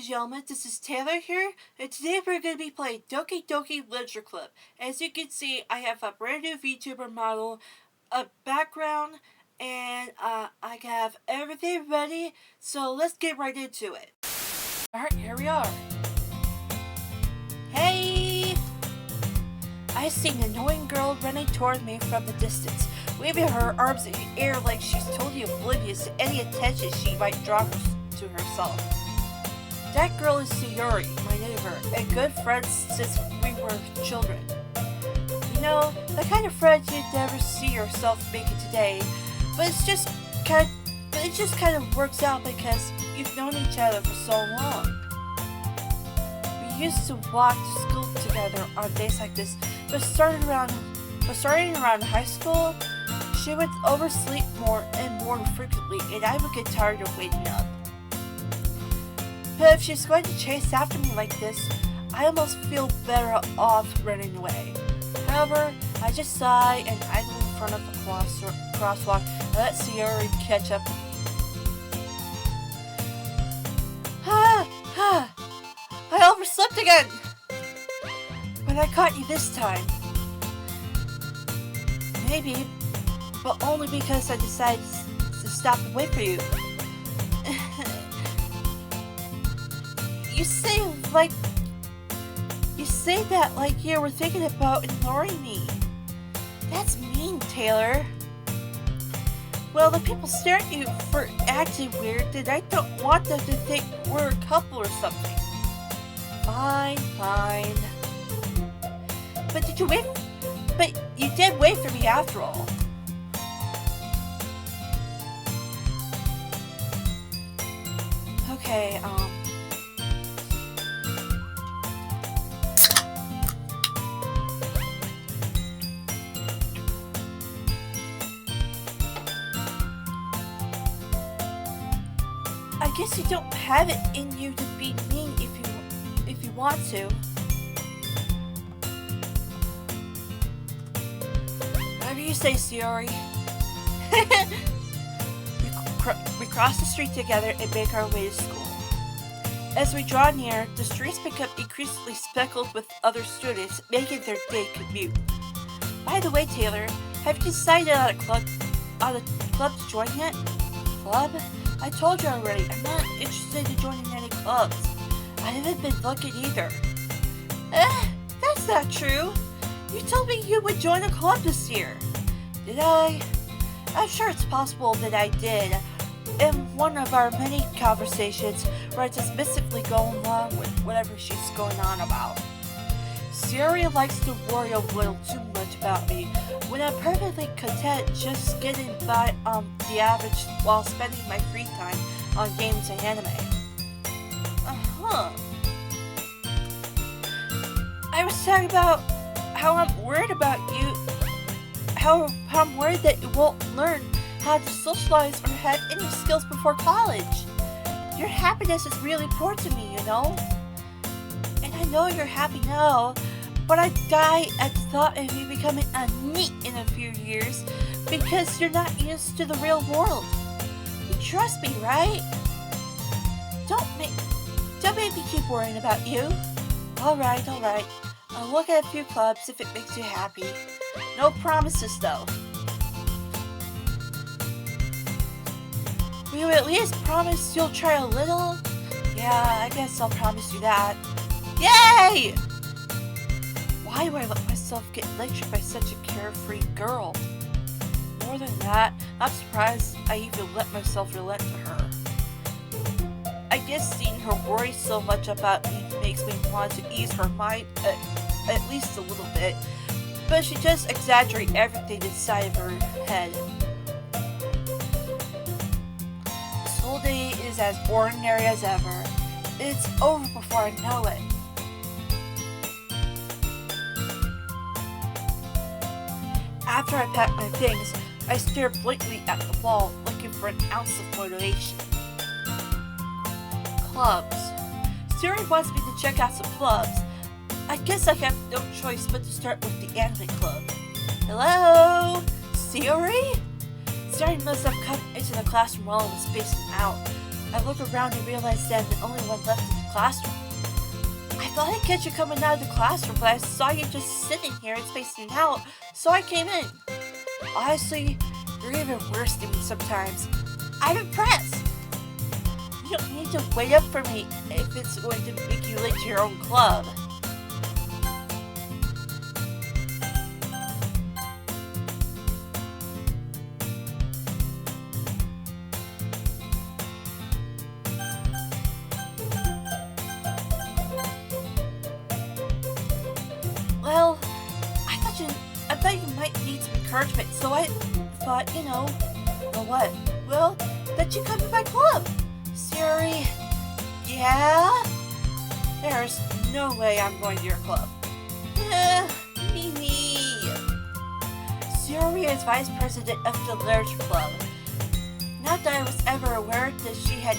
and gentlemen, this is Taylor here, and today we're going to be playing Doki Doki Literature Club. As you can see, I have a brand new VTuber model, a background, and I have everything ready, so let's get right into it. Alright, here we are. Hey! I see an annoying girl running toward me from the distance, waving her arms in the air like she's totally oblivious to any attention she might draw to herself. That girl is Sayori, my neighbor, and good friends since we were children. You know, the kind of friend you'd never see yourself making today, but it just kind of works out because you've known each other for so long. We used to walk to school together on days like this, but starting around high school, she would oversleep more and more frequently, and I would get tired of waiting up. But if she's going to chase after me like this, I almost feel better off running away. However, I just sigh and idle in front of the crosswalk and let Sayori catch up with me. I overslept again! But I caught you this time. Maybe, but only because I decided to stop and wait for you. You say that like you were thinking about ignoring me. That's mean, Taylor. Well, the people stare at you for acting weird, and I don't want them to think we're a couple or something. Fine. But you did wait for me after all. Okay, I guess you don't have it in you to be mean if you want to. Whatever you say, Sayori. We cross the street together and make our way to school. As we draw near, the streets become increasingly speckled with other students making their day commute. By the way, Taylor, have you decided on a club to join yet? Club? I told you already, I'm not interested in joining any clubs. I haven't been looking either. That's not true. You told me you would join a club this year. Did I? I'm sure it's possible that I did. In one of our many conversations where I just dismissively go along with whatever she's going on about. Sayori likes to worry a little too much about me when I'm perfectly content just getting by on the average while spending my free time on games and anime. I was talking about how I'm worried about you, how I'm worried that you won't learn how to socialize or have any skills before college. Your happiness is really important to me, you know? And I know you're happy now, but I die at the thought of you becoming a NEET in a few years because you're not used to the real world. You trust me, right? Don't make me keep worrying about you. Alright. I'll look at a few clubs if it makes you happy. No promises, though. Will you at least promise you'll try a little? Yeah, I guess I'll promise you that. Yay! Why do I let myself get lectured by such a carefree girl? More than that, I'm surprised I even let myself relent to her. I guess seeing her worry so much about me makes me want to ease her mind at least a little bit, but she just exaggerates everything inside of her head. This whole day is as ordinary as ever. It's over before I know it. After I pack my things, I stare blankly at the wall, looking for an ounce of motivation. Clubs. Sayori wants me to check out some clubs. I guess I have no choice but to start with the anime club. Hello? Sayori? Sayori must have come into the classroom while I was spacing out. I look around and realize that I'm the only one left in the classroom. I thought I'd catch you coming out of the classroom, but I saw you just sitting here and spacing out, so I came in. Honestly, you're even worse than me sometimes. I'm impressed. You don't need to wait up for me if it's going to make you late to your own club. Well, I thought you might need some encouragement, so I thought, well what? Well, that you come to my club. Siri, yeah? There's no way I'm going to your club. Me. Siri is vice president of the Literature Club. Not that I was ever aware that she had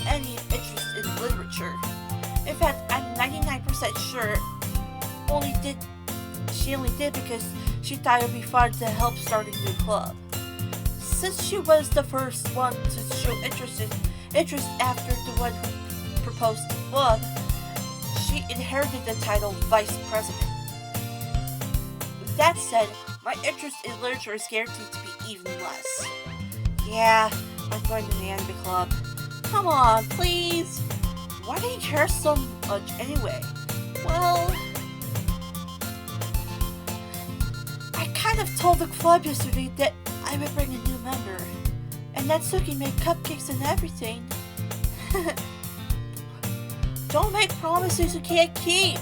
any interest in literature. In fact, I'm 99% sure she only did because she thought it would be fun to help start a new club. Since she was the first one to show interest after the one who proposed the club, she inherited the title Vice President. With that said, my interest in literature is guaranteed to be even less. Yeah, I'm going to the end of the club. Come on, please! Why do you care so much anyway? Well, I kind of told the club yesterday that I would bring a new member, and Natsuki made cupcakes and everything. Don't make promises you can't keep!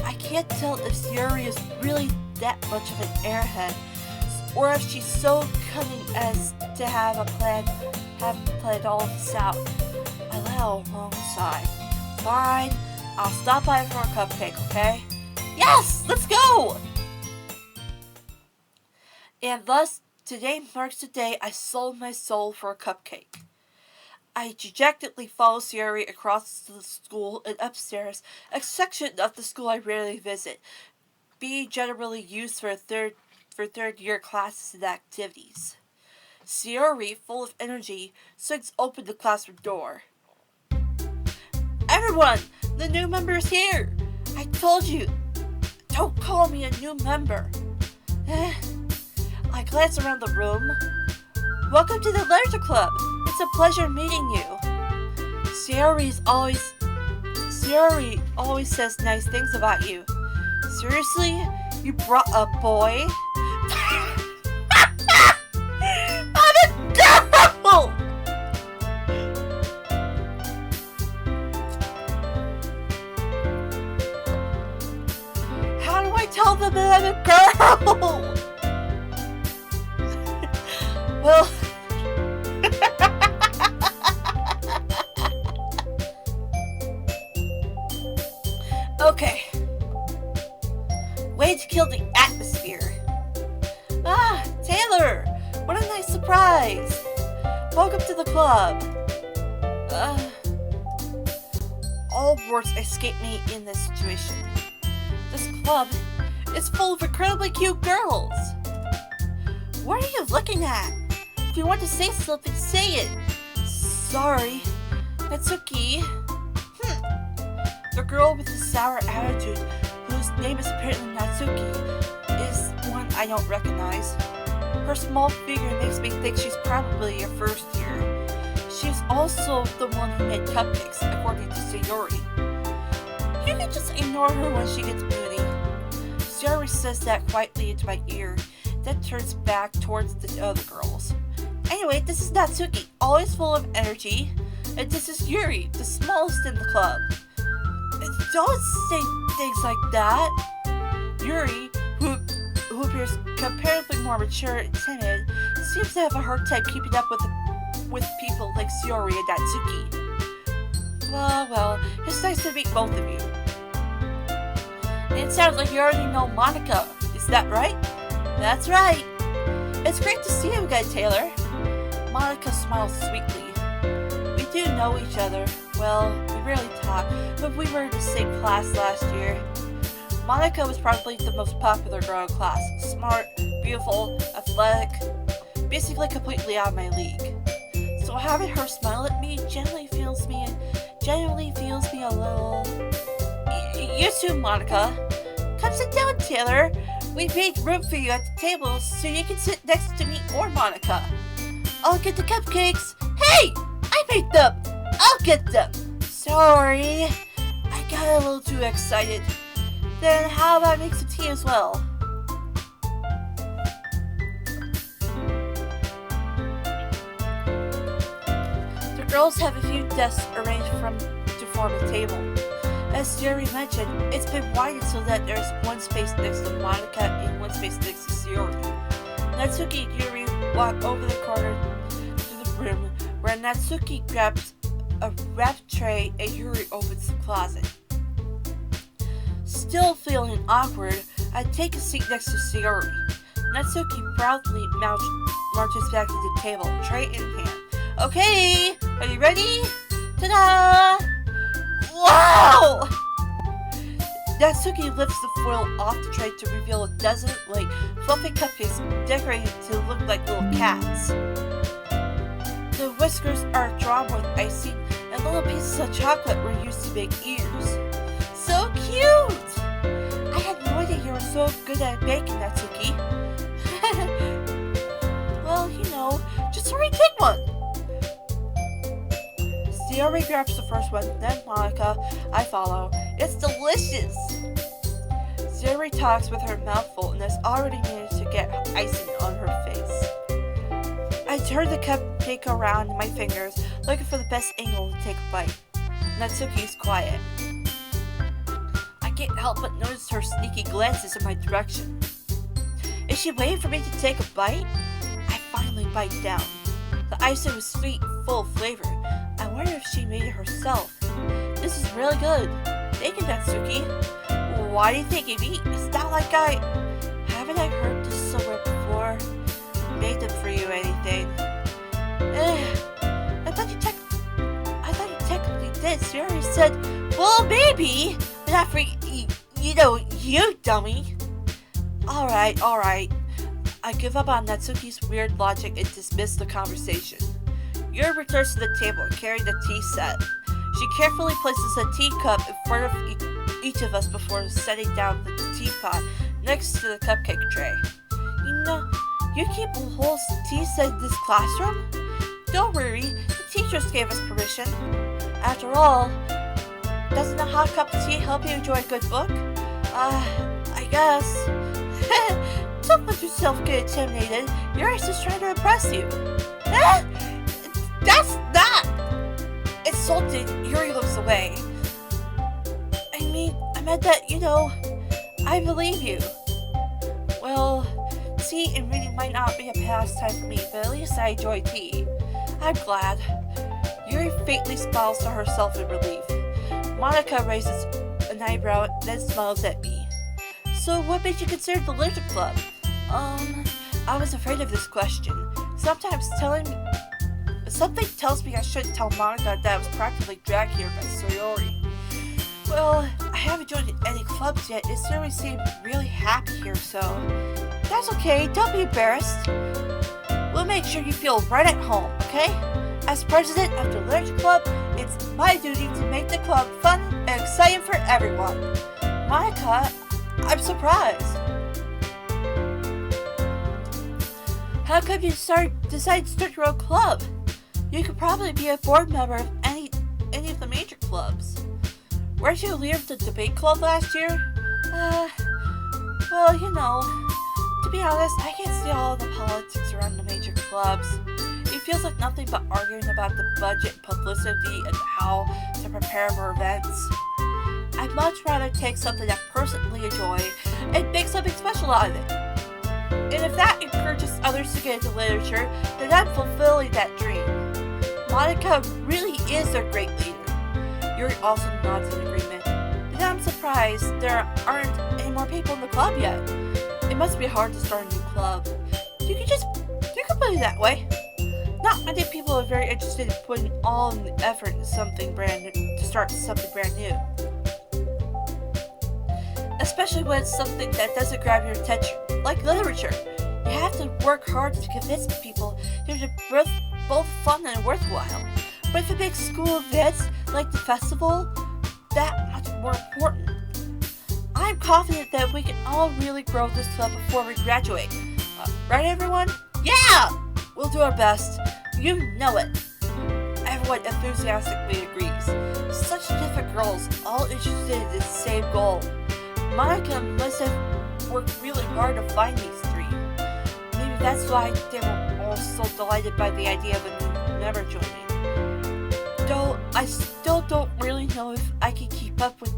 I can't tell if Yuri is really that much of an airhead, or if she's so cunning as to have planned all of this out. I let out a long sigh. Fine, I'll stop by for a cupcake, okay? Yes! Let's go! And thus, today marks the day I sold my soul for a cupcake. I dejectedly follow Siri across the school and upstairs, a section of the school I rarely visit, being generally used for third year classes and activities. Siri, full of energy, swings open the classroom door. Everyone! The new member is here! I told you! Don't call me a new member! I glance around the room. Welcome to the Literature Club! It's a pleasure meeting you. Siri always says nice things about you. Seriously? You brought a boy? I'm a girl! How do I tell them that I'm a girl? Well, okay. Way to kill the atmosphere. Ah, Taylor! What a nice surprise! Welcome to the club. All words escape me in this situation. This club is full of incredibly cute girls. What are you looking at? If you want to say something, say it. Sorry. Natsuki. The girl with the sour attitude, whose name is apparently Natsuki, is one I don't recognize. Her small figure makes me think she's probably a first year. She's also the one who made cupcakes, according to Sayori. You can just ignore her when she gets moody. Sayori says that quietly into my ear, then turns back towards the other girls. Anyway, this is Natsuki, always full of energy, and this is Yuri, the smallest in the club. Don't say things like that. Yuri, who appears comparatively more mature and timid, seems to have a hard time keeping up with people like Sayori and Natsuki. Well, it's nice to meet both of you. And it sounds like you already know Monika, is that right? That's right. It's great to see you again, Taylor. Monika smiles sweetly. We do know each other. Well, we rarely talk, but we were in the same class last year. Monika was probably the most popular girl in class. Smart, beautiful, athletic, basically completely out of my league. So having her smile at me genuinely feels me a little. You too, Monika. Come sit down, Taylor. We made room for you at the table so you can sit next to me or Monika. I'll get the cupcakes. Hey! I made them! I'll get them! Sorry. I got a little too excited. Then how about I make some tea as well? The girls have a few desks arranged to form a table. As Jerry mentioned, it's been widened so that there's one space next to Monika and one space next to Sayori. Natsuki and Yuri walk over the corner to the room where Natsuki grabs a wrapped tray and Yuri opens the closet. Still feeling awkward, I take a seat next to Sayori. Natsuki proudly marches back to the table, tray in hand. Okay, are you ready? Ta-da! Wow! Natsuki lifts the foil off the tray to reveal a dozen fluffy cupcakes decorated to look like little cats. The whiskers are drawn with icing, and little pieces of chocolate were used to make ears. So cute! I had no idea you were so good at baking, Natsuki. Well, just hurry, take one! Sayori grabs the first one, then Monika. I follow. It's delicious! Sayori talks with her mouth full and has already managed to get icing on her face. I turn the cupcake around in my fingers, looking for the best angle to take a bite. Natsuki's quiet. I can't help but notice her sneaky glances in my direction. Is she waiting for me to take a bite? I finally bite down. The icing was sweet and full of flavor. I wonder if she made it herself. This is really good. Thank you, Natsuki. Why do you think you eat? It's not like haven't I heard this somewhere before? Made them for you or anything? I thought you technically did. Sayori said, well, maybe, but not for you, dummy. Alright. I give up on Natsuki's weird logic and dismiss the conversation. Yuri returns to the table carrying the tea set. She carefully places a teacup in front of each of us before setting down the teapot next to the cupcake tray. You keep a whole tea set in this classroom? Don't worry, the teachers gave us permission. After all, doesn't a hot cup of tea help you enjoy a good book? I guess. Don't let yourself get intimidated. Yuri's just trying to impress you. That's not! Insulted, Yuri looks away. I meant that, I believe you. Well, tea and reading might not be a pastime for me, but at least I enjoy tea. I'm glad. Yuri faintly smiles to herself in relief. Monika raises an eyebrow, then smiles at me. So what made you consider the Literature Club? I was afraid of this question. Something tells me I shouldn't tell Monika that I was practically dragged here by Sayori. Well, I haven't joined any clubs yet. It certainly seemed really happy here, so that's okay. Don't be embarrassed. We'll make sure you feel right at home, okay? As president of the Literature Club, it's my duty to make the club fun and exciting for everyone. Monika, I'm surprised. How come you decided to start your own club? You could probably be a board member of any of the major clubs. Weren't you a leader of the debate club last year? Well, to be honest, I can't see all the politics around the major clubs. It feels like nothing but arguing about the budget, publicity, and how to prepare for events. I'd much rather take something I personally enjoy and make something special out of it. And if that encourages others to get into literature, then I'm fulfilling that dream. Monika really is a great leader. Yuri also nods in agreement. But I'm surprised there aren't any more people in the club yet. It must be hard to start a new club. You could put it that way. Not many people are very interested in putting all the effort into something brand new, to start something brand new. Especially when it's something that doesn't grab your attention, like literature. You have to work hard to convince people there's a both fun and worthwhile. But if it makes school events like the festival that much more important, I'm confident that we can all really grow this club before we graduate. Right, everyone? Yeah! We'll do our best. You know it. Everyone enthusiastically agrees. Such different girls, all interested in the same goal. Monika must have worked really hard to find these three. Maybe that's why they were all so delighted by the idea of a new member joining. Though I still don't really know if I can keep up with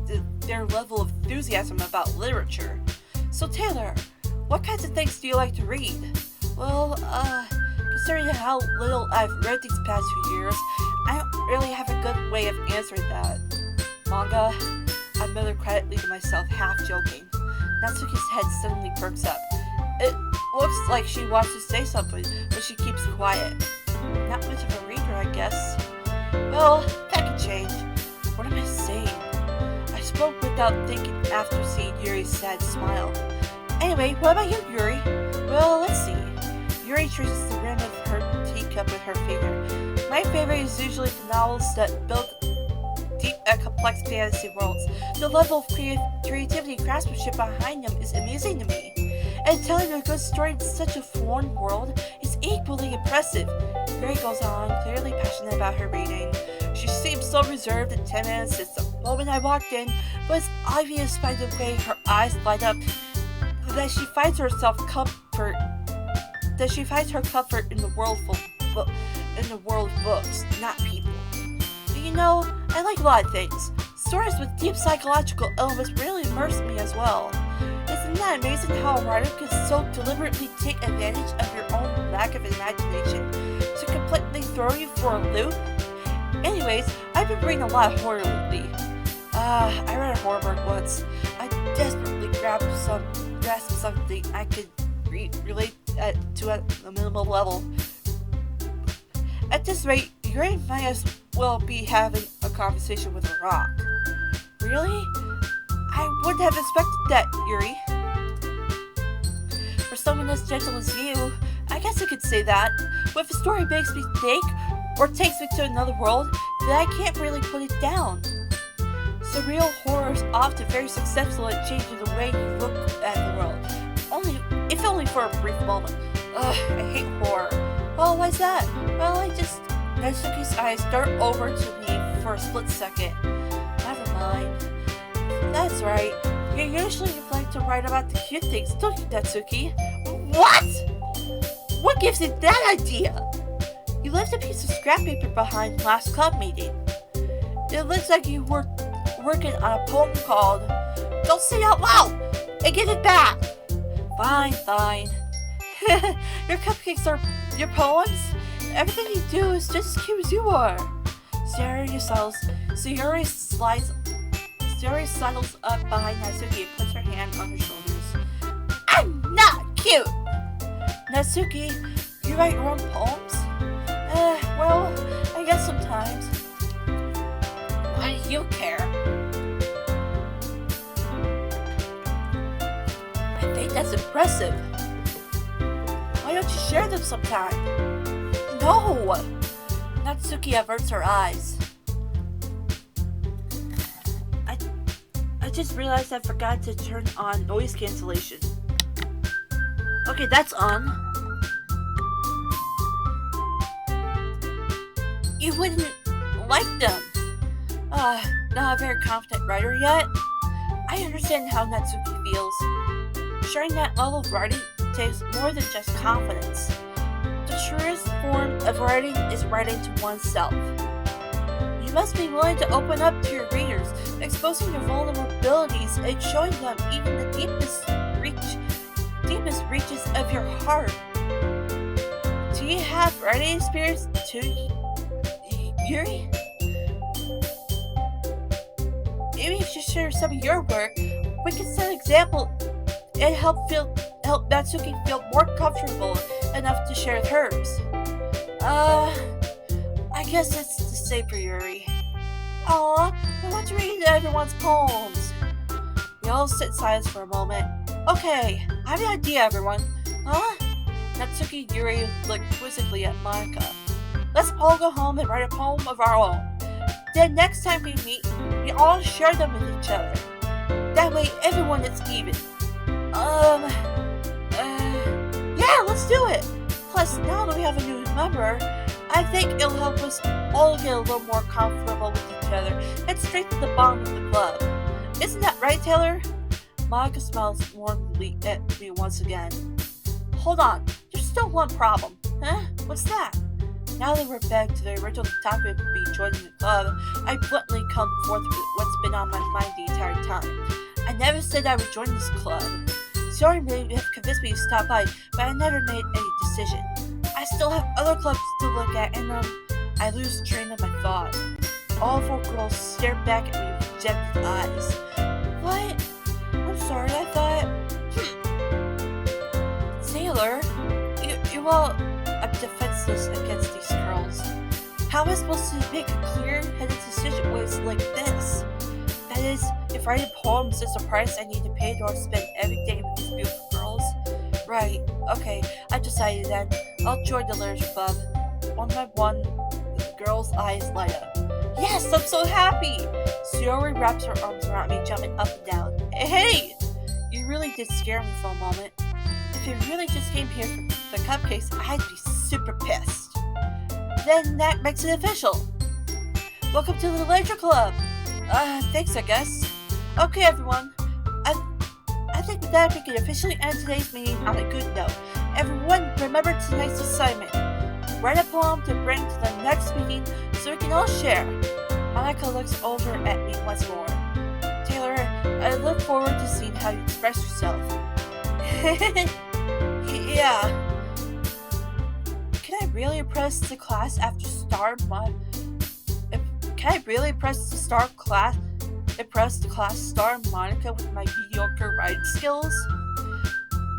their level of enthusiasm about literature. So Taylor, what kinds of things do you like to read? Well, considering how little I've read these past few years, I don't really have a good way of answering that. Manga? I muttered quietly to myself, half joking. Natsuki's head suddenly perks up. It looks like she wants to say something, but she keeps quiet. Not much of a reader, I guess. Well, that can change. What am I saying? I spoke without thinking after seeing Yuri's sad smile. Anyway, what about you, Yuri? Well, let's see. Yuri traces the rim of her teacup with her finger. My favorite is usually the novels that build deep and complex fantasy worlds. The level of creativity and craftsmanship behind them is amazing to me. And telling a good story in such a foreign world is equally impressive. Yuri goes on, clearly passionate about her reading. She seems so reserved and timid since the moment I walked in, but it's obvious by the way her eyes light up that she finds her comfort in the world of books, not people. But you know, I like a lot of things. Stories with deep psychological elements really immerse me as well. Isn't that amazing how a writer can so deliberately take advantage of your own lack of imagination to completely throw you for a loop? Anyways, I've been reading a lot of horror lately. I read a horror book once. I desperately grasped something I could relate to at a minimal level. At this rate, Yuri might as well be having a conversation with a rock. Really? I wouldn't have expected that, Yuri. For someone as gentle as you, I guess I could say that. But if a story makes me think, or takes me to another world, then I can't really put it down. Surreal horror is often very successful at changing the way you look at the world. If only for a brief moment. Ugh, I hate horror. Oh, why's that? Well, Natsuki's eyes dart over to me for a split second. Never mind. That's right. You usually like to write about the cute things, don't you, Natsuki? What? What gives you that idea? You left a piece of scrap paper behind last club meeting. It looks like you were working on a poem called Don't Say It Out Loud and Give It Back. Fine. Your cupcakes are your poems? Everything you do is just as cute as you are. Sayuri sidles up behind Natsuki and puts her hand on her shoulders. I'm not cute! Natsuki, you write your own poems? Well, I guess sometimes. Why do you care? I think that's impressive. Why don't you share them sometime? No! Natsuki averts her eyes. I just realized I forgot to turn on noise cancellation. Okay, that's on. You wouldn't like them. Not a very confident writer yet. I understand how Natsuki feels. Sharing that level of writing takes more than just confidence. The truest form of writing is writing to oneself. You must be willing to open up to your readers, exposing your vulnerabilities and showing them even the deepest reaches of your heart. Do you have writing experience too, Yuri? Maybe if you share some of your work, we can set an example and help Natsuki feel more comfortable enough to share hers. I guess it's the same for Yuri. Aw, I want to read everyone's poems. We all sit in silence for a moment. Okay, I have an idea, everyone. Huh? Natsuki and Yuri looked quizzically at Monika. Let's all go home and write a poem of our own. Then next time we meet, we all share them with each other. That way everyone is even. Yeah, let's do it! Plus, now that we have a new member, I think it'll help us all get a little more comfortable with each other and strengthen the bond with the club. Isn't that right, Taylor? Monika smiles warmly at me once again. Hold on, there's still one problem. Huh? What's that? Now that we're back to the original topic of me joining the club, I bluntly come forth with what's been on my mind the entire time. I never said I would join this club. Sorry may have convinced me to stop by, but I never made any decision. I still have other clubs to look at, and I lose train of my thought. All four girls stare back at me with rejected eyes. What? I'm sorry, I thought... Taylor, you're all... I'm defenseless against these girls. How am I supposed to make a clear-headed decision when it's like this? That is, if writing poems is a price I need to pay to spend every day with these beautiful girls. Right, okay, I decided then. I'll join the literature club. One by one, the girls' eyes light up. Yes, I'm so happy! Sayori wraps her arms around me, jumping up and down. Hey! You really did scare me for a moment. If you really just came here for the cupcakes, I'd be super pissed. Then that makes it official. Welcome to the literature club. Thanks, I guess. Okay, everyone. I think with that, we can officially end today's meeting on a good note. Everyone, remember tonight's assignment. Write a poem to bring to the next meeting so we can all share. Monika looks over at me once more. Taylor, I look forward to seeing how you express yourself. Yeah. Can I really impress the class after impress the class star Monika with my mediocre writing skills?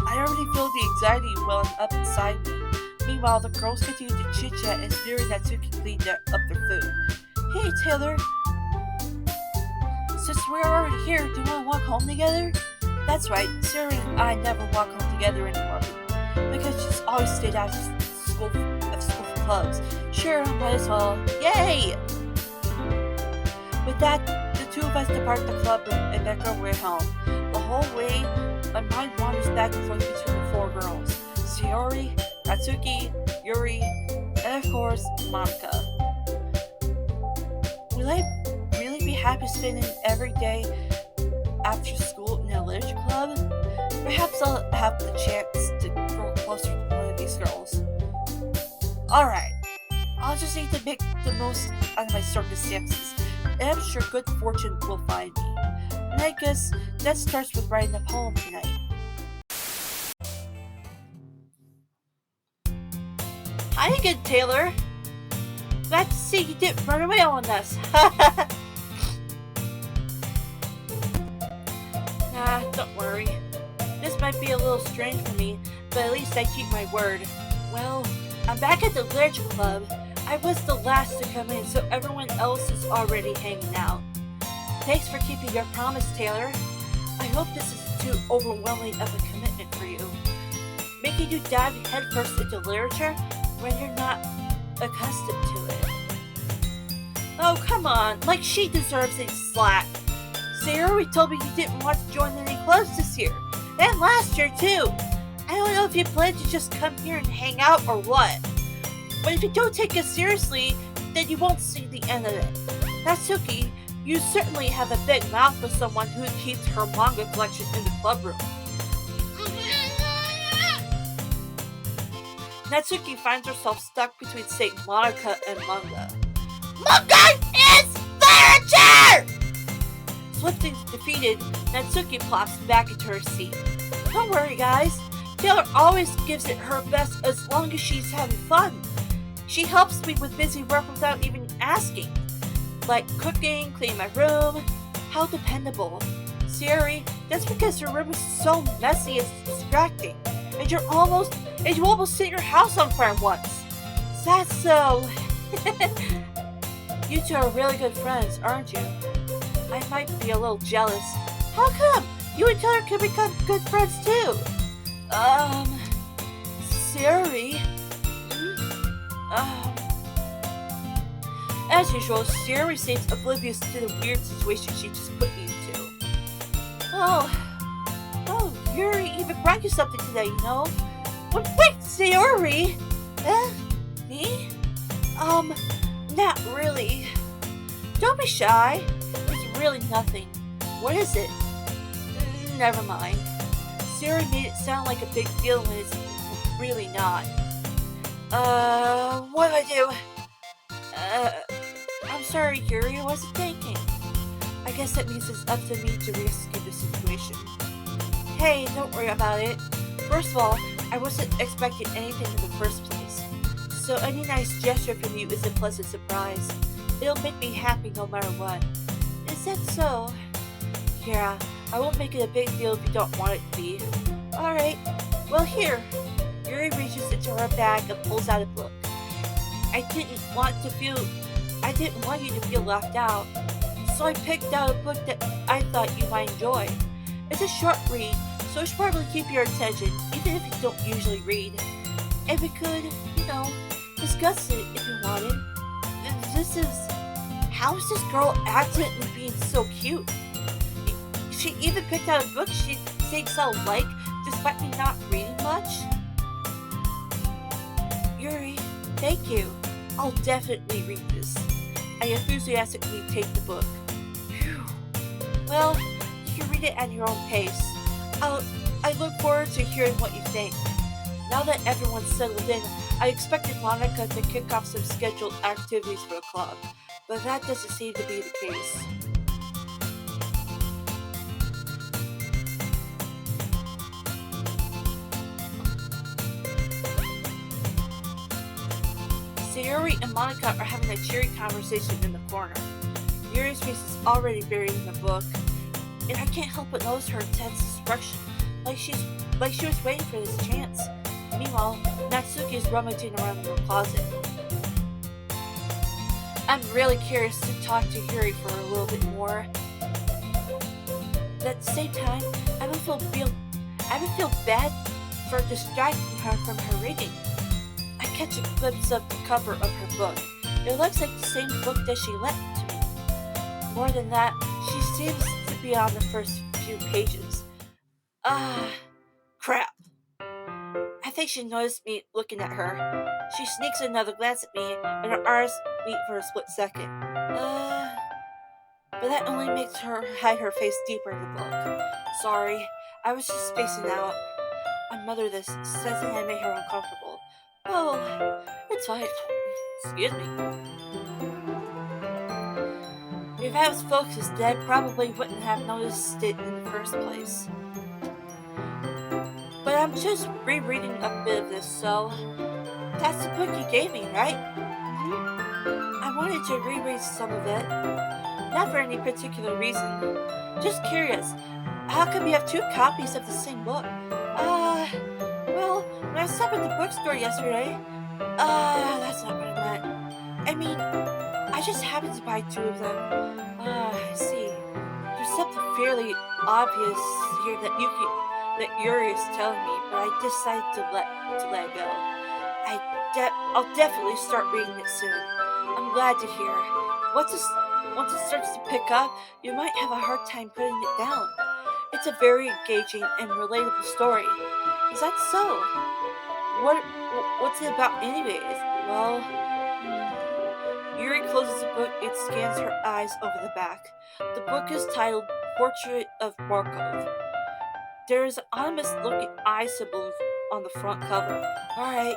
I already feel the anxiety welling up inside me. Meanwhile, the girls continue to chit-chat and Sayori and Natsuki clean up their food. Hey, Taylor. Since we're already here, do you want to walk home together? That's right, Sayori and I never walk home together anymore because she's always stayed out of school for clubs. Sure, might as well. Yay! With that, the two of us depart the club room and make our way home. The whole way, my mind wanders back and forth between the four girls. Sayori, Natsuki, Yuri, and of course, Monika. Will I really be happy spending every day after school in a literature club? Perhaps I'll have the chance to grow closer to one of these girls. Alright, I'll just need to make the most out of my circumstances, and I'm sure good fortune will find me. And I guess that starts with writing a poem tonight. Hi again, Taylor. Glad to see you didn't run away on us. Nah, don't worry. This might be a little strange for me, but at least I keep my word. Well, I'm back at the literature club. I was the last to come in, so everyone else is already hanging out. Thanks for keeping your promise, Taylor. I hope this isn't too overwhelming of a commitment for you. Making you dive headfirst into literature when you're not accustomed to it. Oh, come on, like she deserves any slack. Sayori told me you didn't want to join any clubs this year, and last year too. I don't know if you plan to just come here and hang out or what. But if you don't take it seriously, then you won't see the end of it. Natsuki, you certainly have a big mouth for someone who keeps her manga collection in the club room. Natsuki finds herself stuck between Saint Monika and manga. Manga is literature! Swiftly defeated, Natsuki plops back into her seat. Don't worry, guys. Taylor always gives it her best as long as she's having fun. She helps me with busy work without even asking. Like cooking, cleaning my room. How dependable. Sayori, that's because your room is so messy and distracting. And you almost set your house on fire once. That's so... You two are really good friends, aren't you? I might be a little jealous. How come? You and Taylor can become good friends too. Sayori... As usual, Sierra seems oblivious to the weird situation she just put me into. Oh, Yuri even brought you something today, you know? But wait, Sayori! Me? Not really. Don't be shy. It's really nothing. What is it? Never mind. Siri made it sound like a big deal when it's really not. What do I do? I'm sorry, Yuri, I wasn't thinking. I guess that means it's up to me to rescue the situation. Hey, don't worry about it. First of all, I wasn't expecting anything in the first place. So any nice gesture from you is a pleasant surprise. It'll make me happy no matter what. Is that so? Yeah, I won't make it a big deal if you don't want it to be. Alright, well here. Yuri reaches into her bag and pulls out a book. I didn't want you to feel left out. So I picked out a book that I thought you might enjoy. It's a short read, so it should probably keep your attention, even if you don't usually read. And we could, discuss it if you wanted. This is... How is this girl accidentally being so cute? She even picked out a book she thinks I'll like, despite me not reading much? Yuri, thank you. I'll definitely read this. I enthusiastically take the book. Phew. Well, you can read it at your own pace. I look forward to hearing what you think. Now that everyone's settled in, I expected Monika to kick off some scheduled activities for the club, but that doesn't seem to be the case. Sayori and Monika are having a cheery conversation in the corner. Yuri's face is already buried in the book, and I can't help but notice her tense expression, like she was waiting for this chance. Meanwhile, Natsuki is rummaging around in the closet. I'm really curious to talk to Yuri for a little bit more. But at the same time, I don't feel bad for distracting her from her reading. I catch a glimpse of the cover of her book. It looks like the same book that she lent to me. More than that, she seems to be on the first few pages. Crap. I think she noticed me looking at her. She sneaks another glance at me, and her eyes meet for a split second. But that only makes her hide her face deeper in the book. Sorry, I was just spacing out. My mother says that I made her uncomfortable. Oh, it's fine. Excuse me. If I was focused, I probably wouldn't have noticed it in the first place. But I'm just rereading a bit of this, so that's the book you gave me, right? I wanted to reread some of it. Not for any particular reason. Just curious. How come you have two copies of the same book? Well, when I stopped at the bookstore yesterday, that's not what I meant. I mean, I just happened to buy two of them. I see. There's something fairly obvious here that Yuri is telling me, but I decided to let it go. I'll definitely start reading it soon. I'm glad to hear. Once it starts to pick up, you might have a hard time putting it down. It's a very engaging and relatable story. Is that so? What's it about anyways? Well, Yuri closes the book and scans her eyes over the back. The book is titled Portrait of Markov. There is an ominous looking eye symbol on the front cover. Alright,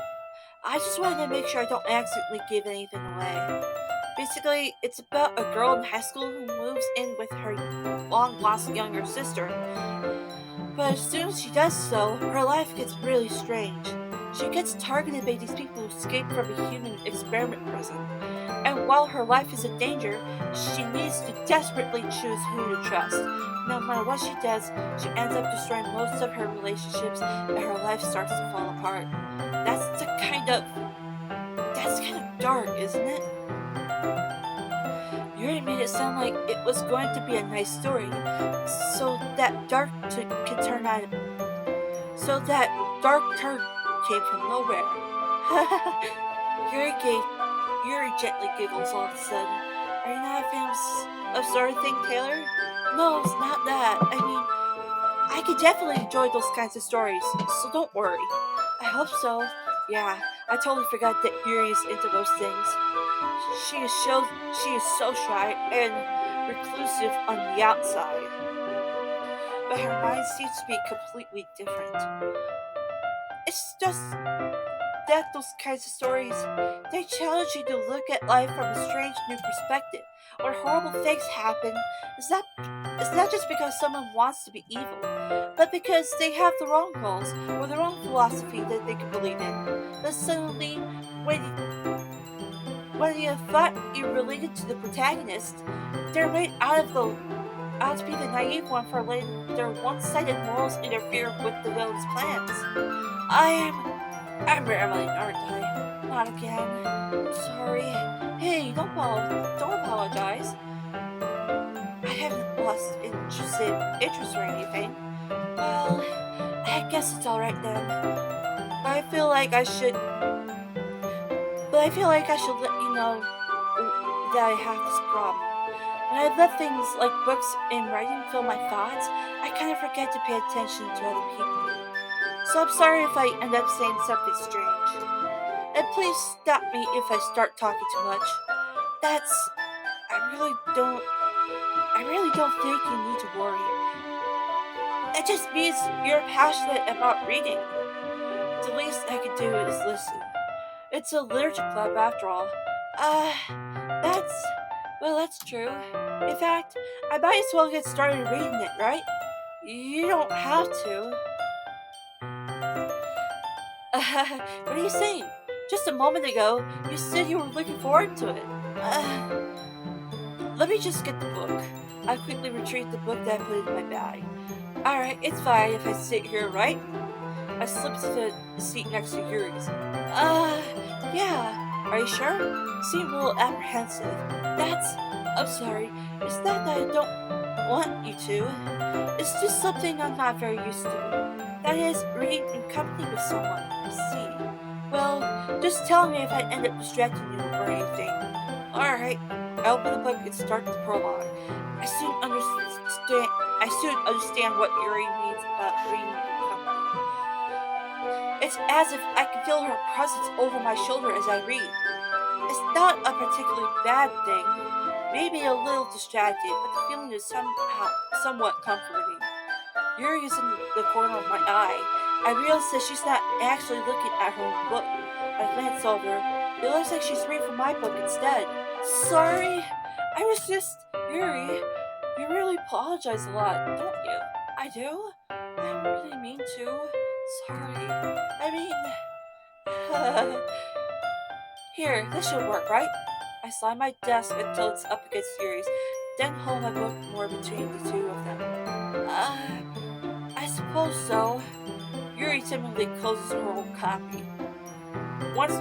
I just wanted to make sure I don't accidentally give anything away. Basically, it's about a girl in high school who moves in with her long-lost younger sister. But as soon as she does so, her life gets really strange. She gets targeted by these people who escaped from a human experiment prison. And while her life is in danger, she needs to desperately choose who to trust. No matter what she does, she ends up destroying most of her relationships and her life starts to fall apart. That's kind of dark, isn't it? Yuri made it sound like it was going to be a nice story, so that dark turn came from nowhere. Yuri gently giggles all of a sudden. Are you not a fan of sort of thing, Taylor? No, it's not that. I mean, I could definitely enjoy those kinds of stories, so don't worry. I hope so. Yeah, I totally forgot that Yuri is into those things. She is so she is so shy and reclusive on the outside, but her mind seems to be completely different. It's just that those kinds of stories, they challenge you to look at life from a strange new perspective. When horrible things happen, it's not just because someone wants to be evil, but because they have the wrong goals or the wrong philosophy that they can believe in. But suddenly, when when you thought you related to the protagonist, they're made out to be the naive one for letting their one-sided morals interfere with the villain's plans. I'm rambling, aren't I? Not again. I'm sorry. Hey, don't apologize. I haven't lost interest or anything. Well, I guess it's alright then. I feel like I should, but I feel like I should let you know that I have this problem. When I let things like books and writing fill my thoughts, I kind of forget to pay attention to other people. So I'm sorry if I end up saying something strange. And please stop me if I start talking too much. That's I really don't think you need to worry. That just means you're passionate about reading. The least I can do is listen. It's a literature club after all. Uh, that's that's true. In fact, I might as well get started reading it, right? You don't have to. What are you saying? Just a moment ago, you said you were looking forward to it. Let me just get the book. I quickly retrieved the book that I put in my bag. Alright, it's fine if I sit here, right? I slipped to the seat next to Yuri's. Yeah. Are you sure? You seem a little apprehensive. I'm sorry. It's not that I don't want you to. It's just something I'm not very used to. That is, reading in company with someone. See? Well, just tell me if I end up distracting you or anything. Alright. I open the book and start the prologue. I soon understand. I soon understand what Yuri means about reading in company. It's as if I can feel her presence over my shoulder as I read. It's not a particularly bad thing, maybe a little distracting, but the feeling is somewhat comforting. Yuri is in the corner of my eye. I realize that she's not actually looking at her own book. I glance over. It looks like she's reading from my book instead. Sorry, I was just Yuri. You really apologize a lot, don't you? I do? I don't really mean to. Sorry. I mean, here, this should work, right? I slide my desk until it's up against Yuri's, then hold my book more between the two of them. I suppose so. Yuri timidly closes her own copy. Once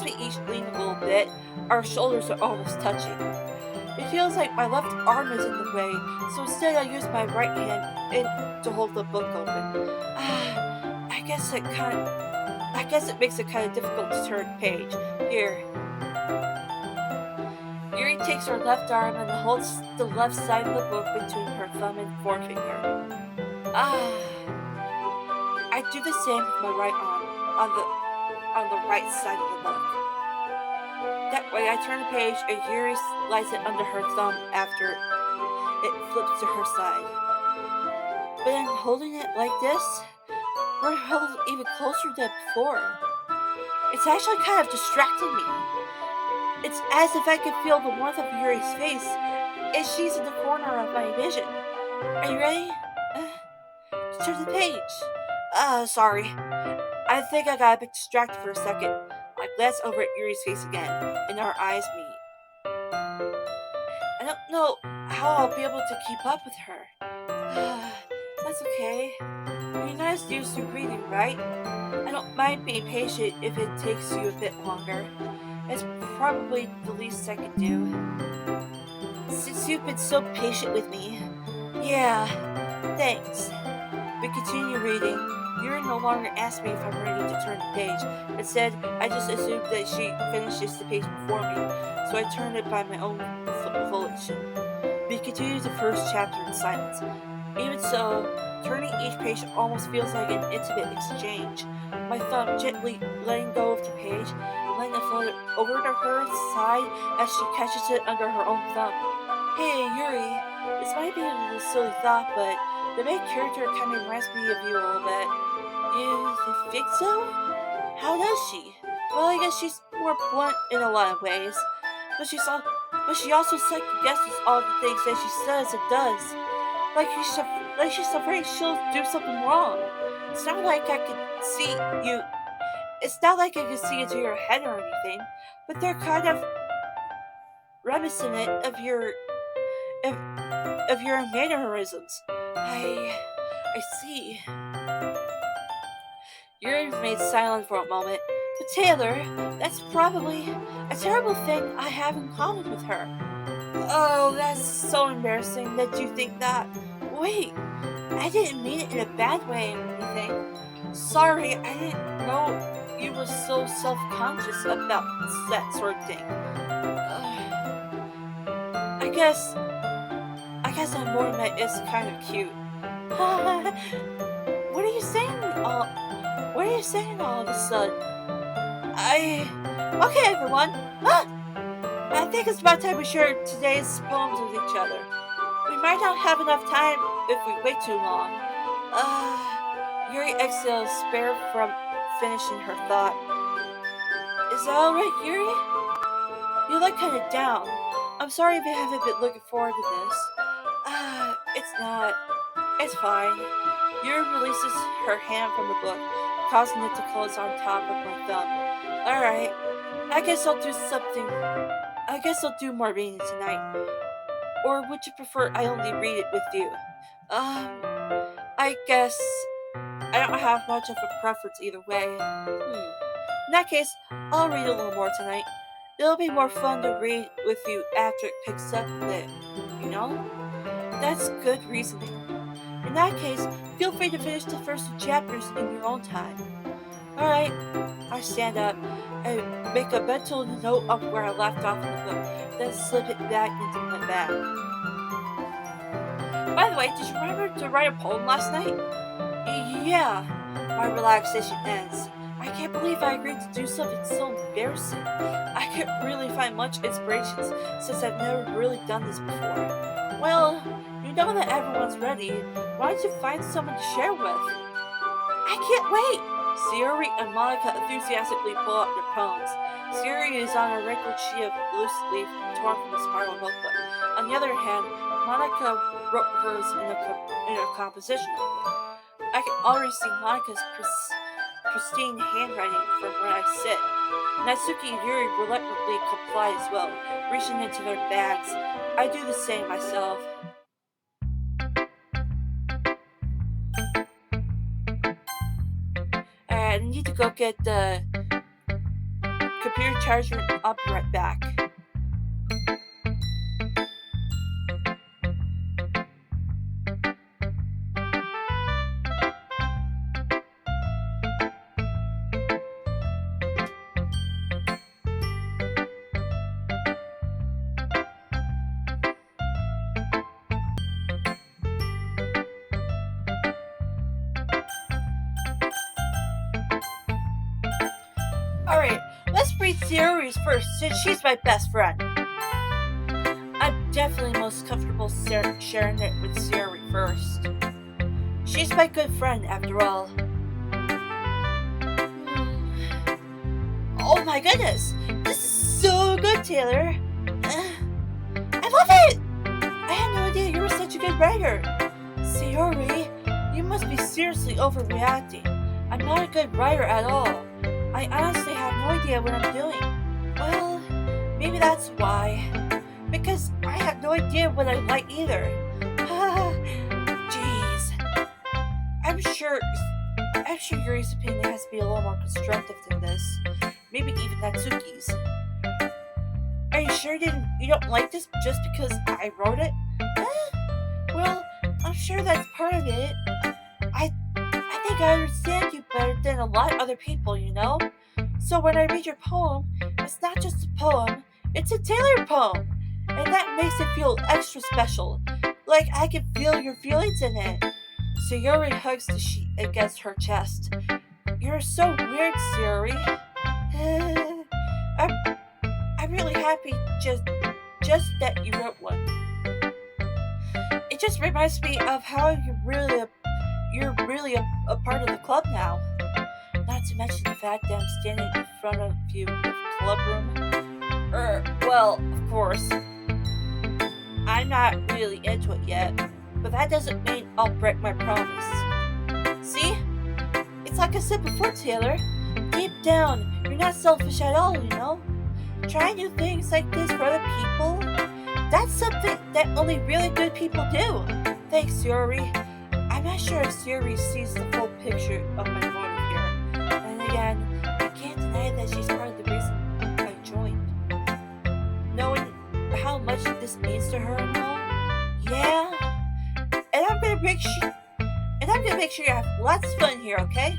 we each lean a little bit, our shoulders are almost touching. It feels like my left arm is in the way, so instead I use my right hand to hold the book open. I guess it makes it kind of difficult to turn the page. Here. Yuri takes her left arm and holds the left side of the book between her thumb and forefinger. I do the same with my right arm on the right side of the book. That way I turn the page and Yuri slides it under her thumb after it flips to her side. But in holding it like this, we're held even closer than before. It's actually kind of distracting me. It's as if I could feel the warmth of Yuri's face as she's in the corner of my vision. Are you ready? Turn the page. Sorry. I think I got a bit distracted for a second. I glance over at Yuri's face again, and our eyes meet. I don't know how I'll be able to keep up with her. That's okay. You're not as used to reading, right? I don't mind being patient if it takes you a bit longer. It's probably the least I can do. Since you've been so patient with me. Yeah, thanks. We continue reading. Yuri no longer asked me if I'm ready to turn the page. Instead, I just assumed that she finishes the page before me, so I turned it by my own volition. We continued the first chapter in silence. Even so, turning each page almost feels like an intimate exchange. My thumb gently letting go of the page, letting it float over to her side as she catches it under her own thumb. Hey, Yuri, this might be a little silly thought, but the main character kind of reminds me of you a little bit. You think so? How does she? Well, I guess she's more blunt in a lot of ways, but but she also second guesses all the things that she says and does. Like she's afraid she'll do something wrong. It's not like I can see you. It's not like I can see into your head or anything, but they're kind of reminiscent of, of your mannerisms. I see. Yuri remained silent for a moment. But Taylor, that's probably a terrible thing I have in common with her. Oh, that's so embarrassing that you think that. Wait, I didn't mean it in a bad way or anything. Sorry, I didn't know you were so self-conscious about that sort of thing. I guess I'm more than it's kind of cute. What are you saying? What are you saying all of a sudden? Okay, everyone. I think it's about time we share today's poems with each other. We might not have enough time if we wait too long. Yuri exhaled, spared from finishing her thought. Is that alright, Yuri? You look kind of down. I'm sorry if you haven't been looking forward to this. It's not. It's fine. Yuri releases her hand from the book, causing it to close on top of my thumb. Alright, I guess I'll do more reading tonight. Or would you prefer I only read it with you? I guess I don't have much of a preference either way. In that case, I'll read a little more tonight. It'll be more fun to read with you after it picks up a bit, you know? That's good reasoning. In that case, feel free to finish the first two chapters in your own time. Alright, I stand up. I make a mental note of where I left off in the book, then slip it back into my bag. By the way, did you remember to write a poem last night? Yeah, my relaxation ends. I can't believe I agreed to do something so embarrassing. I can't really find much inspiration since I've never really done this before. Well, you know that everyone's ready. Why don't you find someone to share with? I can't wait! Sayori and Monika enthusiastically pull out their poems. Sayori is on a wrinkled sheet of loose leaf torn from a spiral notebook. On the other hand, Monika wrote hers in a composition notebook. I can already see Monika's pristine handwriting from where I sit. Natsuki and Yuri reluctantly comply as well, reaching into their bags. I do the same myself. I need to go get the computer charger and I'll be right back. Alright, let's read Sayori's first since she's my best friend. I'm definitely most comfortable sharing it with Sayori first. She's my good friend after all. Oh my goodness! This is so good, Taylor! I love it! I had no idea you were such a good writer. Sayori, you must be seriously overreacting. I'm not a good writer at all. I honestly have no idea what I'm doing. Well, maybe that's why. Because I have no idea what I like either. Jeez. I'm sure Yuri's opinion has to be a little more constructive than this. Maybe even Natsuki's. Are you sure you don't like this just because I wrote it? Well, I'm sure that's part of it. I think like I understand you better than a lot of other people, you know? So when I read your poem, it's not just a poem, it's a tailored poem. And that makes it feel extra special. Like I can feel your feelings in it. Sayori hugs the sheet against her chest. You're so weird, Sayori. I'm, I'm really happy just that you wrote one. It just reminds me of how you're really a part of the club now. Not to mention the fact that I'm standing in front of you in the club room. Well, of course, I'm not really into it yet, but that doesn't mean I'll break my promise. See? It's like I said before, Taylor. Deep down, you're not selfish at all, you know? Trying new things like this for other people, that's something that only really good people do. Thanks, Sayori. I'm not sure if Sayori sees the full picture of my motive here. And again, I can't deny that she's part of the reason I joined. Knowing how much this means to her and all, yeah. And I'm gonna make sure you have lots of fun here, okay?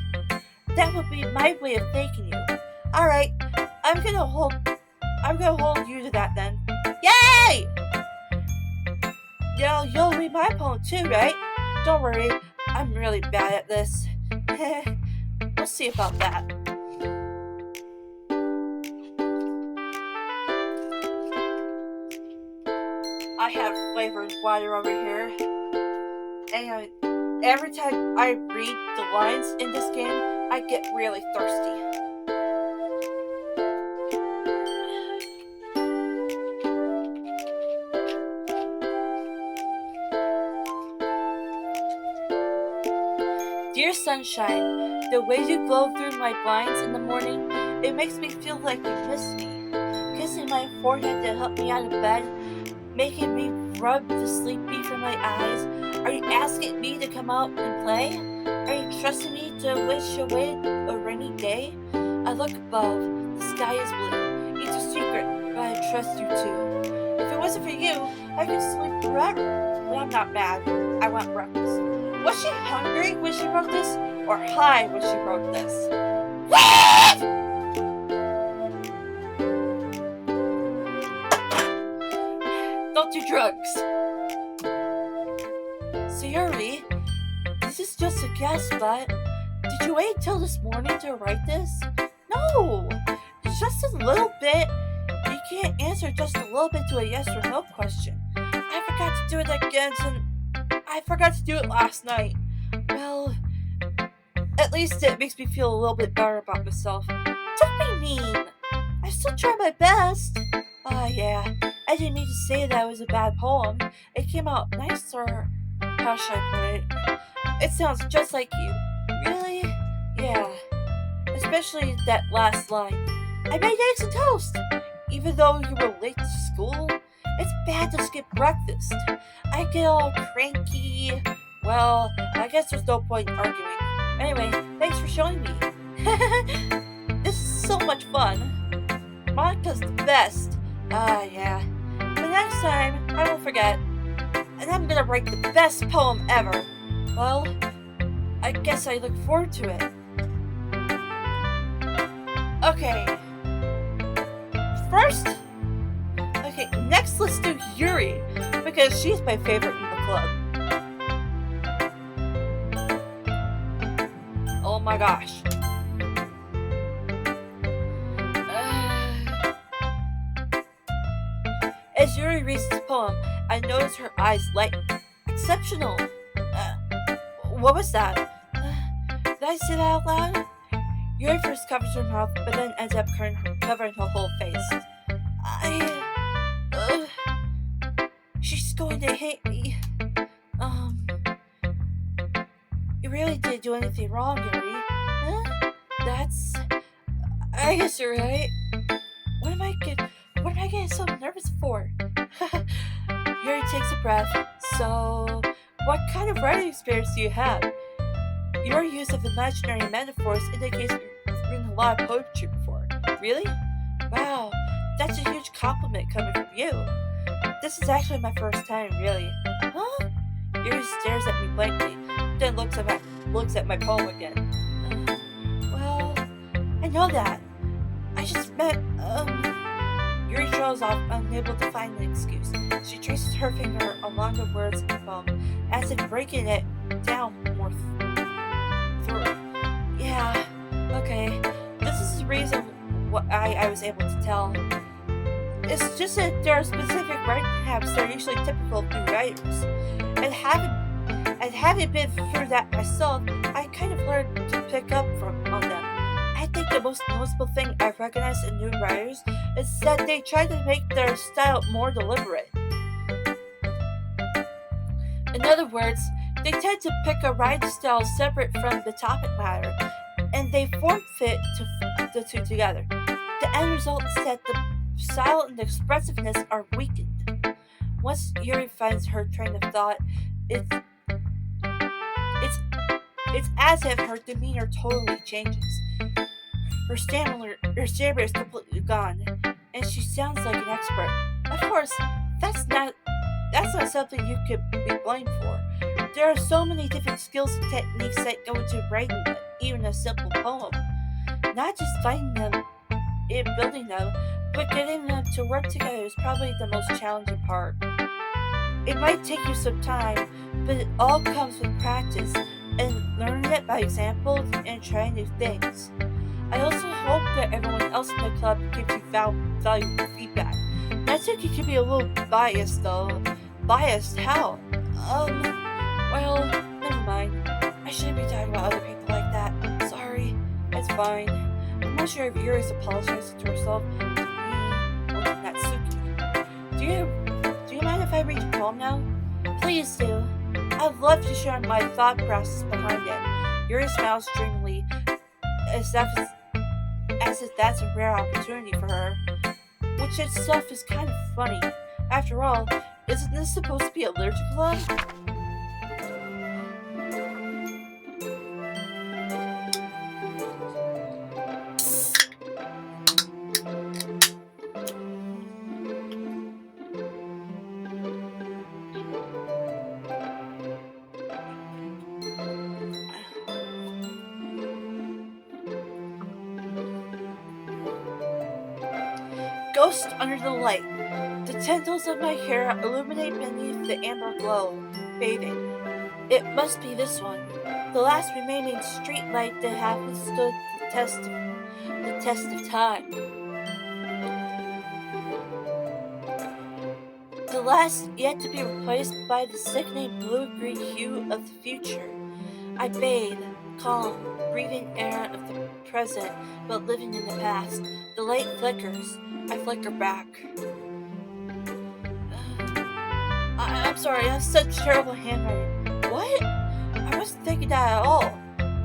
That would be my way of thanking you. Alright, I'm gonna hold you to that then. Yay! You'll read my poem too, right? Don't worry, I'm really bad at this. We'll see about that. I have flavored water over here. And every time I read the lines in this game, I get really thirsty. Dear sunshine, the way you glow through my blinds in the morning, it makes me feel like you miss me. Kissing my forehead to help me out of bed, making me rub the sleepy from my eyes. Are you asking me to come out and play? Are you trusting me to wish away a rainy day? I look above, the sky is blue. It's a secret, but I trust you too. If it wasn't for you, I could sleep forever. But I'm not mad. I want breakfast. Was she hungry when she wrote this? Or high when she wrote this? What? Don't do drugs. Sayori, this is just a guess, but did you wait till this morning to write this? No! Just a little bit. You can't answer just a little bit to a yes or no question. I forgot to do it again and I forgot to do it last night. Well, at least it makes me feel a little bit better about myself. Don't be mean. I still try my best. Yeah. I didn't mean to say that it was a bad poem. It came out nicer. How should I put it? It sounds just like you. Really? Yeah. Especially that last line. I made eggs and toast. Even though you were late to school, it's bad to skip breakfast. I get all cranky. Well, I guess there's no point in arguing. Anyway, thanks for showing me. This is so much fun. Monika's the best. Yeah. But next time, I won't forget. And I'm gonna write the best poem ever. Well, I guess I look forward to it. Okay. Next let's do Yuri, because she's my favorite in the club. Oh my gosh. As Yuri reads this poem, I notice her eyes lighten. Exceptional. What was that? Did I say that out loud? Yuri first covers her mouth, but then ends up covering her whole face. She's going to hate me. You really didn't do anything wrong, Yuri. Huh? I guess you're right. What am I getting so nervous for? Yuri takes a breath. So, what kind of writing experience do you have? Your use of imaginary metaphors indicates you've written a lot of poetry before. Really? Wow, that's a huge compliment coming from you. This is actually my first time, really. Huh? Yuri stares at me blankly, then looks at looks at my poem again. Well, I know that. I just meant, Yuri trails off, unable to find an excuse. She traces her finger along the words in the poem, as if breaking it down more thorough. Yeah, okay. This is the reason why I was able to tell. It's just that there are specific writing habits that are usually typical of new writers. And having been through that myself, I kind of learned to pick up on them. I think the most noticeable thing I've recognized in new writers is that they try to make their style more deliberate. In other words, they tend to pick a writing style separate from the topic matter, and they form fit the two together. The end result is that the style and the expressiveness are weakened. Once Yuri finds her train of thought, it's it's as if her demeanor totally changes. Her stammer is completely gone, and she sounds like an expert. Of course, that's not something you could be blamed for. There are so many different skills and techniques that go into writing even a simple poem. Not just finding them and building them, but getting them to work together is probably the most challenging part. It might take you some time, but it all comes with practice and learning it by example and trying new things. I also hope that everyone else in the club gives you valuable feedback. I think you can be a little biased though. Biased? How? Well, never mind. I shouldn't be talking about other people like that. Sorry. It's fine. I'm not sure if Yuri's apologizing to herself, to me, or to Natsuki. Do you mind if I read your poem now? Please do. I'd love to share my thought process behind it. Yuri smiles dreamily, as if that's a rare opportunity for her, which itself is kind of funny. After all, isn't this supposed to be a literature club? Ghost under the light. The tendrils of my hair illuminate beneath the amber glow, bathing. It must be this one, the last remaining street light that hasn't stood the test of time. The last yet to be replaced by the sickening blue-green hue of the future. I bathe, calm, breathing air of the present, but living in the past. The light flickers. I flicker back. I'm sorry, I have such terrible handwriting. What? I wasn't thinking that at all.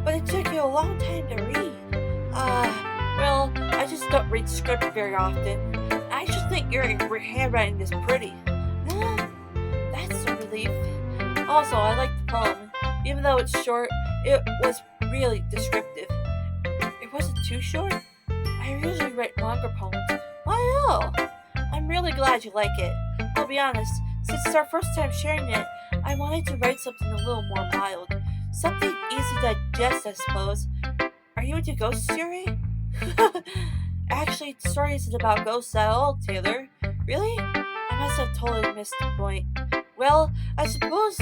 But it took you a long time to read. Well, I just don't read script very often. I just think your handwriting is pretty. That's a relief. Also, I like the poem. Even though it's short, it was really descriptive. It wasn't too short? I usually write longer poems. Wow! I'm really glad you like it. I'll be honest, since it's our first time sharing it, I wanted to write something a little more mild. Something easy to digest, I suppose. Are you into ghosts, Yuri? Actually, the story isn't about ghosts at all, Taylor. Really? I must have totally missed the point. Well, I suppose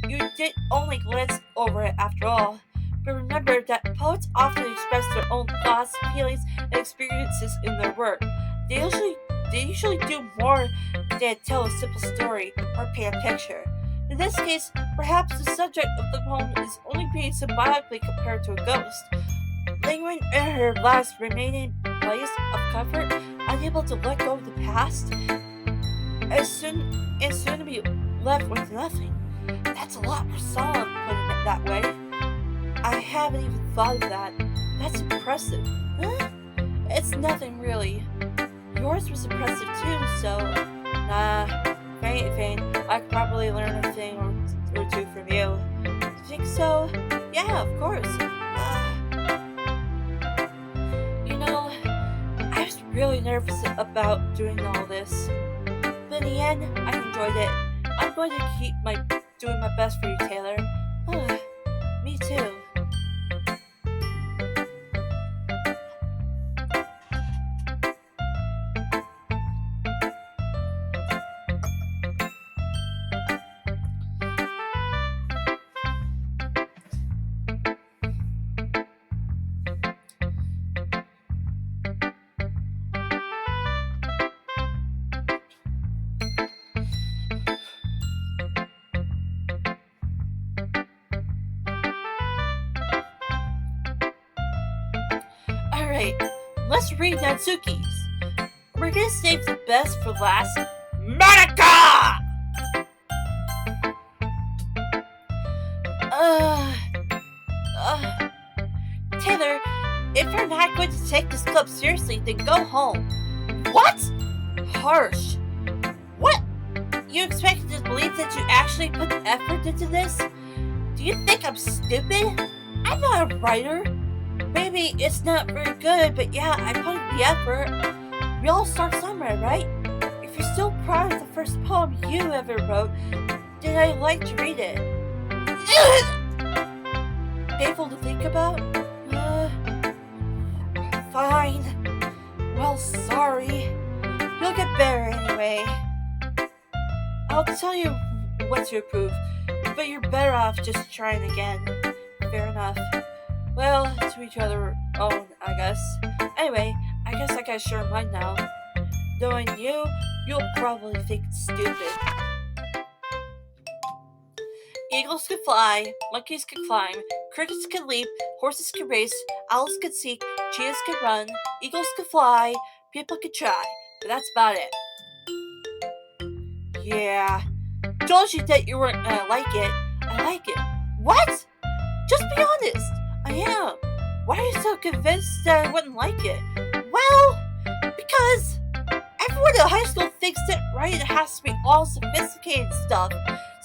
you did only glance over it after all. But remember that poets often express their own thoughts, feelings, and experiences in their work. They usually do more than tell a simple story or paint a picture. In this case, perhaps the subject of the poem is only being symbolically compared to a ghost, lingering in her last remaining place of comfort, unable to let go of the past, and soon to be left with nothing. That's a lot for someone putting it that way. I haven't even thought of that. That's impressive. Huh? It's nothing really. Yours was impressive too, so... Nah, faint. I could probably learn a thing or two from you. Think so? Yeah, of course. I was really nervous about doing all this. But in the end, I enjoyed it. I'm going to keep doing my best for you, Taylor. Me too. let's read Natsuki's. We're gonna save the best for last. Monika! Taylor, if you're not going to take this club seriously, then go home. What? Harsh. What? You expect me to believe that you actually put the effort into this? Do you think I'm stupid? I'm not a writer. Maybe it's not very good, but yeah, I put in the effort. We all start somewhere, right? If you're still proud of the first poem you ever wrote, then I'd like to read it. Painful to think about? Fine. Well, sorry. You'll get better anyway. I'll tell you what to approve, but you're better off just trying again. Fair enough. Well, to each other own, I guess. Anyway, I guess I gotta share mine now. Knowing you, you'll probably think it's stupid. Eagles can fly, monkeys can climb, crickets can leap, horses can race, owls can seek, cheetahs can run, eagles can fly, people can try, but that's about it. Yeah, told you that you weren't gonna like it. I like it. What? Just be honest. I am. Why are you so convinced that I wouldn't like it? Well, because everyone in high school thinks that writing has to be all sophisticated stuff,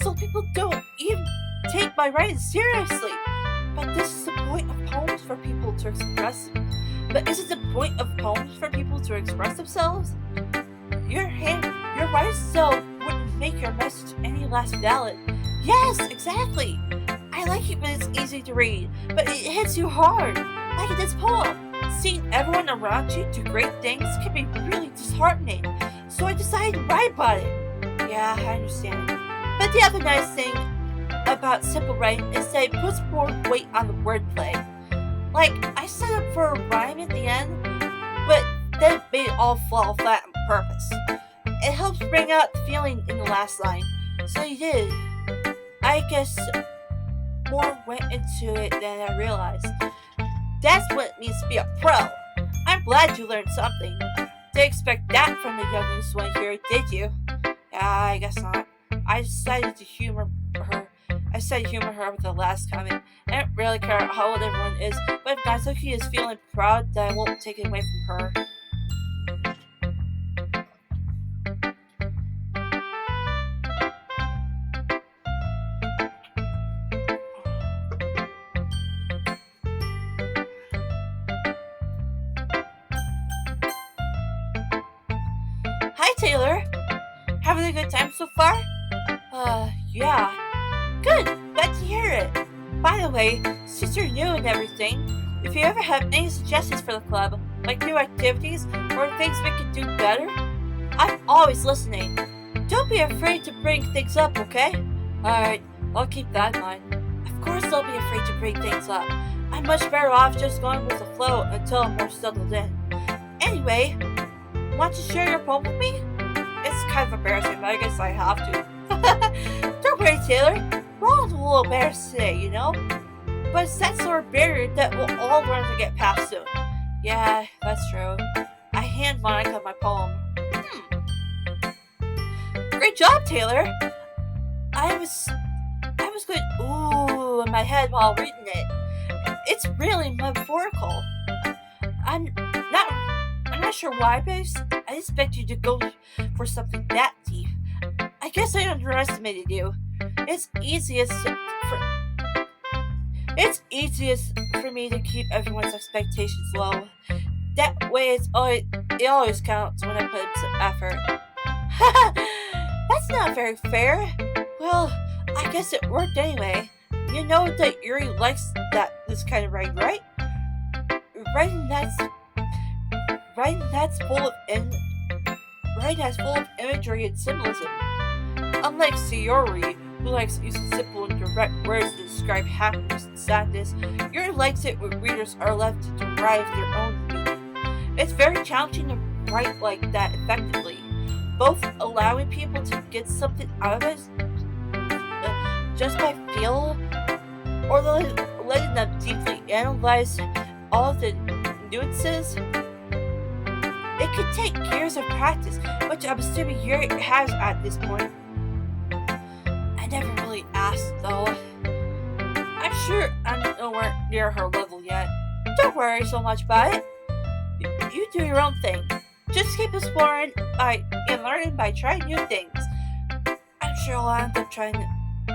so people don't even take my writing seriously. But this is the point of poems for people to express. But is it the point of poems for people to express themselves? Your writing style wouldn't make your message any less valid. Yes, exactly. I like it when it's easy to read, but it hits you hard, like in this poem. Seeing everyone around you do great things can be really disheartening, so I decided to write about it. Yeah, I understand. But the other nice thing about simple writing is that it puts more weight on the wordplay. Like, I set up for a rhyme at the end, but then it made it all fall flat on purpose. It helps bring out the feeling in the last line, so you did. I guess more went into it than I realized. That's what it means to be a pro. I'm glad you learned something. Didn't expect that from the youngest one here, did you? Yeah, I guess not. I decided to humor her with the last comment. I don't really care how old everyone is, but if Natsuki is feeling proud, then I won't take it away from her. Hi, Taylor. Having a good time so far? Yeah. Good. Glad to hear it. By the way, since you're new and everything, if you ever have any suggestions for the club, like new activities or things we could do better, I'm always listening. Don't be afraid to bring things up, okay? Alright, I'll keep that in mind. Of course I'll be afraid to bring things up. I'm much better off just going with the flow until I'm more settled in. Anyway, want to share your poem with me? It's kind of embarrassing, but I guess I have to. Don't worry, Taylor. We're all a little embarrassed today, you know? But it's that sort of barrier that we'll all learn to get past soon. Yeah, that's true. I hand Monika my poem. Great job, Taylor. I was going ooh in my head while reading it. It's really metaphorical. I'm not sure why, but I expect you to go for something that deep. I guess I underestimated you. It's easiest for me to keep everyone's expectations low. That way, it always counts when I put in some effort. That's not very fair. Well, I guess it worked anyway. You know that Yuri likes this kind of writing, right? Writing that's full of imagery and symbolism. Unlike Sayori, who likes using simple and direct words to describe happiness and sadness, Yuri likes it when readers are left to derive their own meaning. It's very challenging to write like that effectively, both allowing people to get something out of it just by feel, or letting them deeply analyze all of the nuances. It could take years of practice, which I'm assuming you has at this point. I never really asked, though. I'm sure I'm nowhere near her level yet. Don't worry so much about it. You do your own thing. Just keep exploring and learning by trying new things. I'm sure I'll end up trying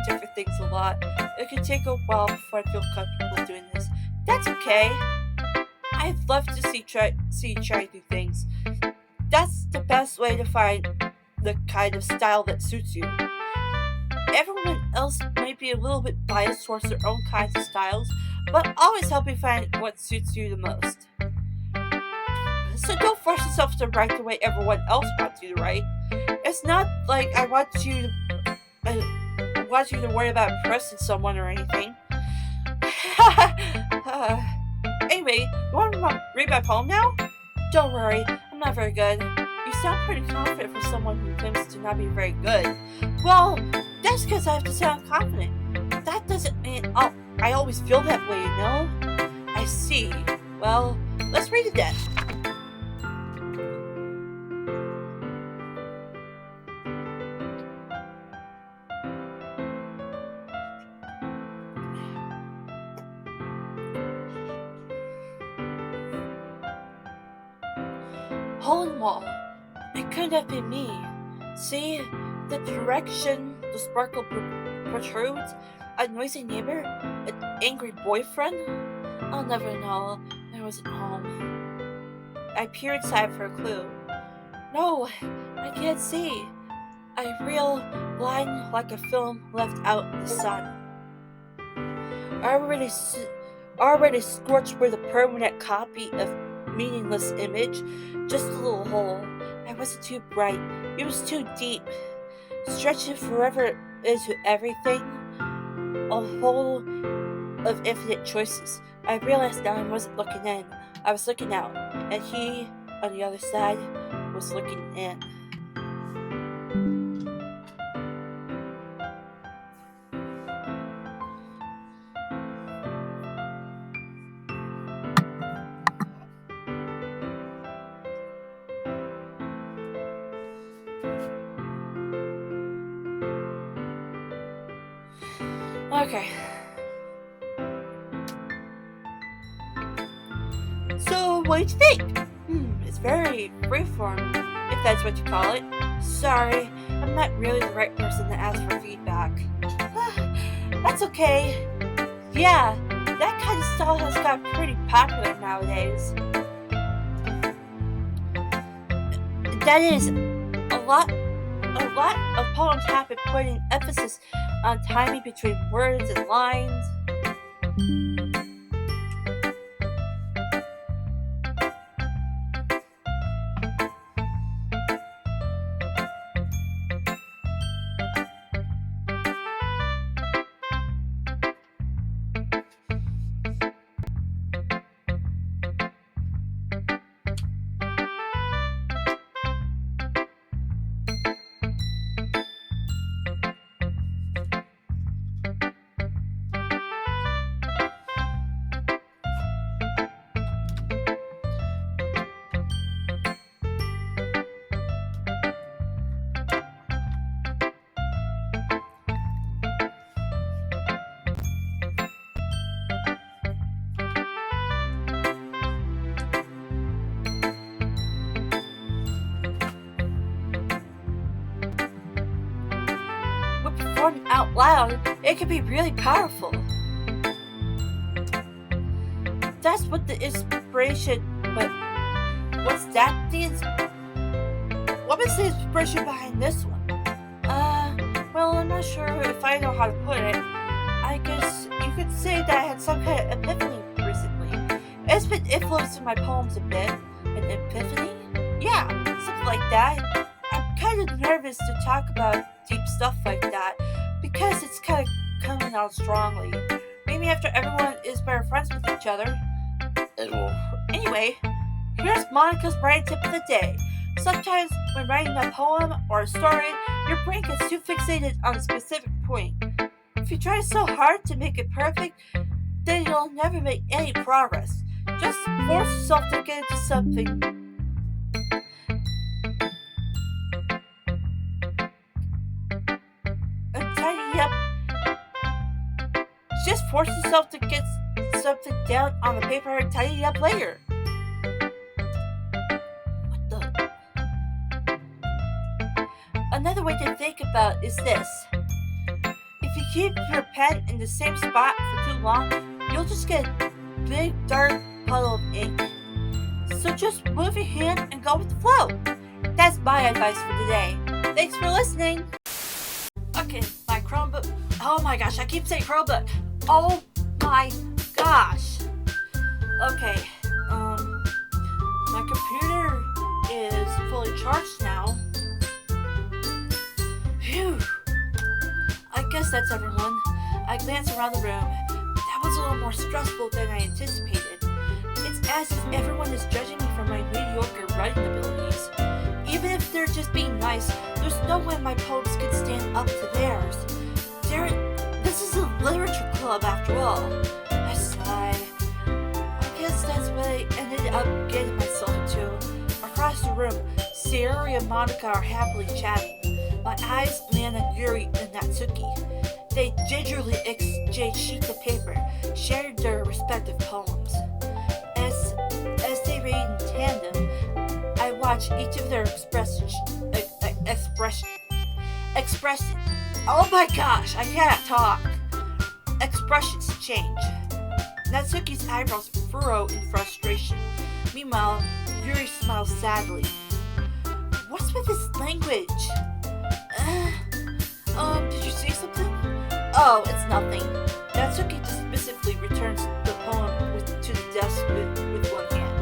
different things a lot. It could take a while before I feel comfortable doing this. That's okay. I'd love to see you try new things. That's the best way to find the kind of style that suits you. Everyone else may be a little bit biased towards their own kinds of styles, but always help you find what suits you the most. So don't force yourself to write the way everyone else wants you to write. It's not like I want you to worry about impressing someone or anything. Anyway, you want to read my poem now? Don't worry, I'm not very good. You sound pretty confident for someone who claims to not be very good. Well, that's because I have to sound confident. That doesn't mean I always feel that way, you know? I see. Well, let's read it then. Hole in wall. It couldn't have been me. See, the direction the sparkle protrudes, a noisy neighbor, an angry boyfriend. I'll never know. I wasn't home. I peered inside for a clue. No, I can't see. I reel blind like a film left out in the sun. Already scorched with a permanent copy of meaningless image, just a little hole. I wasn't too bright. It was too deep, stretching forever into everything. A hole of infinite choices. I realized now I wasn't looking in. I was looking out, and he, on the other side, was looking in. Okay. So, what do you think? It's very freeform, if that's what you call it. Sorry, I'm not really the right person to ask for feedback. That's okay. Yeah, that kind of style has got pretty popular nowadays. That is, a lot of poems have been putting emphasis on timing between words and lines. Performed out loud, it can be really powerful. That's what the inspiration, but what's that? What was the inspiration behind this one? Well, I'm not sure if I know how to put it. I guess you could say that I had some kind of epiphany recently. It's been influencing my poems a bit. An epiphany? Yeah, something like that. I'm kind of nervous to talk about deep stuff like that because it's kind of coming out strongly. Maybe after everyone is better friends with each other. Anyway, here's Monica's writing tip of the day. Sometimes when writing a poem or a story, your brain gets too fixated on a specific point. If you try so hard to make it perfect, then you'll never make any progress. Just force yourself to get into something force yourself to get something down on the paper and tidy it up later. What the? Another way to think about it is this. If you keep your pen in the same spot for too long, you'll just get a big dark puddle of ink. So just move your hand and go with the flow. That's my advice for today. Thanks for listening. Okay, my Chromebook. Oh my gosh, I keep saying Chromebook. Oh my gosh. Okay, my computer is fully charged now. Phew. I guess that's everyone. I glance around the room. That was a little more stressful than I anticipated. It's as if everyone is judging me for my mediocre writing abilities. Even if they're just being nice, there's no way my poems could stand up to theirs. This is a literature club after all. I sigh. I guess that's what I ended up getting myself into. Across the room, Sierra and Monika are happily chatting. My eyes land on Yuri and Natsuki. They gingerly exchange sheets of paper, sharing their respective poems. As they read in tandem, I watch each of their expressions. Oh my gosh, I can't talk. Expressions change. Natsuki's eyebrows furrow in frustration. Meanwhile, Yuri smiles sadly. What's with this language? Did you say something? Oh, it's nothing. Natsuki dismissively returns the poem to the desk with one hand.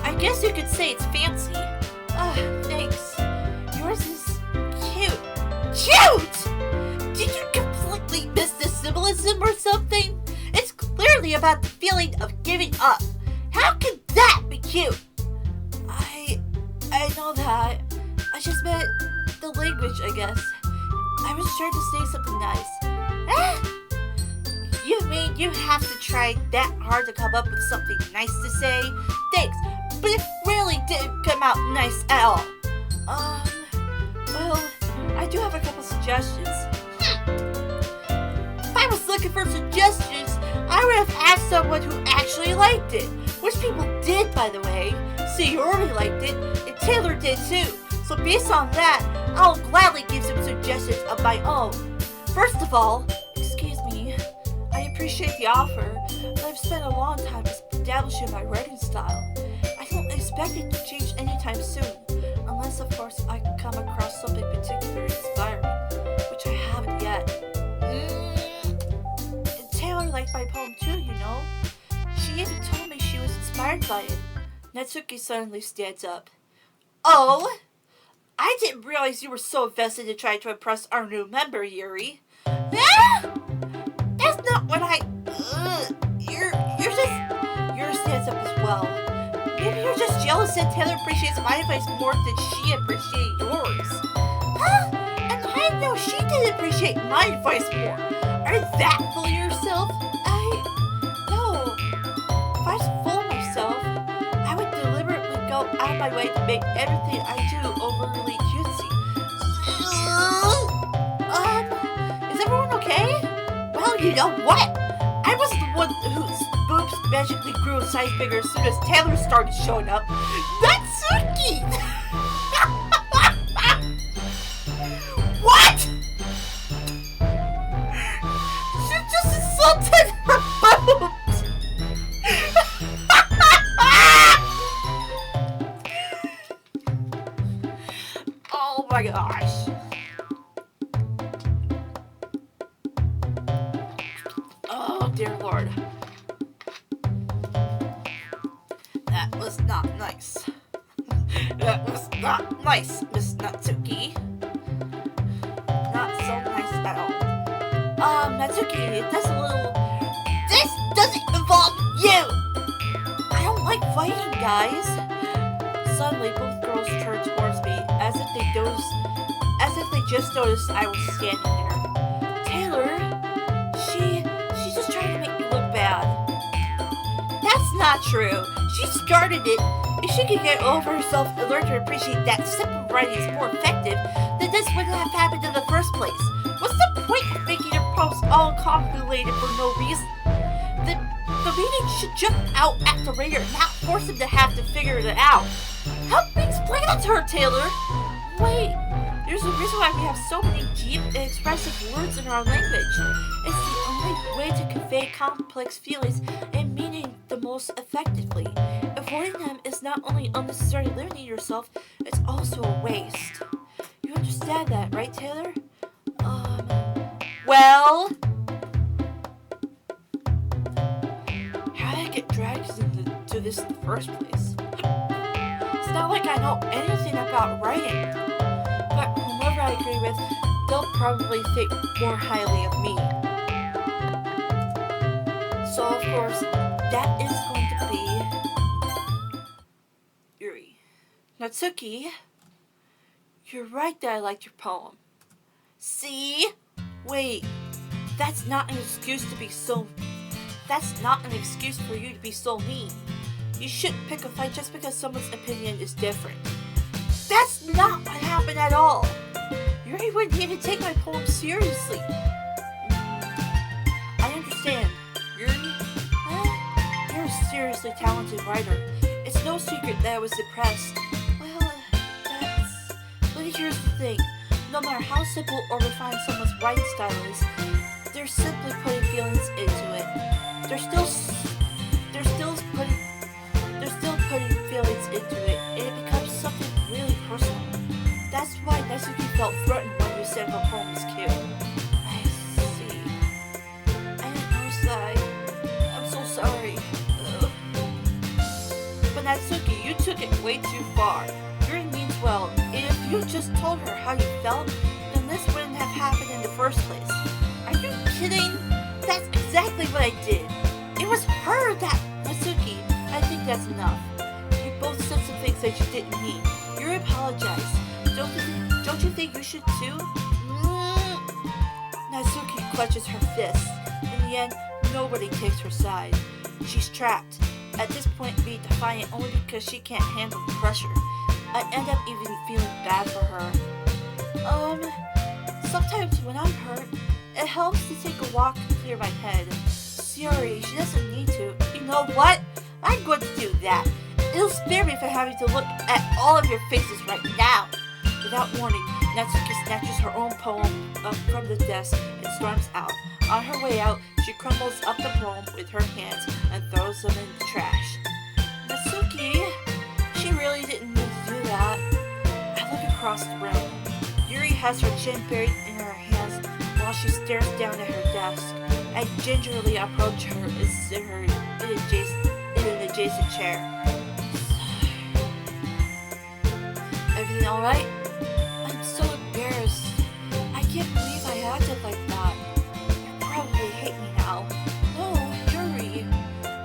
I guess you could say it's fancy. Thanks. Yours is cute. Cute! Did you completely miss the symbolism or something? It's clearly about the feeling of giving up. How can that be cute? I know that. I just meant the language, I guess. I was trying to say something nice. You mean you have to try that hard to come up with something nice to say? Thanks, but it really didn't come out nice at all. Well, I do have a couple suggestions. If I was looking for suggestions, I would have asked someone who actually liked it. Which people did, by the way. Sayori liked it, and Taylor did too. So based on that, I'll gladly give some suggestions of my own. First of all, excuse me, I appreciate the offer, but I've spent a long time establishing my writing style. I don't expect it to change anytime soon, unless of course I come across something particularly inspiring, which I haven't yet. Taylor liked my poem too, you know. She even told me she was inspired by it. Natsuki suddenly stands up. Oh! I didn't realize you were so invested in trying to impress our new member, Yuri. Ah! That's not what I... Yuri stands up as well. Maybe you're just jealous that Taylor appreciates my advice more than she appreciates yours. Huh? And I know she didn't appreciate my advice more. Are you that full of yourself? No. If I was full of myself, I would deliberately go out of my way to make everything I do overly cutesy. Is everyone okay? Well, you know what? I wasn't the one whose boobs magically grew a size bigger as soon as Taylor started showing up. Natsuki! What? She just insulted her boobs! Oh my gosh. Oh dear Lord. That was not nice. That was not nice, Miss Natsuki. Not so nice at all. Natsuki, that's a little... This doesn't involve you! I don't like fighting, guys. Suddenly, both girls turned towards me as if they just noticed I was standing there. Taylor, she's just trying to make me look bad. That's not true. She started it. If she could get over herself and learn to appreciate that simple writing is more effective, then this wouldn't have happened in the first place. What's the point of making her poems all calculated for no reason. The reading should jump out at the reader, not force him to have to figure it out. Help me explain that to her, Taylor. Wait, there's a reason why we have so many deep and expressive words in our language. It's the only way to convey complex feelings and meaning the most effectively. Avoiding them is not only unnecessarily limiting yourself, it's also a waste. You understand that, right, Taylor? Well? How did I get dragged into this in the first place? It's not like I know anything about writing, but whomever I agree with, they'll probably think more highly of me. So, of course, that is going to be Yuri. Natsuki, you're right that I liked your poem. See? Wait, that's not an excuse for you to be so mean. You shouldn't pick a fight just because someone's opinion is different. That's not what happened at all. Yuri wouldn't even take my poem seriously. I understand. Yuri, you're a seriously talented writer. It's no secret that I was depressed. Well, but here's the thing. No matter how simple or refined someone's writing style is, they're simply putting feelings into it. They're still putting feelings into it, and it becomes something really personal. That's why Natsuki felt threatened when you said her poem was cute. I see. I didn't notice that. I'm so sorry. But Natsuki, you took it way too far. Yuri means well. If you just told her how you felt, then this wouldn't have happened in the first place. Are you kidding? That's exactly what I did. It was her that... Natsuki, I think that's enough. You both said some things that you didn't mean. Yuri apologized. Don't you think you should too? Natsuki clutches her fists. In the end, nobody takes her side. She's trapped. At this point, being defiant only because she can't handle the pressure. I end up even feeling bad for her. Sometimes when I'm hurt, it helps to take a walk to clear my head. Yuri, she doesn't need to. You know what? I'm going to do that. It'll spare me from having to look at all of your faces right now. Without warning, Natsuki snatches her own poem up from the desk and storms out. On her way out, she crumbles up the poem with her hands and throws them in the trash. Natsuki, she really didn't need to do that. I look across the room. Yuri has her chin buried in her hands while she stares down at her desk. I gingerly approach her in an adjacent chair. Everything alright? I'm so embarrassed. I can't believe I acted like that. You probably hate me now. No, Yuri.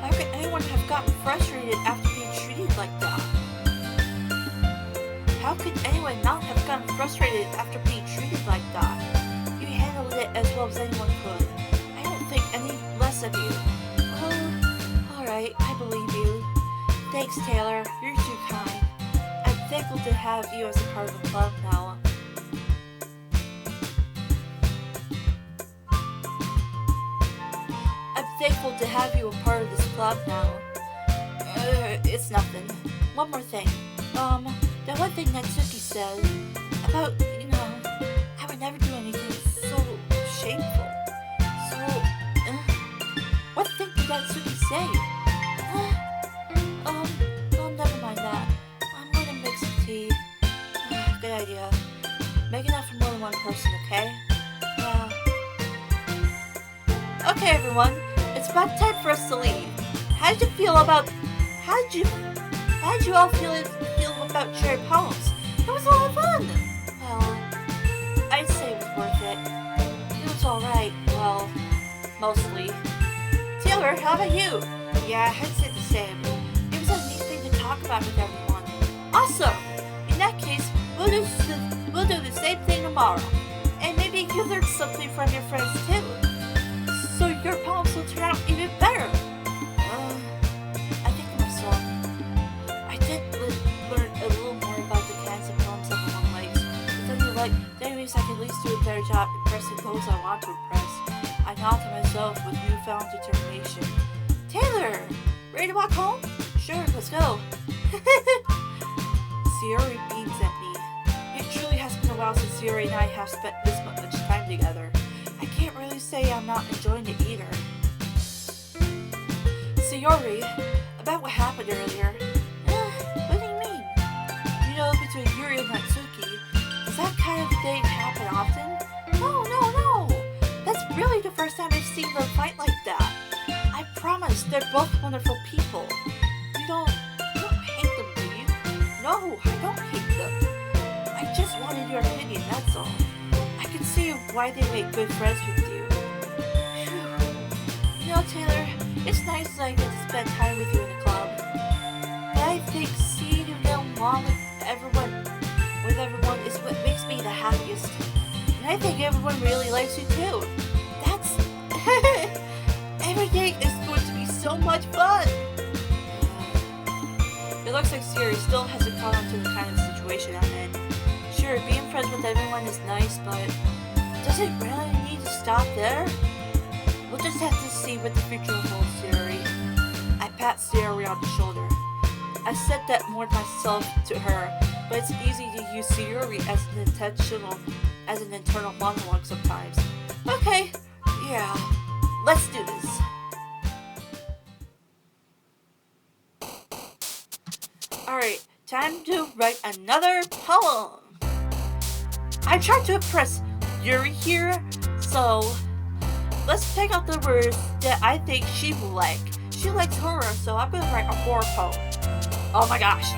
How could anyone have gotten frustrated after being treated like that? How could anyone not have gotten frustrated after being treated like that? You handled it as well as anyone could. I don't think any less of you. Oh, alright, I believe you. Thanks, Taylor. You're too kind. I'm thankful to have you as a part of the club now. Thankful to have you a part of this club now. It's nothing. One more thing. That one thing Natsuki said about, I would never do anything so shameful. So, what thing did Natsuki say? Well, never mind that. I'm gonna make some tea. Good idea. Make enough for more than one person, okay? Yeah. Okay, everyone. It's about time for us to leave. How did you all feel about shared poems? It was a lot of fun. Well, I'd say it was worth it. It was alright. Well, mostly. Taylor, how about you? Yeah, I'd say the same. It was a neat thing to talk about with everyone. Awesome. In that case, we'll do the same thing tomorrow. And maybe you learn something from your friends too. So your poems will turn out even better. I think to myself, I did learn a little more about the kinds of poems everyone likes. But then that means I can at least do a better job impressing those I want to impress. I nod to myself with newfound determination. Taylor! Ready to walk home? Sure, let's go. Sayori beams at me. It truly has been a while since Sayori and I have spent this much time together. I can't really say I'm not enjoying it either. Sayori, about what happened earlier. What do you mean? You know, between Yuri and Natsuki, does that kind of thing happen often? No. That's really the first time I've seen them fight like that. I promise, they're both wonderful people. You don't hate them, do you? No, I don't hate them. I just wanted your opinion, that's all. I can see why they make good friends with you. Phew. You know, Taylor, it's nice that I get to spend time with you in the club. But I think seeing you get along with everyone is what makes me the happiest. And I think everyone really likes you too. That's... Every day is going to be so much fun! It looks like Sayori still hasn't caught on to the kind of situation I'm in. Sure, being friends with everyone is nice, but does it really need to stop there? We'll just have to see what the future holds, Sayori. I pat Sayori on the shoulder. I said that more to myself to her, but it's easy to use Sayori as an internal monologue sometimes. Okay, yeah, let's do this. Alright, time to write another poem. I'm trying to impress Yuri here, so let's pick out the words that I think she will like. She likes horror, so I'm gonna write a horror poem. Oh my gosh.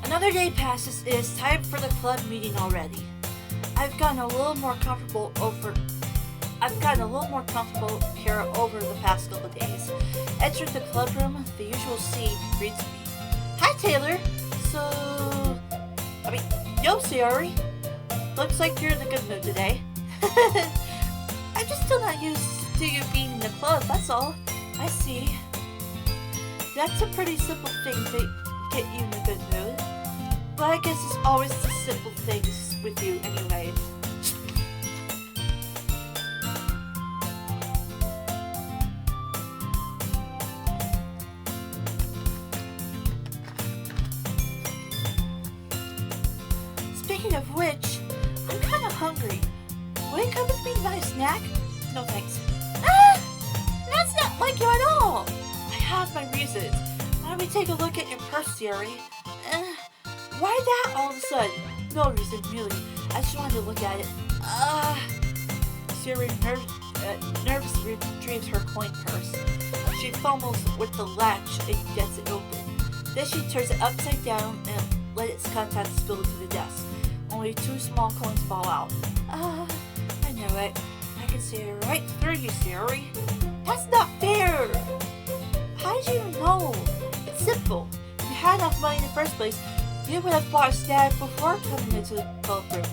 Another day passes. It is time for the club meeting already. I've gotten a little more comfortable here over the past couple of days. Entering the club room, the usual scene greets me. Hi, Taylor. Yo, Sayori. Looks like you're in a good mood today. I'm just still not used to you being in the club, that's all. I see. That's a pretty simple thing to get you in a good mood. But I guess it's always the simple things with you anyway. Speaking of which, I'm kinda hungry. Will you come with me to buy a snack? No thanks. That's not like you at all! I have my reasons. Why don't we take a look at your purse, Sayori? Why that all of a sudden? No reason, really. I just wanted to look at it. Sayori nervously retrieves her coin purse. She fumbles with the latch and gets it open. Then she turns it upside down and let its contents spill to the desk. Only 2 small coins fall out. I know it. I can see it right through you, Sayori. That's not fair! How did you know? It's simple. If you had enough money in the first place, you would have bought a snack before coming into the club room.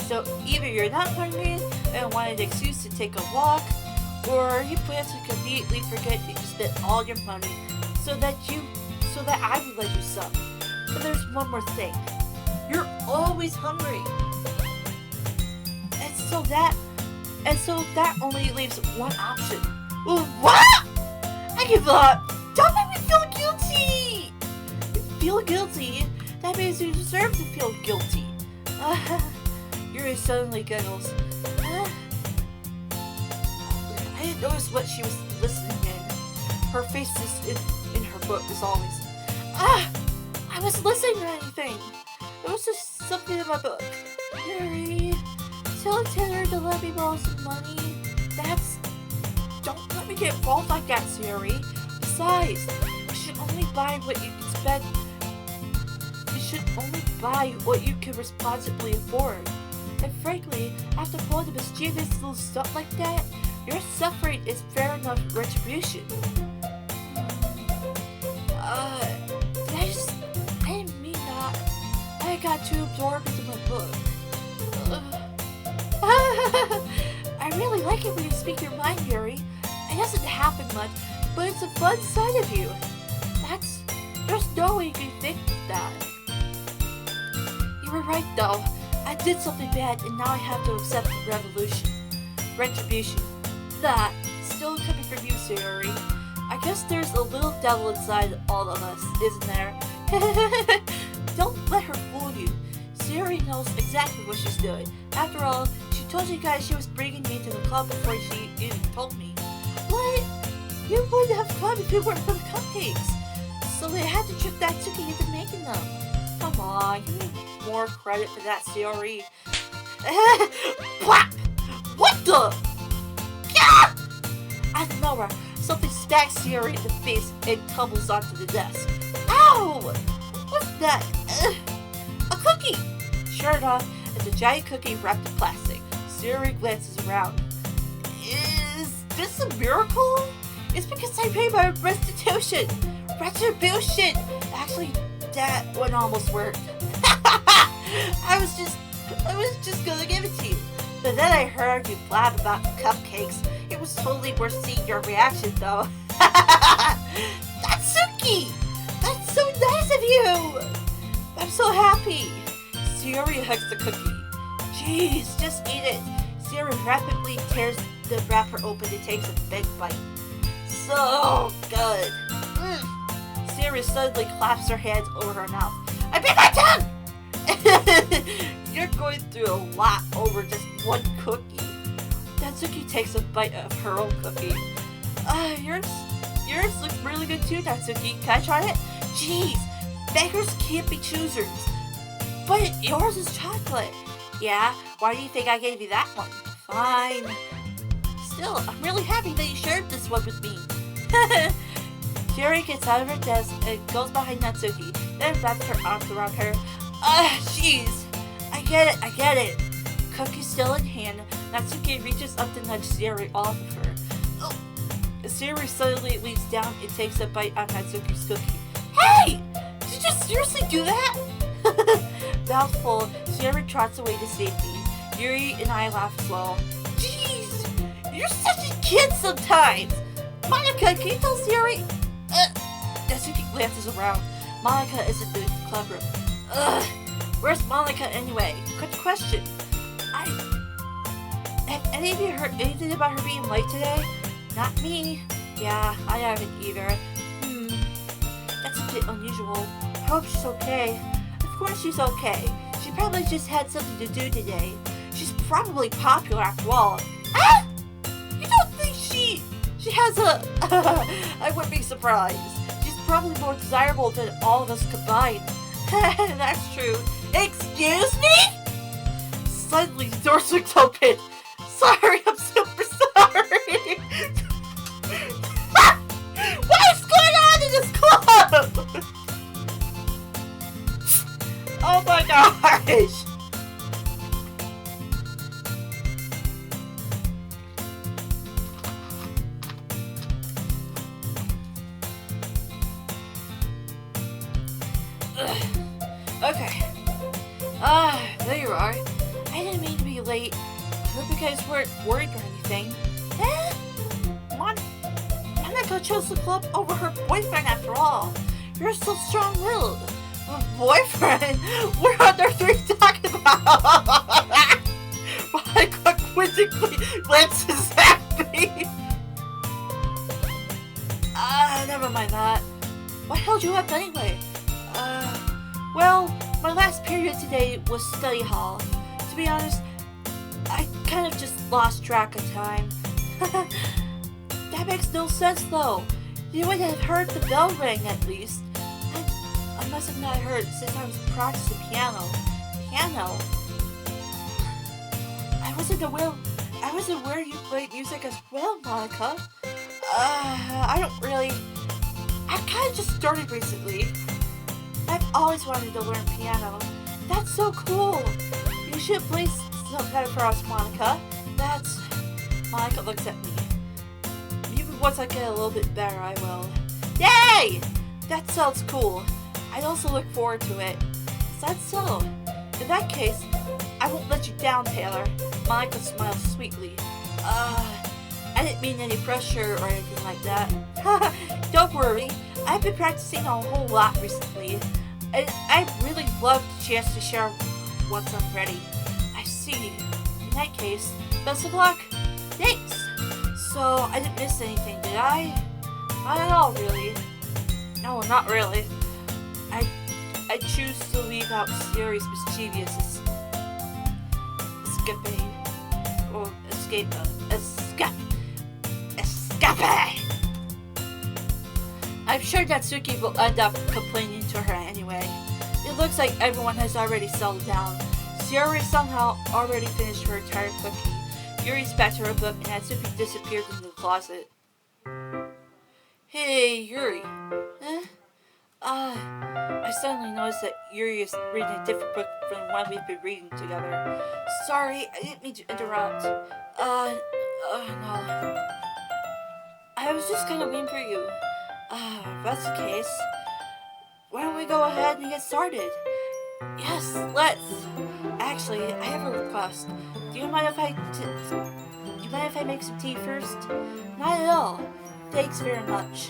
So either you're not hungry and wanted an excuse to take a walk, or you plan to conveniently forget that you spent all your money so that I would let you some. But there's one more thing. You're always hungry. And so that only leaves one option. What? I give up. Don't make me feel guilty. Feel guilty? That means you deserve to feel guilty. Yuri suddenly giggles. I didn't notice what she was listening in. Her face is in her book as always. I wasn't listening to anything. It was just something in my book. Yuri, tell Taylor to let me borrow some money. Don't let me get involved like that, Sayori. Besides, you should only buy what you can spend. You should only buy what you can responsibly afford. And frankly, after pulling a mischievous little stuff like that, your suffering is fair enough retribution. I didn't mean that. I got too absorbed into my book. I really like it when you speak your mind, Yuri. It doesn't happen much, but it's a fun side of you. There's no way you can think that. You were right, though. I did something bad, and now I have to accept the retribution. That, still coming from you, Sayori. I guess there's a little devil inside all of us, isn't there? Don't let her fool you. Sayori knows exactly what she's doing. After all, she told you guys she was bringing me to the club before she even told me. What? You wouldn't have come if it weren't for the cupcakes. So they had to trick Natsuki into making them. Come on, give me more credit for that, Sayori. Plap! What the? Yeah! Out of nowhere, something smacks Sayori in the face and tumbles onto the desk. Ow! What's that? A cookie! Sure enough, it's a giant cookie wrapped in plastic. Sayori glances around. Is this a miracle? It's because I paid my restitution! Retribution! Actually, that one almost worked. I was just gonna give it to you. But then I heard you blab about the cupcakes. It was totally worth seeing your reaction, though. Natsuki! That's so nice of you! I'm so happy. Sayori hugs the cookie. Jeez, just eat it. Sayori rapidly tears the wrapper open and takes a big bite. So good. Sayori suddenly claps her hands over her mouth. I bit my tongue! You're going through a lot over just one cookie. Natsuki takes a bite of her own cookie. Yours looks really good too, Natsuki. Can I try it? Jeez, beggars can't be choosers. But yours is chocolate. Yeah, why do you think I gave you that one? Fine. Still, I'm really happy that you shared this one with me. Sayori gets out of her desk and goes behind Natsuki, then wraps her arms around her. Jeez. I get it. Cookie still in hand, Natsuki reaches up to nudge Sayori off of her. Sayori suddenly leans down and takes a bite on Natsuki's cookie. Hey! Did you seriously do that? Mouth full, Sayori trots away to safety. Yuri and I laugh as well. Jeez! You're such a kid sometimes! Monika, can you tell Sayori? Natsuki glances around. Monika is in the club room. Where's Monika anyway? Good question. Have any of you heard anything about her being late today? Not me. Yeah, I haven't either. That's a bit unusual. I hope she's okay. Of course she's okay. She probably just had something to do today. She's probably popular after all. Ah! You don't think she has a... I wouldn't be surprised. She's probably more desirable than all of us combined. That's true. Excuse me? Suddenly the door swings open. Sorry, I'm super sorry. What is going on in this club? Oh my gosh. Ugh. Okay. There you are. I didn't mean to be late. I hope you guys weren't worried or anything. Eh? Monika chose the club over her boyfriend after all. You're so strong-willed. Boyfriend? What on earth are you talking about? Monika quizzically glances at me. Never mind that. What held you up anyway? Well, my last period today was study hall. To be honest, I kind of just lost track of time. That makes no sense though. You would have heard the bell ring at least. I must have not heard since I was practicing piano. Piano? I wasn't aware you played music as well, Monika. I kind of just started recently. I've always wanted to learn piano. That's so cool. You should play some better for us, Monika. Monika looks at me. Even once I get a little bit better, I will. Yay! That sounds cool. I'd also look forward to it. Is that so? In that case, I won't let you down, Taylor. Monika smiles sweetly. I didn't mean any pressure or anything like that. Don't worry. I've been practicing a whole lot recently. And I really love the chance to share once I'm ready. I see. In that case, best of luck. Thanks. So, I didn't miss anything, did I? Not at all, really. No, not really. I choose to leave out Siri's mischievous escapade. Or escape. I'm sure Natsuki will end up complaining to her anyway. It looks like everyone has already settled down. Siri somehow already finished her entire cookie. Yuri's back to her book and Natsuki disappeared into the closet. Hey, Yuri. I suddenly noticed that Yuri is reading a different book from the one we've been reading together. Sorry, I didn't mean to interrupt. No. I was just kind of waiting for you. If that's the case, why don't we go ahead and get started? Yes, let's. Actually, I have a request. Do you mind if I make some tea first? Not at all. Thanks very much.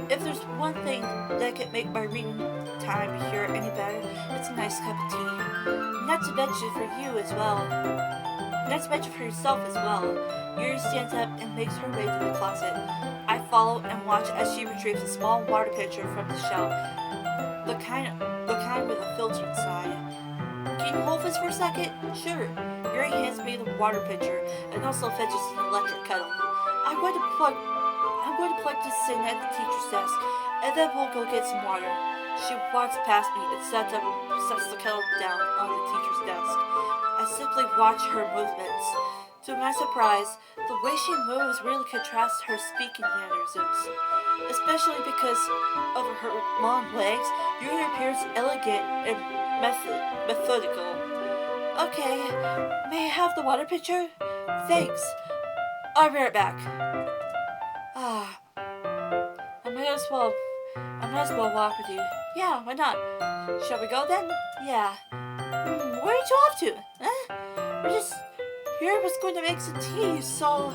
If there's one thing that could make my reading time here any better, it's a nice cup of tea. Not to mention for you as well. Not to mention for yourself as well. Yuri stands up and makes her way to the closet. I follow and watch as she retrieves a small water pitcher from the shelf. The kind with a filter inside. Can you hold this for a second? Sure. Yuri hands me the water pitcher and also fetches an electric kettle. I'm going to plug this in at the teacher's desk, and then we'll go get some water. She walks past me and sets the kettle down on the teacher's desk. I simply watch her movements. To my surprise, the way she moves really contrasts her speaking mannerisms. Especially because of her long legs, Yuri appears elegant and methodical. Okay, may I have the water pitcher? Thanks. I'll be right back. I might as well walk with you. Yeah, why not? Shall we go then? Yeah. Where are you two off to? Here was going to make some tea, so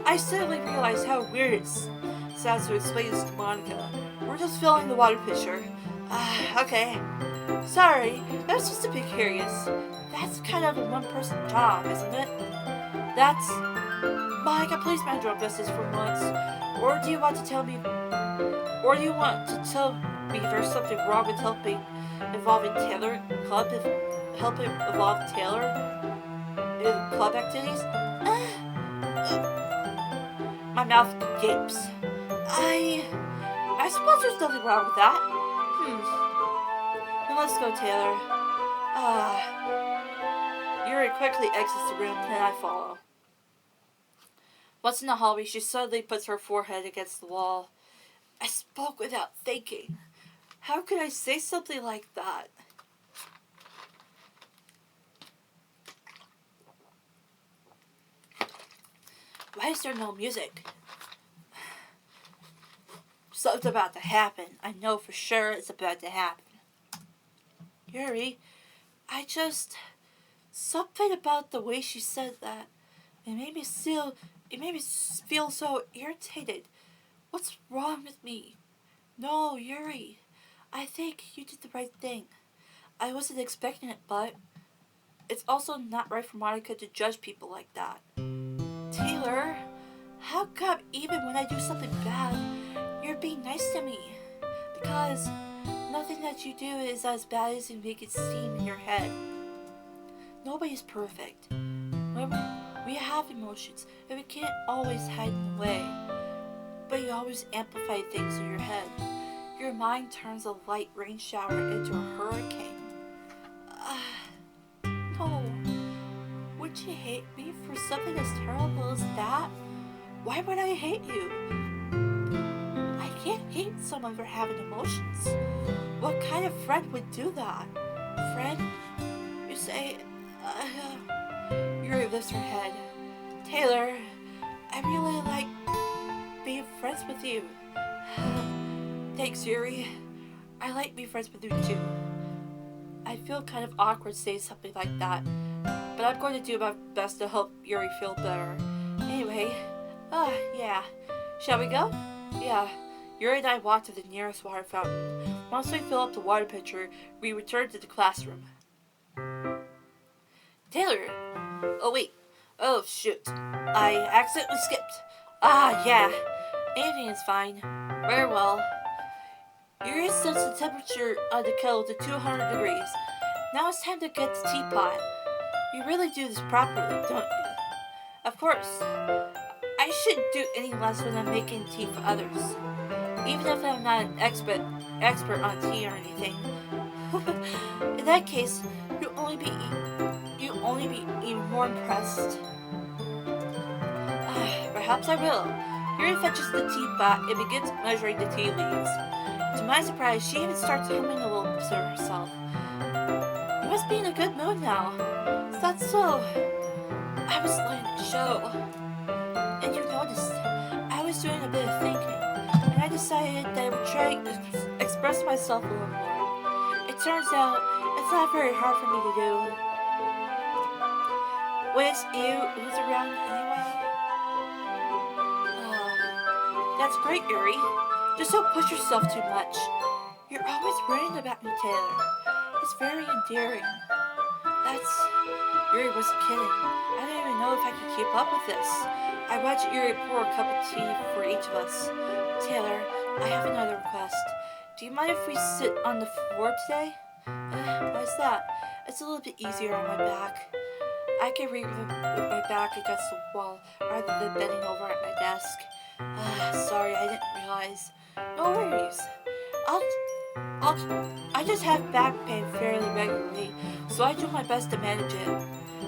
I suddenly realized how weird it sounds to explain this to Monika. We're just filling the water pitcher. Okay. Sorry, I was just a bit curious. That's kind of a one-person job, isn't it? That's... Monika, please mind your own business for once. Or do you want to tell me there's something wrong with helping evolve Taylor in club activities? My mouth gapes. I suppose there's nothing wrong with that. Then let's go, Taylor. Yuri quickly exits the room, and I follow. Once in the hallway, she suddenly puts her forehead against the wall. I spoke without thinking. How could I say something like that? Why is there no music? Something's about to happen. I know for sure it's about to happen. Yuri, I just... Something about the way she said that. It made me feel so irritated. What's wrong with me? No, Yuri. I think you did the right thing. I wasn't expecting it, but it's also not right for Monika to judge people like that. Taylor, how come even when I do something bad, you're being nice to me? Because nothing that you do is as bad as you make it seem in your head. Nobody's perfect. We have emotions, and we can't always hide them away. But you always amplify things in your head. Your mind turns a light rain shower into a hurricane. No. Would you hate me for something as terrible as that? Why would I hate you? I can't hate someone for having emotions. What kind of friend would do that? Friend? You say... Yuri lifts her head. Taylor, I really like being friends with you. Thanks, Yuri. I like being friends with you too. I feel kind of awkward saying something like that, but I'm going to do my best to help Yuri feel better. Anyway, yeah. Shall we go? Yeah. Yuri and I walked to the nearest water fountain. Once we fill up the water pitcher, we return to the classroom. Taylor! Oh, wait. Oh, shoot. I accidentally skipped. Yeah. Anything is fine. Very well. Yuri sets the temperature on the kettle to 200 degrees. Now it's time to get the teapot. You really do this properly, don't you? Of course. I shouldn't do any less when I'm making tea for others. Even if I'm not an expert on tea or anything. In that case, you'll only be even more impressed. Perhaps I will. Yuri fetches the teapot and begins measuring the tea leaves. To my surprise, she even starts humming a little to herself. You must be in a good mood now. Is that so? I was letting it show. And you noticed, I was doing a bit of thinking, and I decided that I would try to express myself a little more. It turns out, it's not very hard for me to do. When it's you who's around anyway. That's great, Yuri. Just don't push yourself too much. You're always worrying about me, Taylor. It's very endearing. Yuri wasn't kidding. I don't even know if I can keep up with this. I watched Yuri pour a cup of tea for each of us. Taylor, I have another request. Do you mind if we sit on the floor today? Why's that? It's a little bit easier on my back. I can read with my back against the wall rather than bending over at my desk. Sorry, I didn't realize. No worries. I just have back pain fairly regularly, so I do my best to manage it.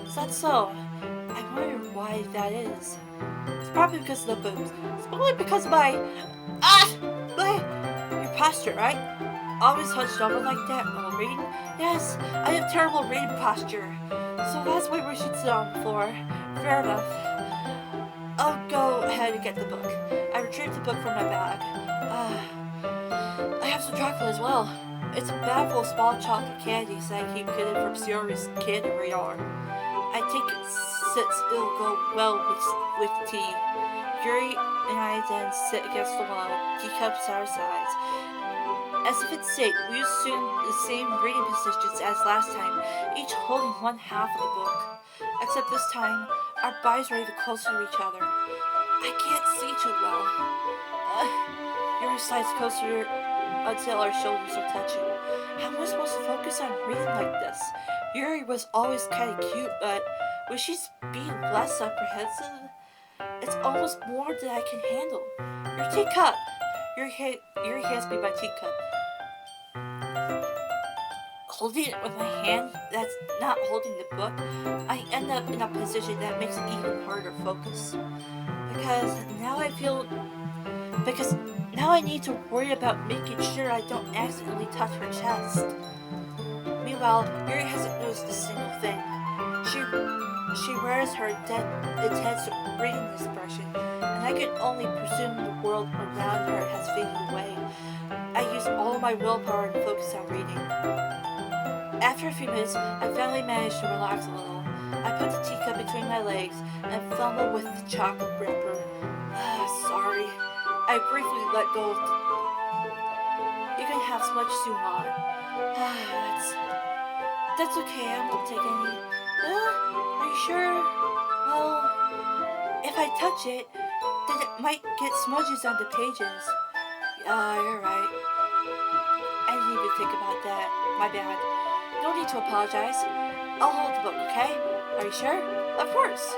Is that so? I wonder why that is. It's probably because of the boobs. It's probably because of your posture, right? Always hunched over like that while reading? Yes, I have terrible reading posture. So that's why we should sit on the floor. Fair enough. I'll go ahead and get the book. I retrieved the book from my bag. I have some chocolate as well. It's a bag full of small chocolate candies that I keep hidden from Sierra's candy radar. I think it'll go well with tea. Yuri and I then sit against the wall, teacups at our sides. As if it's safe, we assume the same reading positions as last time, each holding one half of the book. Except this time, our bodies are even closer to each other. I can't see too well. Yuri slides closer until our shoulders are touching. How am I supposed to focus on reading like this? Yuri was always kind of cute, but when she's being less apprehensive, it's almost more than I can handle. Your teacup! Yuri hands me my teacup. Holding it with my hand that's not holding the book, I end up in a position that makes it even harder to focus. Because now I need to worry about making sure I don't accidentally touch her chest. Meanwhile, Yuri hasn't noticed a single thing. She wears her intense reading expression, and I can only presume the world around her has faded away. I use all of my willpower to focus on reading. After a few minutes, I finally managed to relax a little. I put the teacup between my legs and fumbled with the chocolate wrapper. Sorry. I briefly let go of the... You can have as much as you want. That's okay, I won't take any. Are you sure? Well, if I touch it, then it might get smudges on the pages. You're right. I didn't even think about that. My bad. No need to apologize. I'll hold the book, okay? Are you sure? Of course.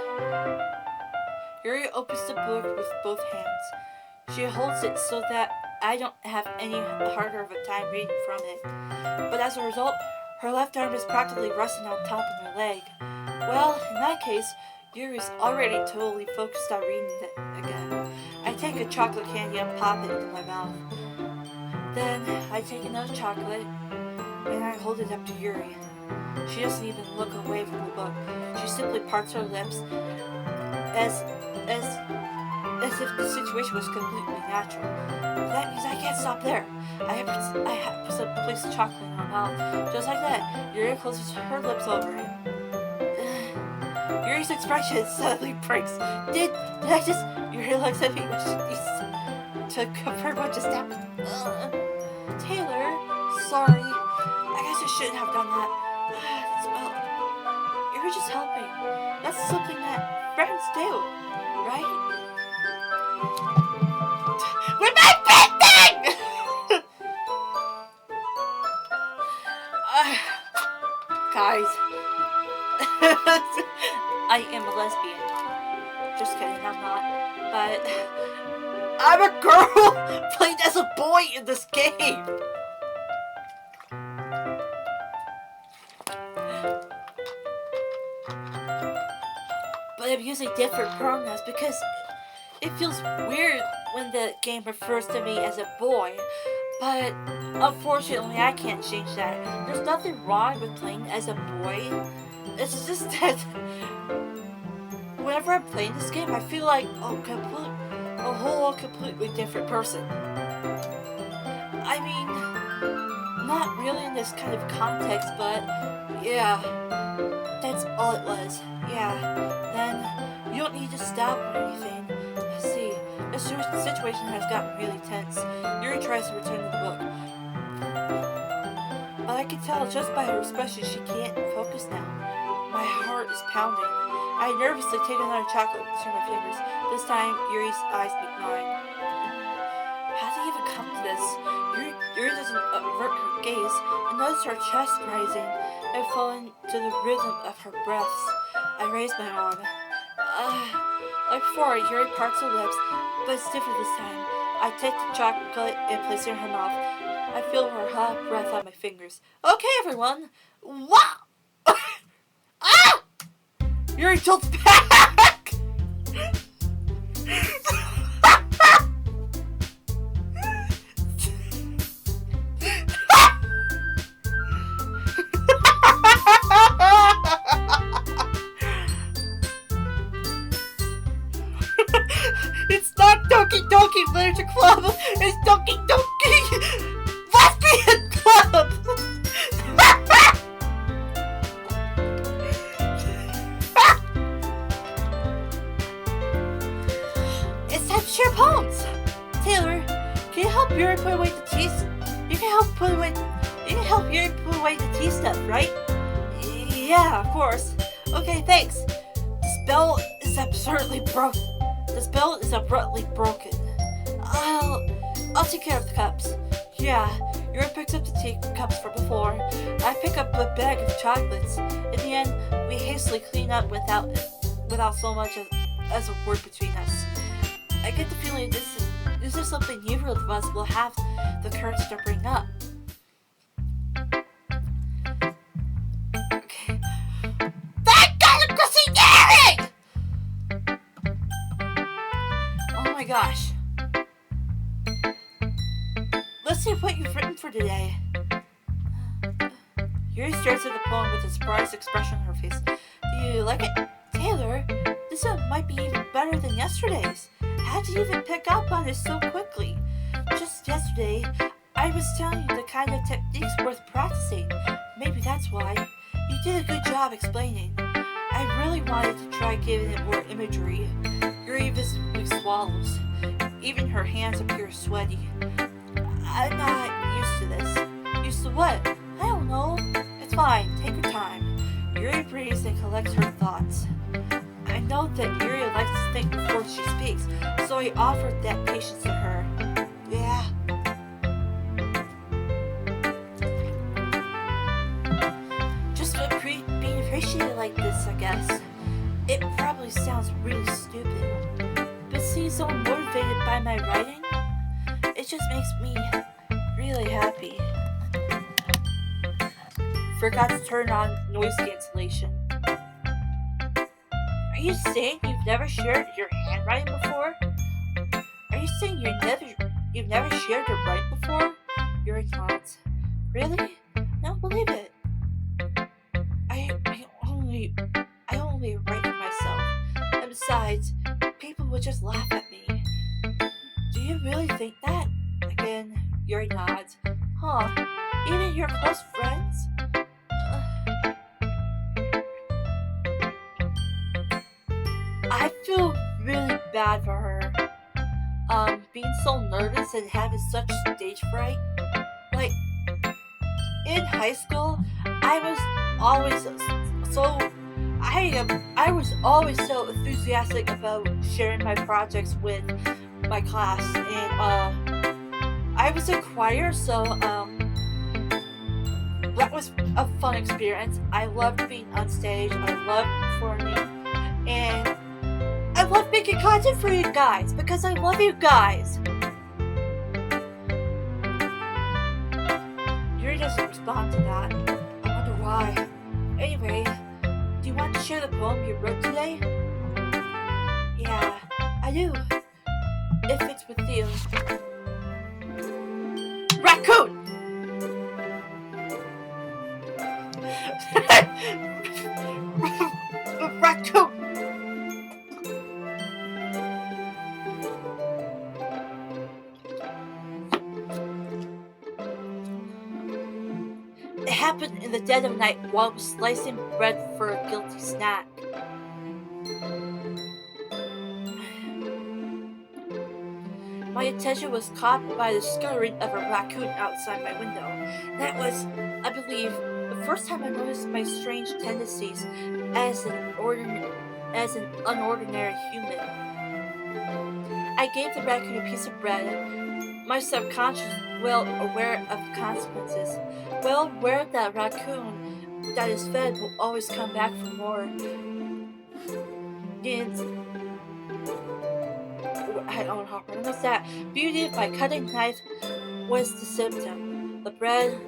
Yuri opens the book with both hands. She holds it so that I don't have any harder of a time reading from it. But as a result, her left arm is practically resting on top of her leg. Well, in that case, Yuri's already totally focused on reading it again. I take a chocolate candy and pop it into my mouth. Then I take another chocolate and I hold it up to Yuri. She doesn't even look away from the book. She simply parts her lips as if the situation was completely natural. That means I can't stop there. I have to place the chocolate in her mouth. Just like that, Yuri closes her lips over it. Yuri's expression suddenly breaks. Did I just... Yuri looks at me to confirm what just happened. Taylor, sorry. I guess I shouldn't have done that. Well, you were just helping. That's something that friends do, right? With my big thing! Guys. I am a lesbian. Just kidding, I'm not. But I'm a girl playing as a boy in this game. But I'm using different pronouns because it feels weird when the game refers to me as a boy. But unfortunately, I can't change that. There's nothing wrong with playing as a boy. It's just that whenever I'm playing this game, I feel like a whole completely different person. I mean, not really in this kind of context, but yeah, that's all it was. Yeah, then you don't need to stop or anything. I see. The situation has gotten really tense. Yuri tries to return to the book, but I can tell just by her expression she can't focus now. My heart is pounding. I nervously take another chocolate between my fingers. This time, Yuri's eyes meet mine. How did he even come to this? Yuri doesn't avert her gaze and notice her chest rising and falling to the rhythm of her breaths. I raise my arm. Like before, Yuri parts her lips, but it's different this time. I take the chocolate and place it in her mouth. I feel her hot breath on my fingers. Okay, everyone. Wow! Ah! Yuri tilts back! It's not Doki Doki Literature Club! It's Doki Doki Lesbian Club! It's time to share poems! Taylor, can you help Yuri put away the tea? You can help Yuri put away the tea stuff, right? Yeah, of course. Okay, thanks. The spell is abruptly broken. I'll take care of the cups. Yeah, Yuri picks up the teacups from before. I pick up a bag of chocolates. In the end, we hastily clean up without so much as a word between us. I get the feeling this is something neither of us will have the courage to bring up. Okay. Thank God, Chrissy! Oh my gosh. Let's see what you've written for today. Yuri stares at the poem with a surprised expression on her face. Do you like it? Taylor, this one might be even better than yesterday's. How did you even pick up on it so quickly? Just yesterday, I I was telling you the kind of techniques worth practicing. Maybe that's why. You did a good job explaining. I really wanted to try giving it more imagery. Yuri visibly swallows. Even her hands appear sweaty. I'm not used to this. Used to what? I don't know. It's fine. Take your time. Yuri breathes and collects her thoughts. I know that Yuri likes to think before she speaks, so I offered that patience to her. Yeah. Just being appreciated like this, I guess. It probably sounds really stupid, but seeing someone motivated by my writing, it just makes me really happy. Forgot to turn on noise cancellation. Are you saying you've never shared your handwriting before? Are you saying you've never shared your writing before? You're not. Really? I don't believe it. I only write for myself. And besides, people would just laugh at me. Do you really think that? Again, Yuri nods. Huh? Even your close friends? I feel really bad for her. Being so nervous and having such stage fright. Like, in high school, I was always so I was always so enthusiastic about sharing my projects with my class, and I was in choir, so that was a fun experience. I loved being on stage. I loved performing, and I love making content for you guys because I love you guys. Yuri doesn't respond to that. I wonder why. Anyway, do you want to share the poem you wrote today? Yeah, I do. If it's with you. Raccoon! Raccoon! It happened in the dead of night while I was slicing bread for a guilty snack. My attention was caught by the scuttering of a raccoon outside my window. That was, I believe, the first time I noticed my strange tendencies as an unordinary human. I gave the raccoon a piece of bread, my subconscious well aware of the consequences, well aware that a raccoon that is fed will always come back for more. And I don't know how to pronounce that. Beauty by cutting knife was the symptom. The bread,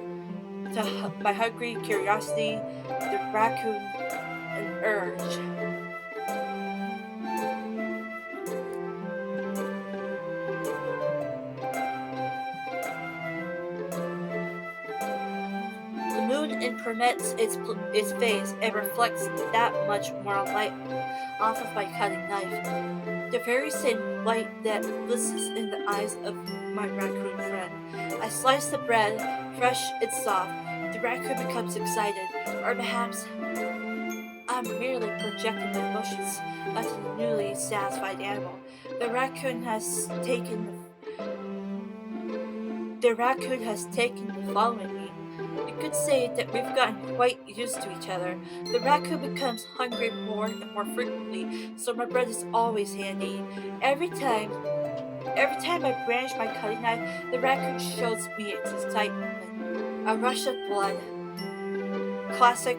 my hungry curiosity, the raccoon, an urge. The moon increments its phase and reflects that much more light off of my cutting knife. The very same light that glistens in the eyes of my raccoon friend. I slice the bread, fresh and soft. The raccoon becomes excited, or perhaps I'm merely projecting my emotions onto the newly satisfied animal. The raccoon has taken to following me. You could say that we've gotten quite used to each other. The raccoon becomes hungry more and more frequently, so my bread is always handy. Every time I brandish my cutting knife, the raccoon shows me its excitement. A rush of blood. Classic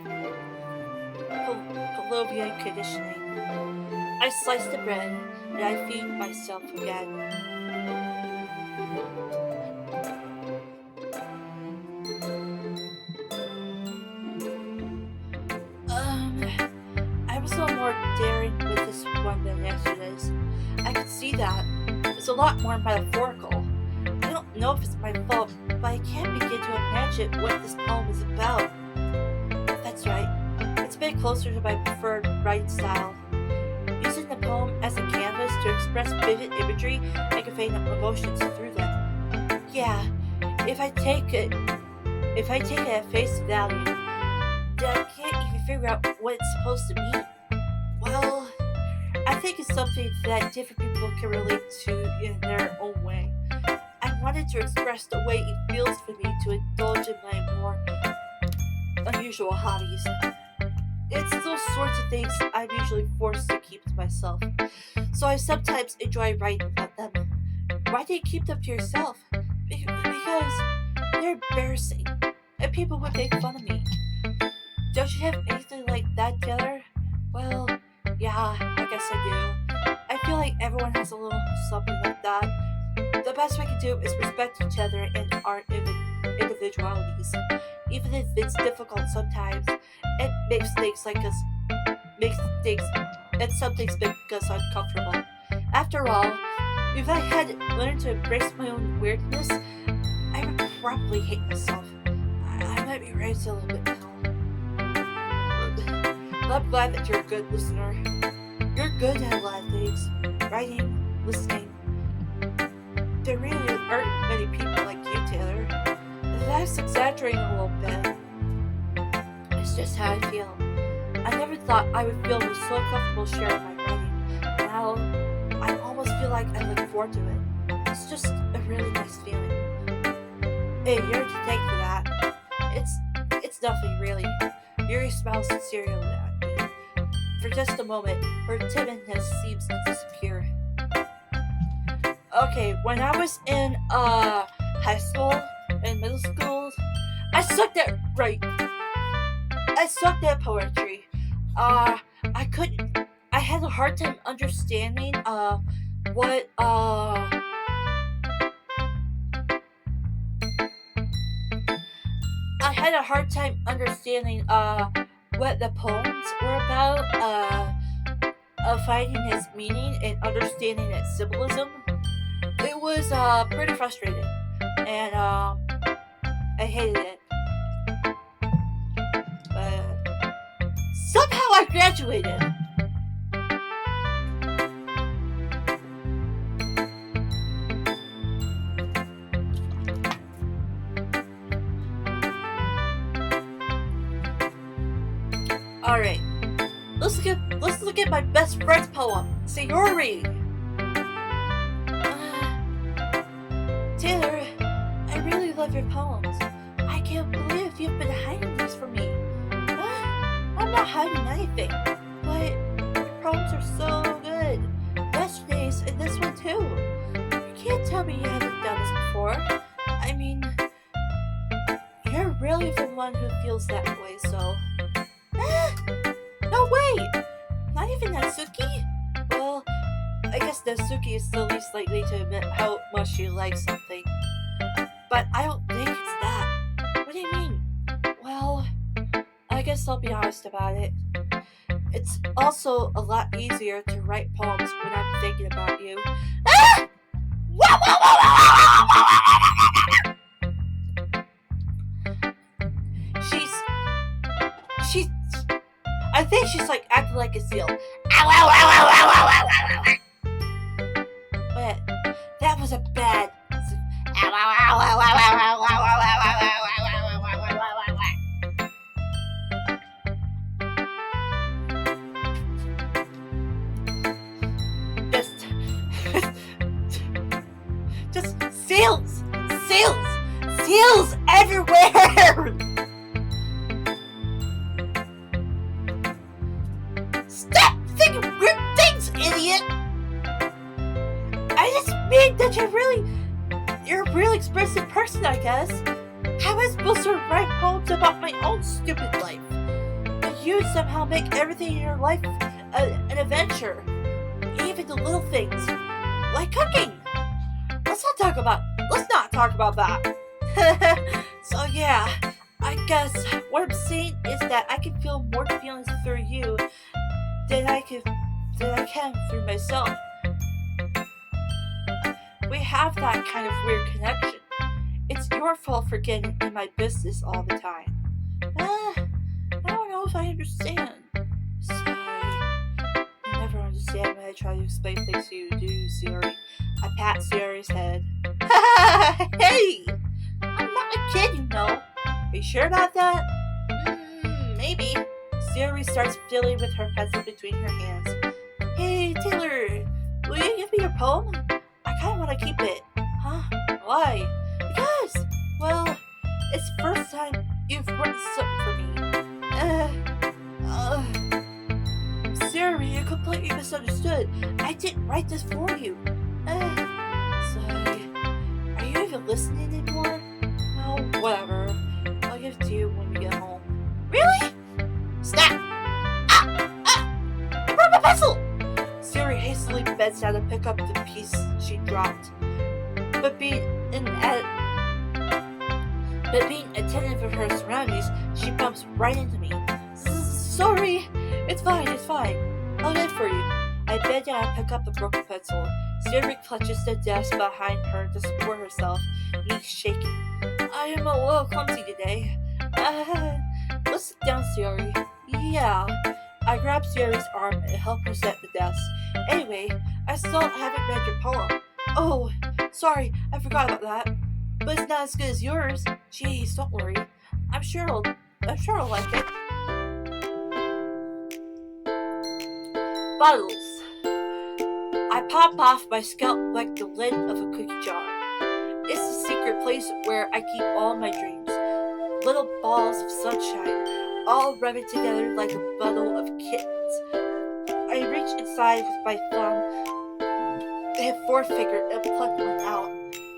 Pavlovian conditioning. I slice the bread and I feed myself again. I was a little more daring with this one than yesterday's. I could see that. It's a lot more metaphorical. I don't know if it's my fault, but I can't begin to imagine what this poem is about. That's right. It's a bit closer to my preferred writing style. Using the poem as a canvas to express vivid imagery and convey emotions through them. Yeah, if I take it at face value, then I can't even figure out what it's supposed to mean. Well, I think it's something that different people can relate to in their own way. I wanted to express the way it feels for me to indulge in my more unusual hobbies. It's those sorts of things I'm usually forced to keep to myself, so I sometimes enjoy writing about them. Why do you keep them to yourself? Because they're embarrassing, and people would make fun of me. Don't you have anything like that, Taylor? Well, yeah, I guess I do. I feel like everyone has a little something like that. The best we can do is respect each other and our individualities, even if it's difficult sometimes. It makes things and some things make us uncomfortable. After all, if I had learned to embrace my own weirdness, I would probably hate myself. I might be raised a little bit now. I'm glad that you're a good listener. You're good at a lot of things. Writing, listening. There really aren't many people like you, Taylor. That's exaggerating a little bit. It's just how I feel. I never thought I would feel so comfortable sharing my writing. Now, I almost feel like I look forward to it. It's just a really nice feeling. Hey, you're to thank for that. It's nothing really. Yuri smiles sincerely at me. For just a moment, her timidness seems to disappear. Okay, when I was in high school and middle school, I sucked at poetry. I couldn't. I had a hard time understanding what I had a hard time understanding what the poems were about, finding its meaning and understanding its symbolism. It was pretty frustrating, and I hated it. But somehow I graduated. Alright, let's look at my best friend's poem, Sayori. Taylor, I really love your poems. I can't believe you've been hiding these from me. I'm not hiding anything, but your poems are so good. Yesterday's and this one too. You can't tell me you haven't done this before. I mean, you're really the one who feels that way, so... No way! Not even Natsuki? Well, I guess Natsuki is the least likely to admit how much she likes something. But I don't think it's that. What do you mean? Well, I guess I'll be honest about it. It's also a lot easier to write poems when I'm thinking about you. Ah! She's I think she's like acting like a seal. But that was a bad. Just seals everywhere. Stop thinking weird things, idiot! I just mean that you're a really expressive person, I guess. How am I supposed to write poems about my own stupid life? But you somehow make everything in your life an adventure. Even the little things. Like cooking. Let's not talk about that. So yeah, I guess what I'm saying is that I can feel more feelings through you than I can through myself. We have that kind of weird connection. It's your fault for getting in my business all the time. I don't know if I understand. Sorry. You never understand when I try to explain things to you, do you, Sayori? I pat Sayori's head. Hey! I'm a kid, you know. Are you sure about that? Maybe. Siri starts fiddling with her pencil between her hands. Hey, Taylor, will you give me your poem? I kind of want to keep it. Huh? Why? Because, well, it's the first time you've written something for me. Siri, you completely misunderstood. I didn't write this for you. Sorry. Are you even listening anymore? Oh, whatever. I'll give it to you when you get home. Really? Snap! Grab a pencil! Siri hastily bends down to pick up the piece she dropped. But being attentive of her surroundings, she bumps right into me. Sorry, it's fine. I'll get it for you. I bend down and pick up the broken pencil. Siri clutches the desk behind her to support herself, knees shaking. I am a little clumsy today. Let's sit down, Siri. Yeah. I grab Siri's arm and help her set the desk. Anyway, I still haven't read your poem. Oh, sorry, I forgot about that. But it's not as good as yours. Jeez, don't worry. I'm sure I'll like it. Bottles. I pop off my scalp like the lid of a cookie jar. It's the secret place where I keep all my dreams. Little balls of sunshine, all rubbing together like a bundle of kittens. I reach inside with my thumb and forefinger and pluck one out.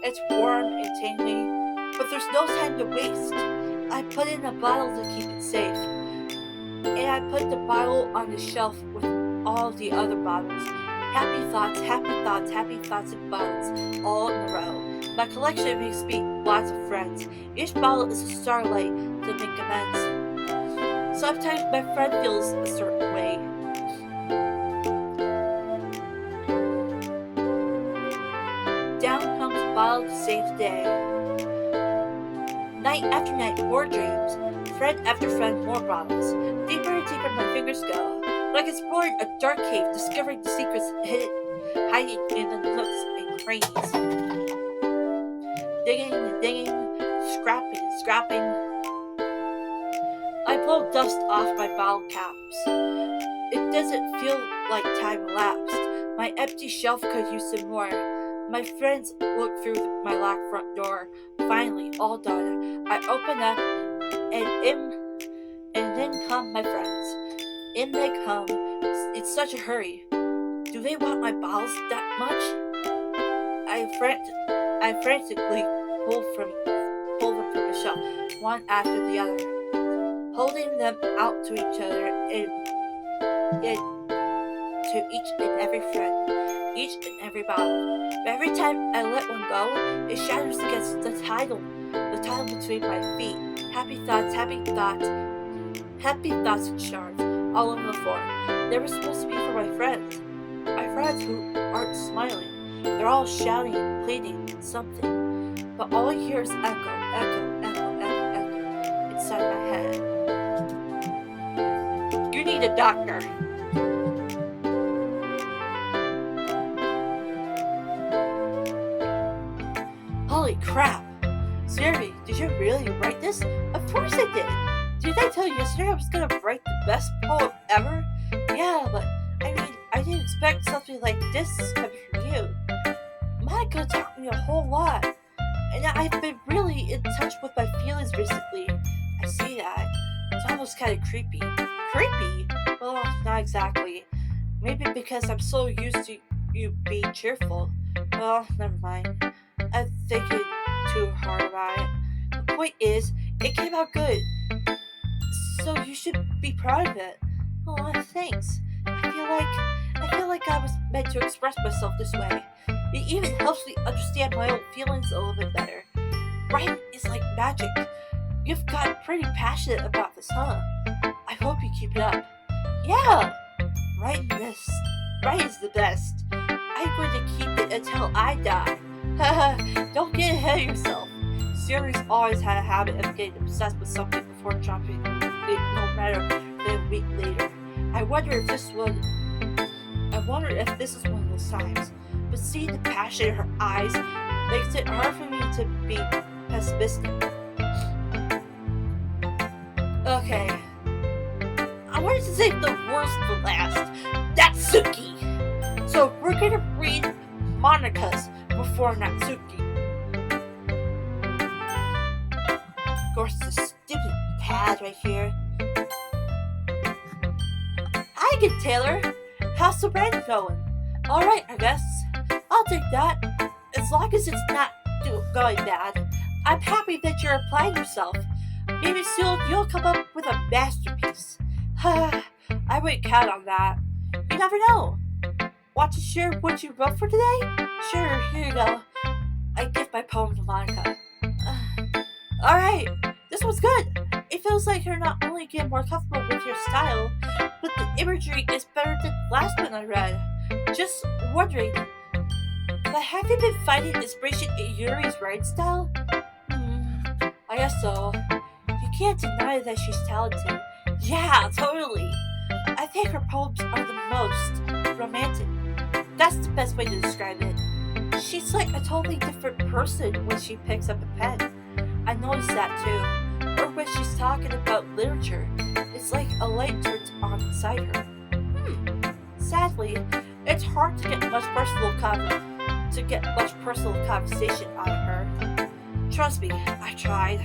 It's warm and tingly, but there's no time to waste. I put in a bottle to keep it safe, and I put the bottle on the shelf with all the other bottles. Happy thoughts, and bottles, all in a row. My collection makes me lots of friends. Each bottle is a starlight to make amends. Sometimes my friend feels a certain way. Down comes the bottle to save the day. Night after night, more dreams. Friend after friend, more bottles. Deeper and deeper my fingers go. Like exploring a dark cave, discovering the secrets hiding in the nooks and crannies. Digging and digging, scrapping and scrapping. I blow dust off my bottle caps. It doesn't feel like time elapsed. My empty shelf could use some more. My friends look through my locked front door. Finally, all done. I open up, and then come my friends. In they come. It's such a hurry. Do they want my bottles that much? I frantically pull them from the shelf, one after the other, holding them out to each other and to each and every friend, each and every bottle. But every time I let one go, it shatters against the title between my feet. Happy thoughts and shards, all over the floor. They were supposed to be for my friends who aren't smiling. They're all shouting and pleading something, but all I hear is echo inside my head. You need a doctor. Holy crap! Siri, did you really write this? Of course I did! Did I tell you yesterday I was gonna write the best poem ever? Yeah, but I didn't expect something like this coming from you. Monika taught me a whole lot, and I've been really in touch with my feelings recently. I see that. It's almost kind of creepy. Creepy? Well, not exactly. Maybe because I'm so used to you being cheerful. Well, never mind. I'm thinking too hard about it. The point is, it came out good. So you should be proud of it. Oh, thanks. I feel like I was meant to express myself this way. It even helps me understand my own feelings a little bit better. Writing is like magic. You've gotten pretty passionate about this, huh? I hope you keep it up. Yeah! Writing is the best. I'm going to keep it until I die. Haha, don't get ahead of yourself. Siri's always had a habit of getting obsessed with something before dropping it, no matter than a week later. I wonder if this is one of those times. But seeing the passion in her eyes makes it hard for me to be pessimistic. Okay, I wanted to save the worst for last. Natsuki! So we're gonna read Monika's before Natsuki. Of course, the stupid pad right here. Hi again, Taylor. How's the brand going? Alright, I guess. I'll take that. As long as it's not going bad. I'm happy that you're applying yourself. Maybe soon you'll come up with a masterpiece. I wouldn't count on that. You never know. Want to share what you wrote for today? Sure, here you go. I give my poem to Monika. Alright, this was good. It feels like you're not only getting more comfortable with your style, but the imagery is better than the last one I read. Just wondering, but have you been finding inspiration in Yuri's writing style? I guess so. You can't deny that she's talented. Yeah, totally. I think her poems are the most romantic. That's the best way to describe it. She's like a totally different person when she picks up a pen. I noticed that too. Or when she's talking about literature, it's like a light turns on inside her. Sadly, it's hard to get much personal conversation out of her. Trust me, I tried.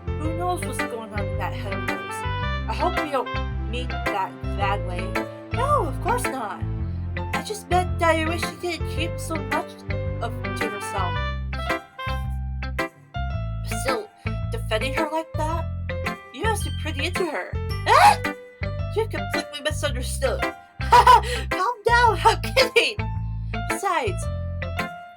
Who knows what's going on in that head of hers? I hope you don't mean that bad way. No, of course not. I just meant that I wish she didn't keep so much to herself. Still, defending her like that? You must be pretty into her. Ah! You completely misunderstood. Calm down, I'm kidding. Besides,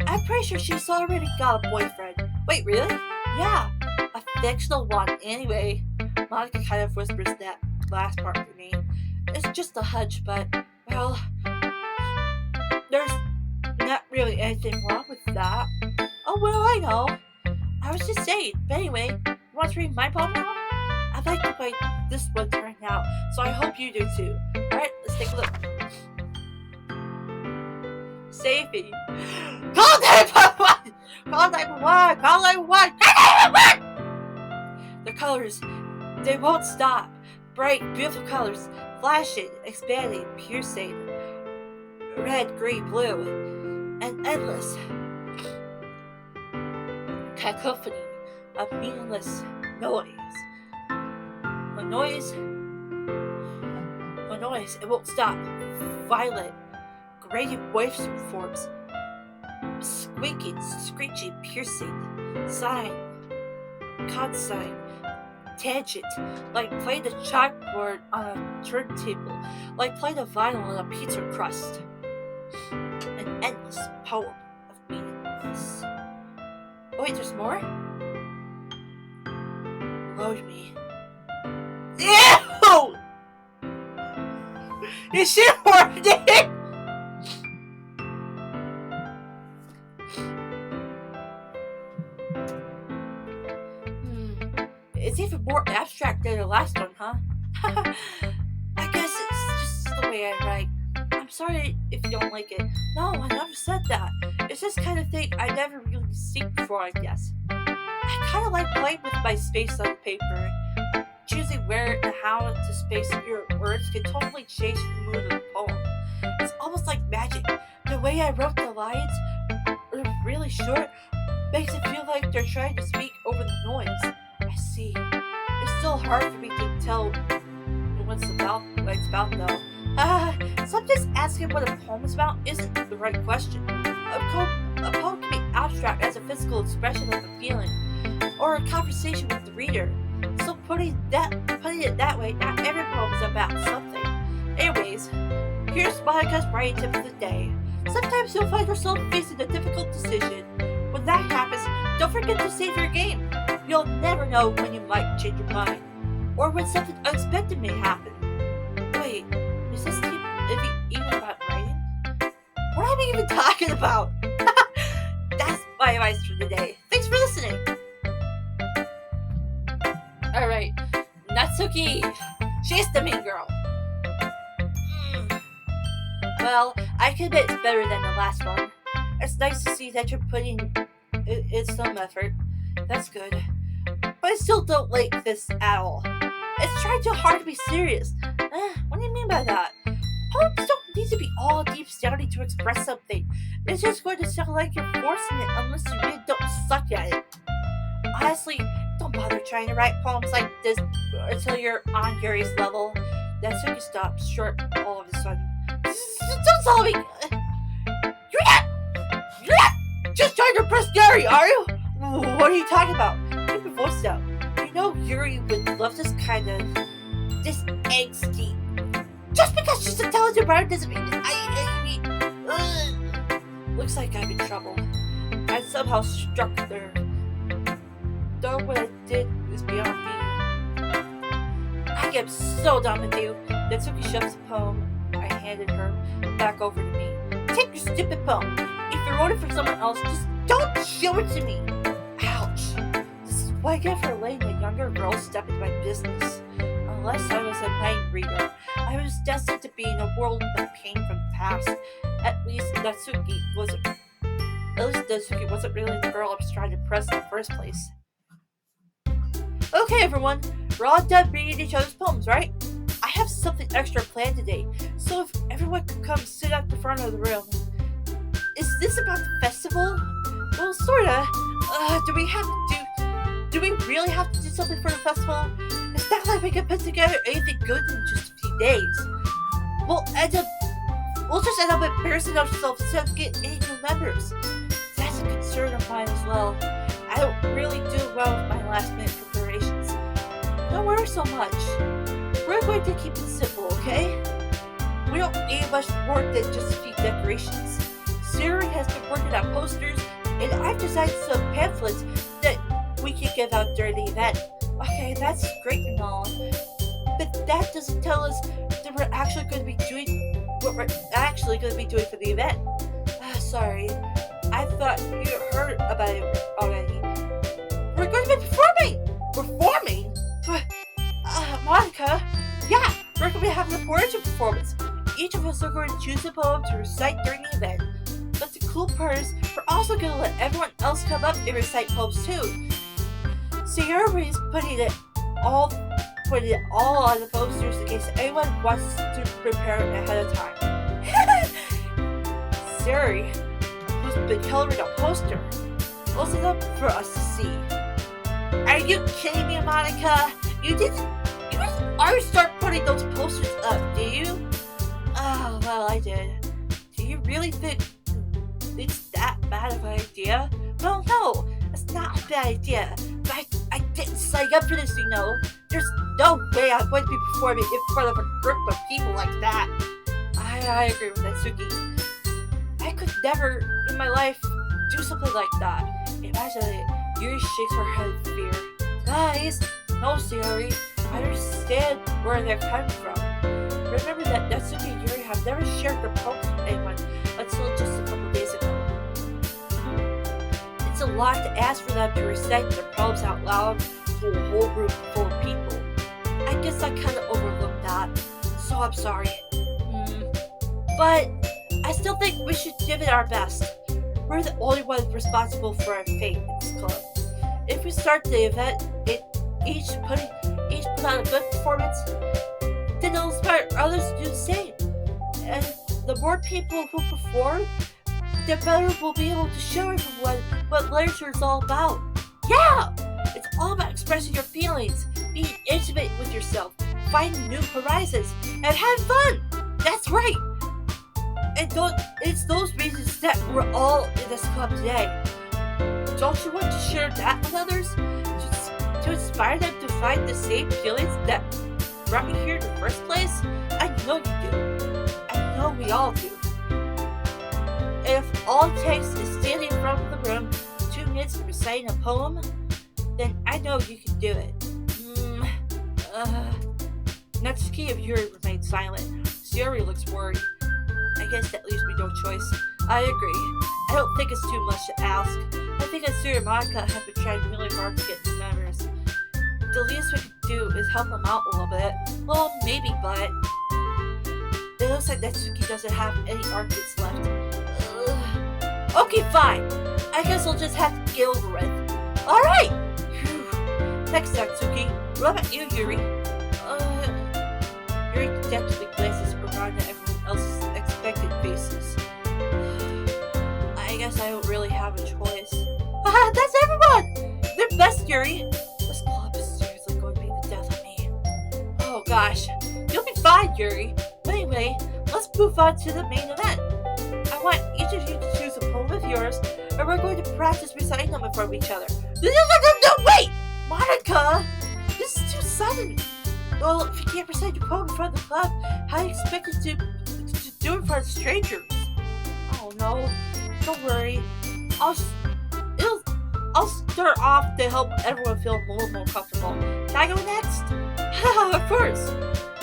I'm pretty sure she's already got a boyfriend. Wait, really? Yeah, a fictional one anyway. Monika kind of whispers that last part to me. It's just a hunch, but, well, there's not really anything wrong with that. Oh, well, I know. I was just saying. But anyway, you want to read my poem now? I like the way this one turned out, so I hope you do too. Alright, let's take a look. Save me. Call 911! Call 911! Call 911! Call 911! The colors, they won't stop. Bright, beautiful colors, flashing, expanding, piercing. Red, green, blue, and endless cacophony of meaningless noise. A noise, it won't stop. Violent, gradient waveforms, squeaking, screeching, piercing, sighing, consign, tangent, like playing the chalkboard on a turntable, like playing a vinyl on a pizza crust. An endless poem of meaningless. Oh wait, there's more? Load me. Ew! Is she horny? It's even more abstract than the last one, huh? I guess it's just the way I write. I'm sorry if you don't like it. No, I never said that. It's this kind of thing I never really seen before, I guess. I kind of like playing with my space on paper. Choosing where and how to space your words can totally change the mood of the poem. It's almost like magic. The way I wrote the lines are really short makes it feel like they're trying to speak over the noise. I see. It's still hard for me to tell what it's about though. Sometimes asking what a poem is about isn't the right question. A poem can be abstract as a physical expression of a feeling, or a conversation with the reader. So putting it that way, not every poem is about something. Anyways, here's Monika's writing tip of the day. Sometimes you'll find yourself facing a difficult decision. When that happens, don't forget to save your game. You'll never know when you might change your mind, or when something unexpected may happen. Wait, is this tip even about writing? What am I even talking about? That's my advice for today. Thanks for listening. Alright, Natsuki. She's the mean girl. Well, I can admit it's better than the last one. It's nice to see that you're putting in some effort. That's good. But I still don't like this at all. It's trying too hard to be serious. What do you mean by that? Poems don't need to be all deep sounding to express something. It's just going to sound like you're forcing it unless you really don't suck at it. Honestly, don't bother trying to write poems like this until you're on Yuri's level. Natsuki stopped short all of a sudden. Don't tell me! You're not just trying to impress Yuri, are you? What are you talking about? Keep your voice down. You know Yuri would love this angsty. Just because she's a talented writer doesn't mean Looks like I'm in trouble. I somehow struck a nerve. Though what I did is beyond me. I am so done with you. Natsuki shoves the poem I handed her back over to me. Take your stupid poem. If you wrote it for someone else, just don't show it to me. Ouch. This is what I get for letting a younger girl step into my business. Unless I was a mind reader, I was destined to be in a world of pain from the past. At least Natsuki wasn't really the girl I was trying to impress in the first place. Okay, everyone, we're all done reading each other's poems, right? I have something extra planned today, so if everyone could come sit at the front of the room. Is this about the festival? Well, sorta. Do we really have to do something for the festival? It's not like we can put together anything good in just a few days. We'll just end up embarrassing ourselves instead of getting any new members. That's a concern of mine as well. I don't really do well with my last minute preparations. Don't worry so much. We're going to keep it simple, okay? We don't need much more than just a few decorations. Siri has been working on posters, and I've designed some pamphlets that we can give out during the event. Okay, that's great and all, but that doesn't tell us that we're actually going to be doing what we're actually going to be doing for the event. Sorry, I thought you heard about it already. We're going to be performing! Performing? Monika? Yeah, we're going to be having a poetry performance. Each of us are going to choose a poem to recite during the event. But the cool part is, we're also going to let everyone else come up and recite poems too. So everybody's putting it all on the posters in case anyone wants to prepare it ahead of time. Siri, who's been coloring a poster, holds it up for us to see. Are you kidding me, Monika? You didn't already start putting those posters up, do you? Oh, well, I did. Do you really think it's that bad of an idea? Well, no, it's not a bad idea. But I didn't sign up for this, you know. There's no way I'm going to be performing in front of a group of people like that. I agree with Natsuki. I could never in my life do something like that. Imagine it. Yuri shakes her head in fear. Guys, no, Siri. I understand where they're coming from. Remember that Natsuki and Yuri have never shared their poems with anyone until just a couple days ago. It's a lot to ask for them to recite their poems out loud to a whole room full of people. I guess I kind of overlooked that, so I'm sorry. But I still think we should give it our best. We're the only ones responsible for our fate in this club. If we start the event, each put on a good performance, then it'll inspire others to do the same. And the more people who perform, the better we'll be able to show everyone what literature is all about. Yeah! It's all about expressing your feelings, being intimate with yourself, finding new horizons, and having fun! That's right! And it's those reasons that we're all in this club today. Don't you want to share that with others? To inspire them to find the same feelings that brought you here in the first place? I know you do. I know we all do. And if all it takes is standing in front of the room for 2 minutes and reciting a poem, then I know you can do it. Natsuki and Yuri remained silent. Siri looks worried. I guess that leaves me no choice. I agree. I don't think it's too much to ask. I think that Siri and Monika have been trying really hard to get new members. The least we could do is help them out a little bit. Well, maybe, but it looks like Natsuki doesn't have any arguments left. Okay, fine. I guess I'll just have to get over it. Alright! Next, Natsuki. What about you, Yuri? Yuri dejectedly glances around at everyone else's expectant faces. I guess I don't really have a choice. Haha, that's everyone! They're best, Yuri! This club is seriously going to be the death of me. Oh gosh, you'll be fine, Yuri. But anyway, let's move on to the main event. I want each of you to choose a poem of yours, and we're going to practice reciting them in front of each other. No, wait! Monika! This is too sudden! Well, if you can't recite your poem in front of the club, how do you expect it to do it in front of strangers? Oh no, don't worry. I'll start off to help everyone feel a little more comfortable. Can I go next? Haha, of course!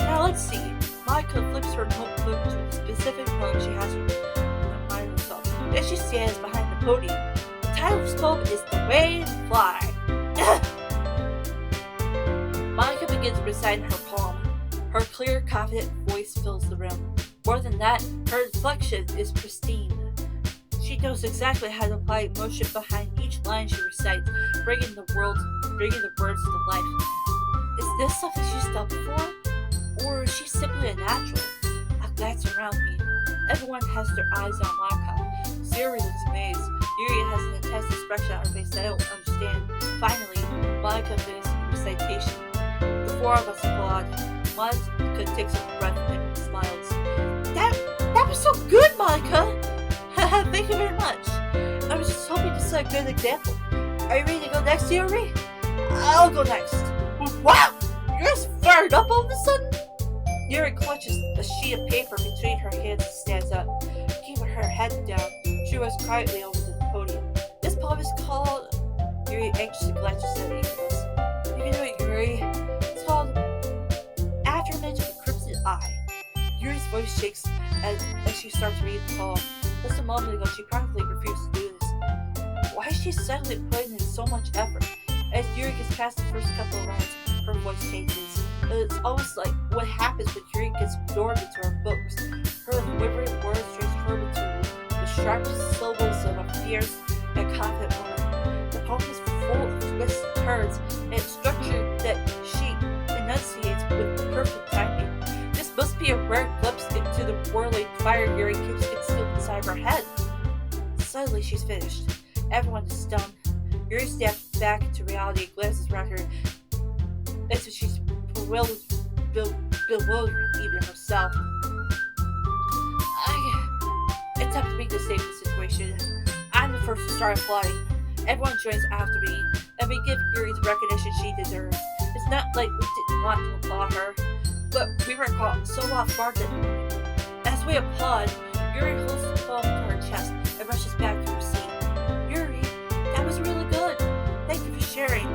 Now let's see. Monika flips her notebook to a specific poem she has in mind of herself. Then she stands behind the podium. The title of this poem is The Way to Fly. Monika begins reciting her poem. Her clear, confident voice fills the room. More than that, her inflection is pristine. She knows exactly how to apply emotion behind each line she recites, bringing the words to life. Is this something she's done before? Or is she simply a natural? I glance around me. Everyone has their eyes on Monika. Siri looks amazed. Yuri has an intense expression on her face that I don't understand. Finally, Monika finishes the recitation. The four of us applaud. Monika takes a breath and smiles. That was so good, Monika! Thank you very much. I was just hoping to set a good example. Are you ready to go next, Yuri? I'll go next. Wow! You're just fired up all of a sudden? Yuri clutches a sheet of paper between her hands and stands up. Keeping her head down, she walks quietly over to the podium. This poem is called... Yuri anxiously glances at each of us. You can do it, Yuri. It's called Aftermath of a Crimson Eye. Yuri's voice shakes as she starts to read the poem. Just a moment ago, she practically refused to do this. Why is she suddenly putting in so much effort? As Yuri gets past the first couple of lines, her voice changes. It's almost like what happens when Yuri gets absorbed into her books. Her quivering words transform into the sharp syllables of a fierce and confident woman. The poem is full of twists and turns, and it's structured that she enunciates with perfect timing. This must be a rare glimpse into the whirling fire Yuri keeps concealed inside her head. Suddenly, she's finished. Everyone is stunned. Yuri steps back into reality and glances around her as if she's bewildered even herself. It's up to me to save the situation. I'm the first to start applauding. Everyone joins after me, and we give Yuri the recognition she deserves. It's not like we didn't want to applaud her, but we were caught so off guard that as we applaud, Yuri holds the poem to her chest and rushes back to her seat. Yuri, that was really good. Thank you for sharing.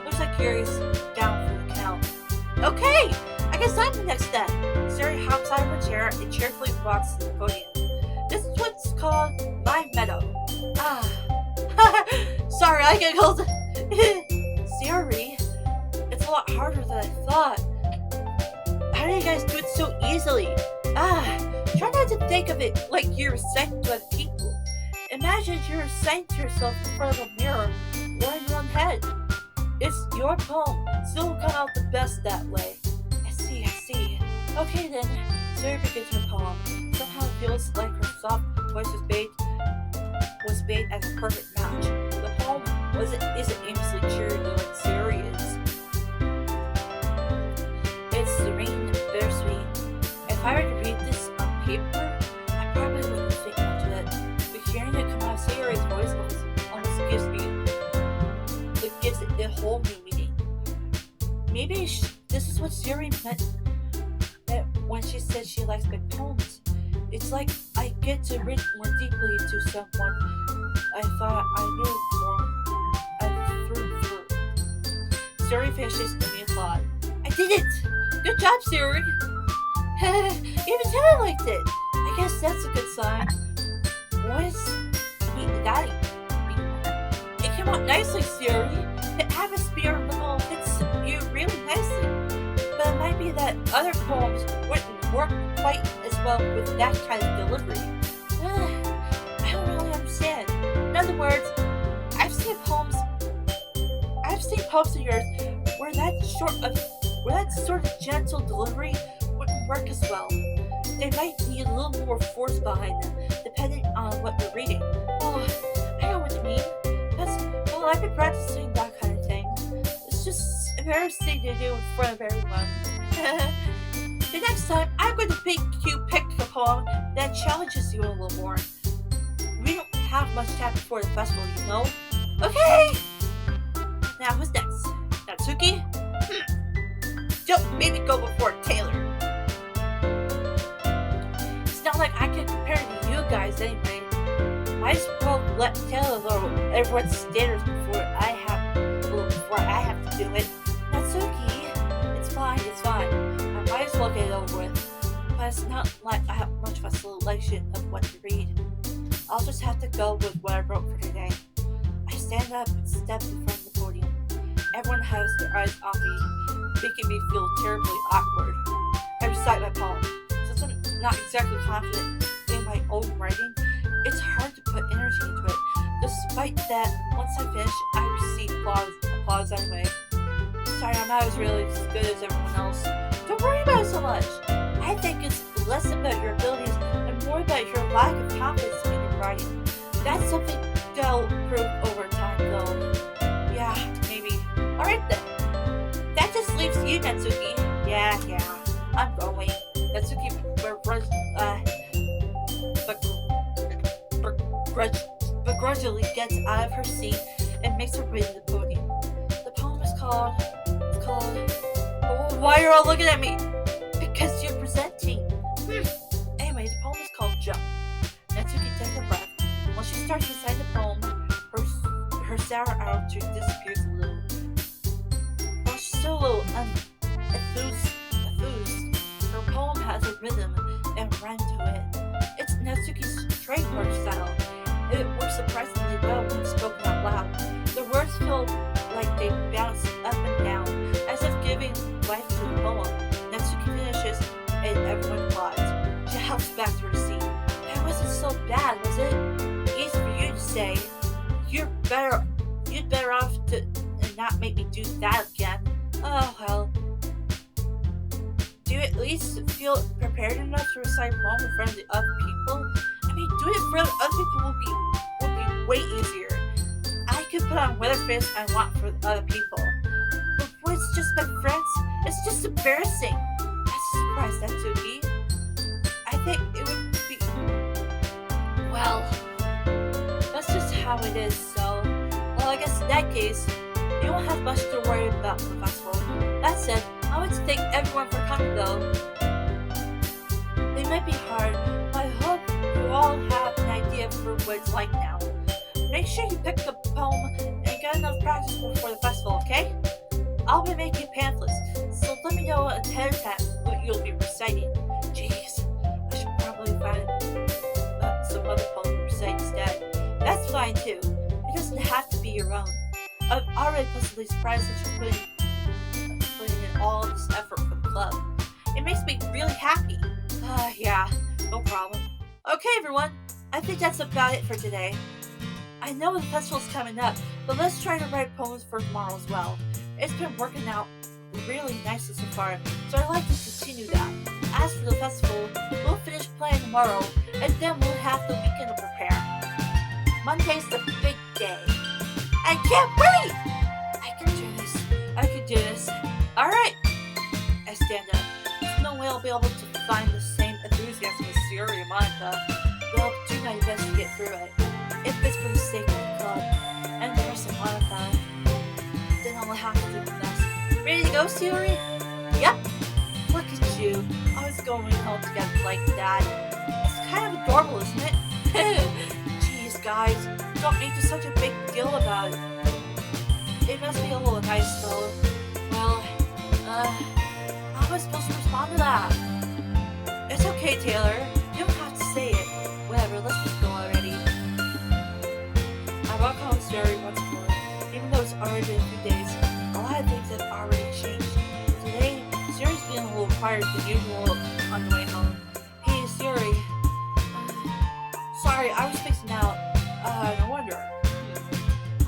Looks like Yuri's down for the count. Okay, I guess I'm the next step. Siri hops out of her chair and cheerfully walks to the podium. This is what's called My Meadow. Sorry, I get cold. Siri, it's a lot harder than I thought. How do you guys do it so easily? Try not to think of it like you're reciting to other people. Imagine you're reciting to yourself in front of a mirror or in your own head. It's your poem, so it'll come out the best that way. I see. Okay then, Siri begins her poem. Somehow it feels like her soft voice was made as a perfect match. The poem isn't aimlessly cheery like Siri is. It's serene, bittersweet. If I were to read this on paper, I probably wouldn't think much of it. But hearing it come out of Siri's voice almost gives it a whole new meaning. Maybe this is what Siri meant when she said she likes my poems. It's like I get to read more deeply into someone I thought I knew more through. Siri finishes and we applaud. I did it! Good job, Siri! Even Taylor liked it! I guess that's a good sign. What is that? It came out nicely, Siri. The atmosphere of the poem fits you really nicely. But it might be that other poems wouldn't work quite as well with that kind of delivery. I don't really understand. In other words, I've seen poems of yours where that where that sort of gentle delivery wouldn't work as well. They might need a little more force behind them, depending on what you're reading. Oh, I know what you mean. Well, I've been practicing that kind of thing. It's just embarrassing to do in front of everyone. The next time, I'm going to make you pick a poem that challenges you a little more. We don't have much time before the festival, you know? Okay! Now, who's next? Natsuki? Don't maybe go before Taylor. It's not like I can compare to you guys anyway. Might as well let Taylor know everyone's standards before I have to do it. Natsuki, it's fine. I might as well get it over with. But it's not like I have much of a selection of what to read. I'll just have to go with what I wrote for today. I stand up and step in front of the podium. Everyone has their eyes on me, making me feel terribly awkward. I recite my poem. Since I'm not exactly confident in my own writing, it's hard to put energy into it. Despite that, once I finish, I receive applause anyway. Sorry, I'm not as really as good as everyone else. Don't worry about it so much. I think it's less about your abilities and more about your lack of confidence in your writing. That's something they'll improve over time, though. Yeah, maybe. Alright then. That just leaves you, Natsuki. Yeah, I'm going. Natsuki begrudgingly gets out of her seat and makes her way to the podium. The poem is called... Oh, why are you all looking at me? Because you're presenting. Anyway, the poem is called Jump. Natsuki takes a breath. When she starts reciting the poem, her sour attitude disappears a little. While she's still a little enthused, her poem has a rhythm and rhyme to it. It's Natsuki's trademark style. It works surprisingly well when spoken out loud. The words feel like they bounce up and down, as if giving life to the poem. Natsuki finishes, and everyone applauds. She hops back to her seat. That wasn't so bad, was it? Easy for you to say. You'd better off to not make me do that again. Oh well. Do you at least feel prepared enough to recite a poem in front of the other people? I mean, doing it in front of other people will be way easier. I could put on whatever face I want for other people. But when it's just my friends, it's just embarrassing. That's a surprise, Natsuki. I think it would be... Well, that's just how it is, so... Well, I guess in that case, you won't have much to worry about for the festival. That said, I want to thank everyone for coming, though. They might be hard, but I hope you all have an idea for what it's like now. Make sure you pick the poem and get enough practice before the festival, okay? I'll be making pamphlets, so let me know ahead of time what you'll be reciting. Jeez, I should probably find some other poem to recite instead. That's fine too. It doesn't have to be your own. I'm already pleasantly surprised that you're putting in all this effort for the club. It makes me really happy. Yeah, no problem. Okay, everyone, I think that's about it for today. I know the festival's coming up, but let's try to write poems for tomorrow as well. It's been working out really nicely so far, so I'd like to continue that. As for the festival, we'll finish playing tomorrow, and then we'll have the weekend to prepare. Monday's the big day. I can't wait! I can do this. Alright! I stand up. There's no way I'll be able to find the same enthusiasm as Siri and Monika, but I'll do my best to get through it. If it's for the sake of the club and the rest of Monika, then I'll have to do my best. Ready to go, Siri? Yep. Look at you, always going home together like that. It's kind of adorable, isn't it? Jeez, guys, don't make such a big deal about it. It must be a little nice, though. Well, how am I supposed to respond to that? It's okay, Taylor. You don't have to say it. Whatever, let's just go already. I walk home Siri once more. Even though it's already been a few days, a lot of things have already changed. Today, Siri's being a little quieter than usual on the way home. Hey, Siri. Sorry, I was spacing out. No wonder.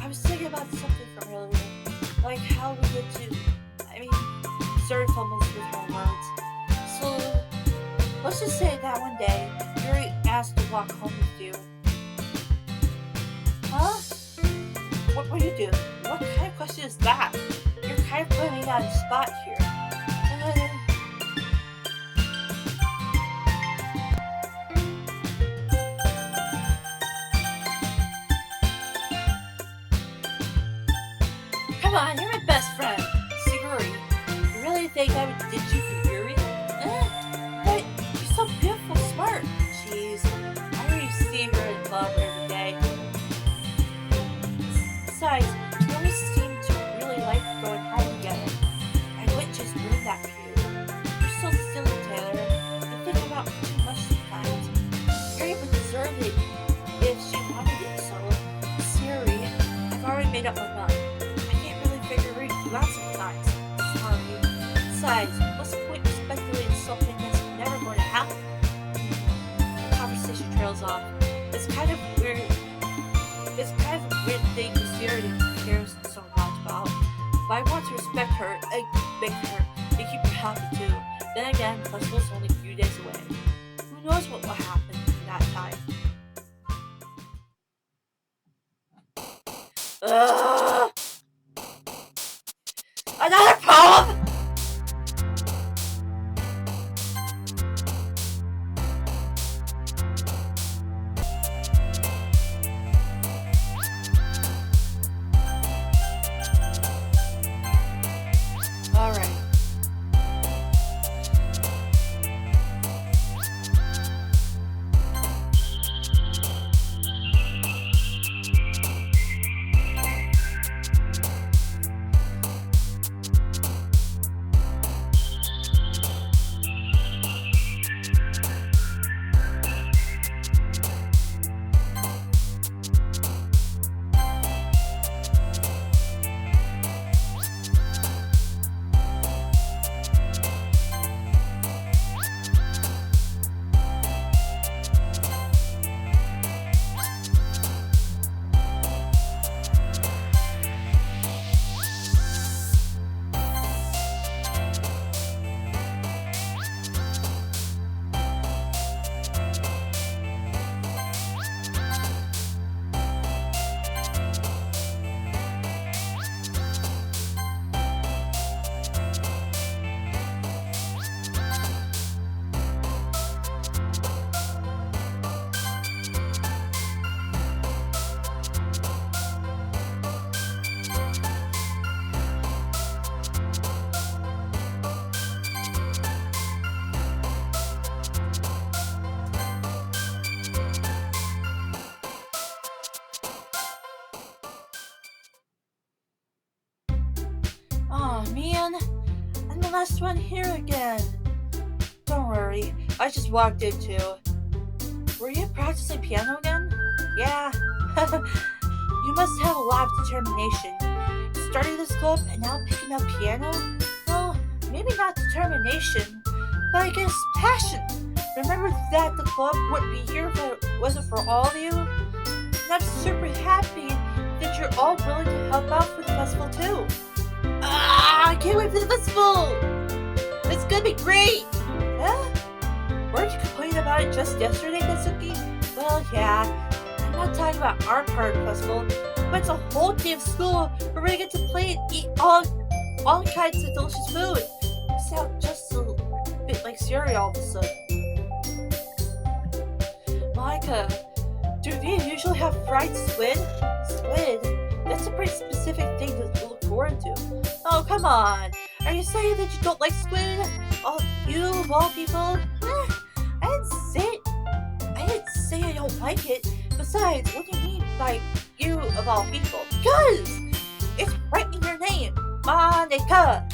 I was thinking about something from earlier. Like how we get to... Suri fumbles with her words. So, let's just say that one day, Yuri asked to walk home with you. Huh? What will you do? What kind of question is that? You're kind of putting me on the spot here. Come on, you're my best friend. Yuri. You really think I would ditch you for Yuri? But you're so beautiful, smart. Jeez, I already see her in club every day. Besides, you always seem to really like going home together. I wouldn't just ruin that for you. You're so silly, Taylor. You think about it too much sometimes. Yuri would deserve it if she wanted it, so Yuri, I've already made up my mind. I can't really figure it out sometimes. Sorry. Besides, what's the point of speculating something that's never going to happen? The conversation trails off. It's kind of weird. It's kind of a weird thing to Sierra cares so much about. But I want to respect her and make keep her happy too. Then again, the festival's only a few days away. Who knows what will happen in that time? Ugh! Another poem! Alright. Oh man, I'm the last one here again. Don't worry, I just walked in too. Were you practicing piano again? Yeah. You must have a lot of determination. Starting this club and now picking up piano? Well, maybe not determination, but I guess passion. Remember that the club wouldn't be here if it wasn't for all of you? And I'm super happy that you're all willing to help out for the festival too. I can't wait for the festival! It's gonna be great! Huh? Weren't you complaining about it just yesterday, Natsuki? Well, yeah. I'm not talking about our part of the festival, but it's a whole day of school where we're gonna get to play and eat all kinds of delicious food. You sound just a bit like Siri all of a sudden. Monika, do they usually have fried squid? Squid? That's a pretty specific thing to look forward to. Oh, come on. Are you saying that you don't like squid? Oh, you of all people? I didn't say I don't like it. Besides, what do you mean by you of all people? Because it's right in your name. Monika.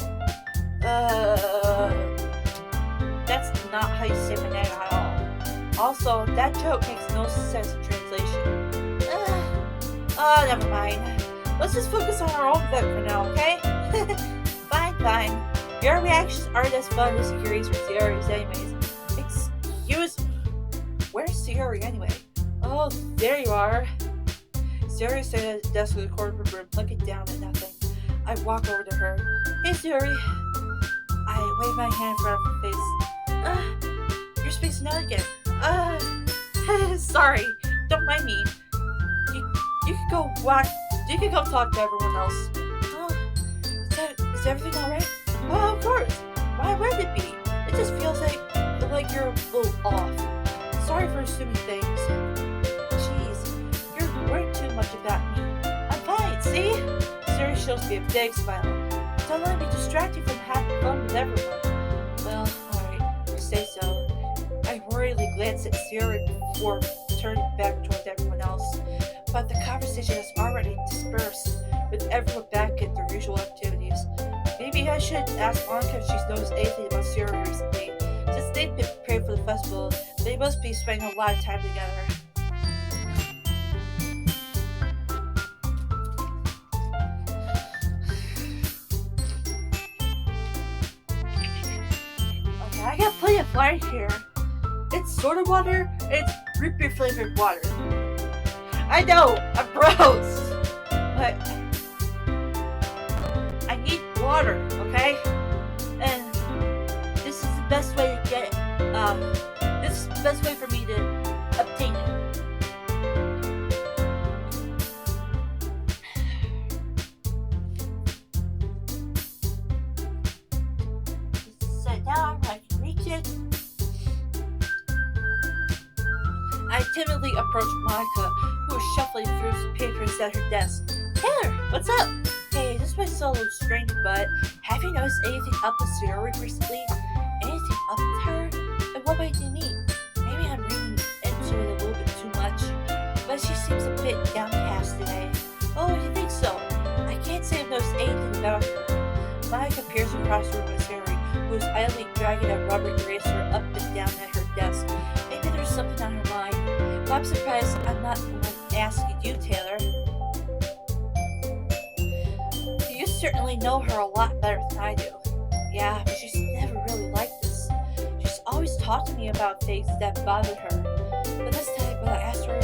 That's not how you say my name at all. Also, that joke makes no sense in translation. Never mind. Let's just focus on our own event for now, okay? Fine. Your reactions aren't as fun as Yuri's or Sierra's anyways. Excuse me. Where's Sierra anyway? Oh, there you are. Sierra sat at the desk in the corner of the room, looking down at nothing. I walk over to her. Hey, Sierra. I wave my hand in front of her face. You're spacing out again. Sorry. Don't mind me. You could go walk. You could go talk to everyone else. Is everything alright? Oh, of course. Why would it be? It just feels like you're a little off. Sorry for assuming things. Jeez, you're worried too much about me. I'm fine, see? Siri shows me a big smile. Don't let me distract you from having fun with everyone. Well, alright, you say so. I worriedly glance at Siri before turning back toward everyone else, but the conversation has already dispersed, with everyone back at their usual activities. Maybe I should ask Monika if she's noticed anything about Siri recently. Since they've been preparing for the festival, they must be spending a lot of time together. Okay, I got plenty of water here. It's soda water, and it's root beer flavored water. I know, I'm gross, but I need water, okay? And this is the best way to get it. This is the best way for me to obtain it. Sit down, I can reach it. I timidly approached Monika, who was shuffling through some papers at her desk. Taylor, what's up? Hey, this might sound a little strange, but have you noticed anything up with Siri recently? Anything up with her? And what might you mean? Maybe I'm reading into it a little bit too much, but she seems a bit downcast today. Oh, you think so? I can't say I've noticed anything about her. Monika peers across the room at Siri, who is idly dragging a rubber eraser up and down at her desk. Maybe there's something on her mind. But I'm surprised I'm not the one asking you, Taylor. You certainly know her a lot better than I do. Yeah, but she's never really like this. She's always talked to me about things that bothered her. But this time, when I asked her,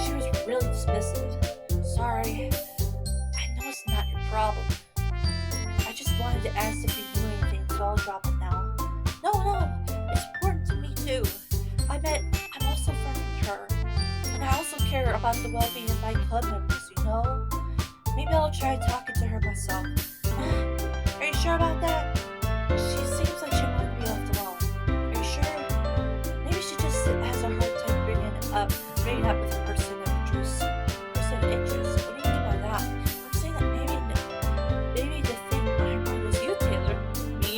she was really dismissive. Sorry. I know it's not your problem. I just wanted to ask if you knew anything, so I'll drop it now. No. It's important to me, too. I'm also friends with her. And I also care about the well-being of my club members, you know? Maybe I'll try talking to her myself. Are you sure about that? She seems like she might be left alone. Are you sure? Maybe she just has a hard time bringing up with a person of interest. What do you mean by that? I'm saying that maybe the thing on her mind was you, Taylor. Me?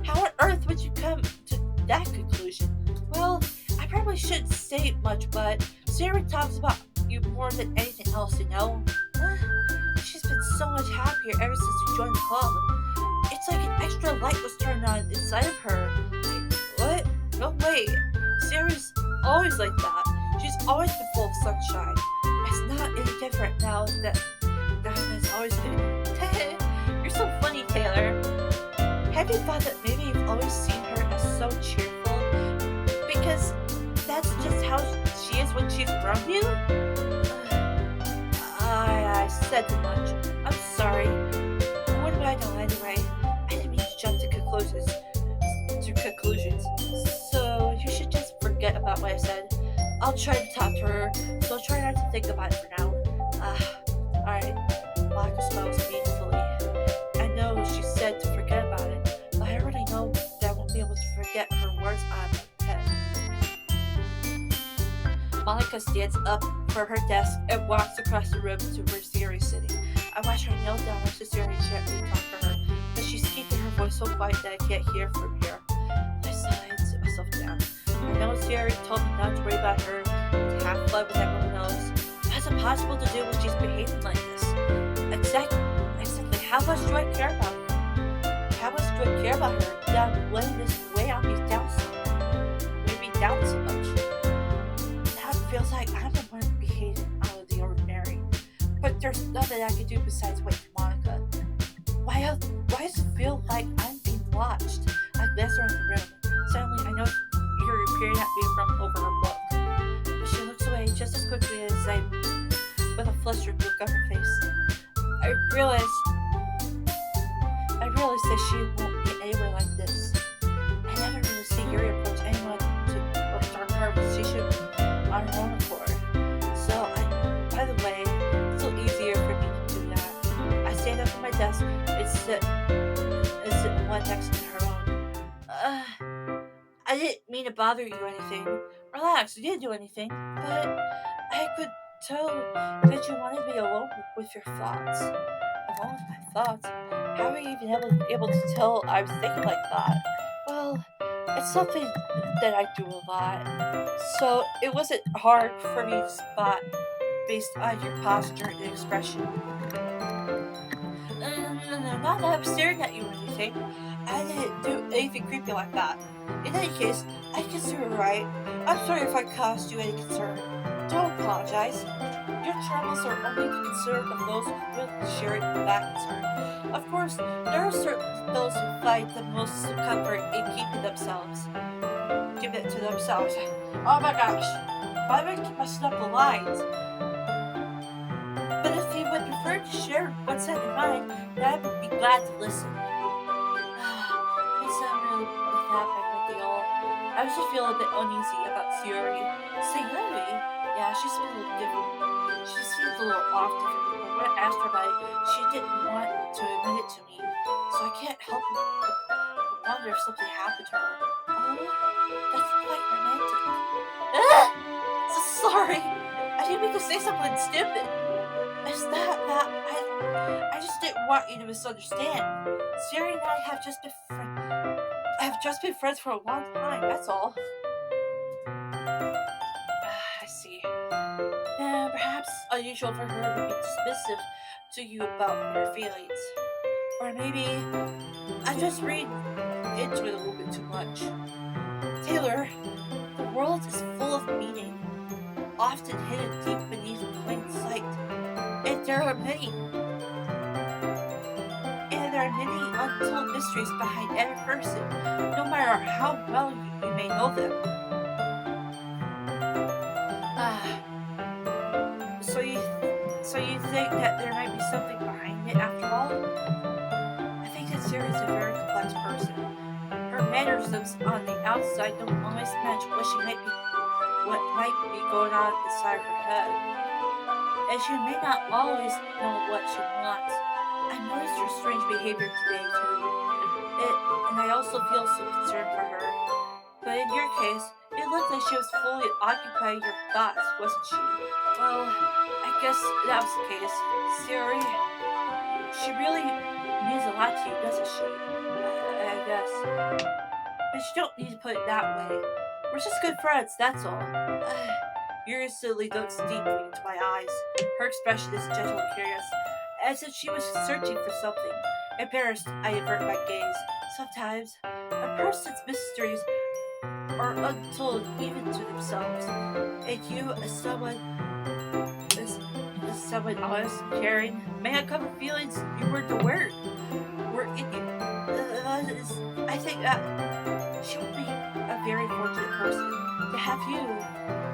How on earth would you come to that conclusion? Well, I probably shouldn't say much, but Sarah talks about you more than anything else, you know? She's been so much happier ever since you joined the club. It's like an extra light was turned on inside of her. Like, what? No way. Sarah's always like that. She's always been full of sunshine. It's not any different now that has always been. You're so funny, Taylor. Have you thought that maybe you've always seen her as so cheerful? Because that's just how she is when she's around you? I said too much. I'm sorry. What did I know anyway? I didn't mean to jump to conclusions. So you should just forget about what I said. I'll try to talk to her, so I'll try not to think about it for now. Alright. Monika smiles meaningfully. I know she said to forget about it, but I already know that I won't be able to forget her words on my head. Monika stands up from her desk and walks across the room to where Siri's sitting. I watch her kneel down next to Siri and gently talk to her, but she's keeping her voice so quiet that I can't hear from here. I sigh and sit myself down. I know Siri told me not to worry about her, to have fun with everyone else. But it's impossible to do when she's behaving like this. Exactly. How much do I care about her? How much do I care about her that I'm letting this weigh on me down so much? Now it feels like I'm the one behaving out of the ordinary. But there's nothing I can do besides wait for Monika. Why does it feel like I'm being watched? I glance around the room. Suddenly I notice you're peering at me from over her book. But she looks away just as quickly as I, with a flustered look on her face. I realize that she won't be anywhere stand up from my desk and sit one next to her own. I didn't mean to bother you or anything. Relax, you didn't do anything. But I could tell that you wanted me alone with your thoughts. Alone with my thoughts? How were you even able to tell I was thinking like that? Well, it's something that I do a lot. So it wasn't hard for me to spot based on your posture and expression. No, not that I'm staring at you or anything. I didn't do anything creepy like that. In any case, I guess you were right. I'm sorry if I caused you any concern. Don't apologize. Your troubles are only the concern of those who will share that concern. Of course, there are certain those who find the most comfort in keeping it to themselves. Oh my gosh, why do I keep messing up the lines? But if you would prefer to share what's on your mind, then I would be glad to listen. It's not really that big of a deal. I was just feeling a bit uneasy about Sayuri. Sayuri? Yeah, she's a little different. She seems a little off differently, but when I asked her about it, she didn't want to admit it to me. So I can't help but wonder if something happened to her. Oh, that's quite romantic. So sorry. I didn't mean to say something stupid. It's that I just didn't want you to misunderstand. Siri and I have just been friends for a long time, that's all. I see. Perhaps unusual for her to be dismissive to you about her feelings. Or maybe I'm just reading into it a little bit too much. Taylor, the world is full of meaning, often hidden deep beneath plain sight. And there are many untold mysteries behind every person, no matter how well you may know them. So you think that there might be something behind it after all? I think that Sarah is a very complex person. Her mannerisms on the outside don't always match what might be going on inside her head. And she may not always know what she wants. I noticed her strange behavior today too. And I also feel some concern for her. But in your case, it looked like she was fully occupying your thoughts, wasn't she? Well, I guess that was the case. Siri, she really means a lot to you, doesn't she? I guess. But you don't need to put it that way. We're just good friends, that's all. Your instantly looks deeply into my eyes. Her expression is gentle and curious, as if she was searching for something. Embarrassed, I avert my gaze. Sometimes, a person's mysteries are untold even to themselves. And you, as someone honest, caring, may uncover feelings you weren't aware were in you. I think that she would be a very fortunate person to have you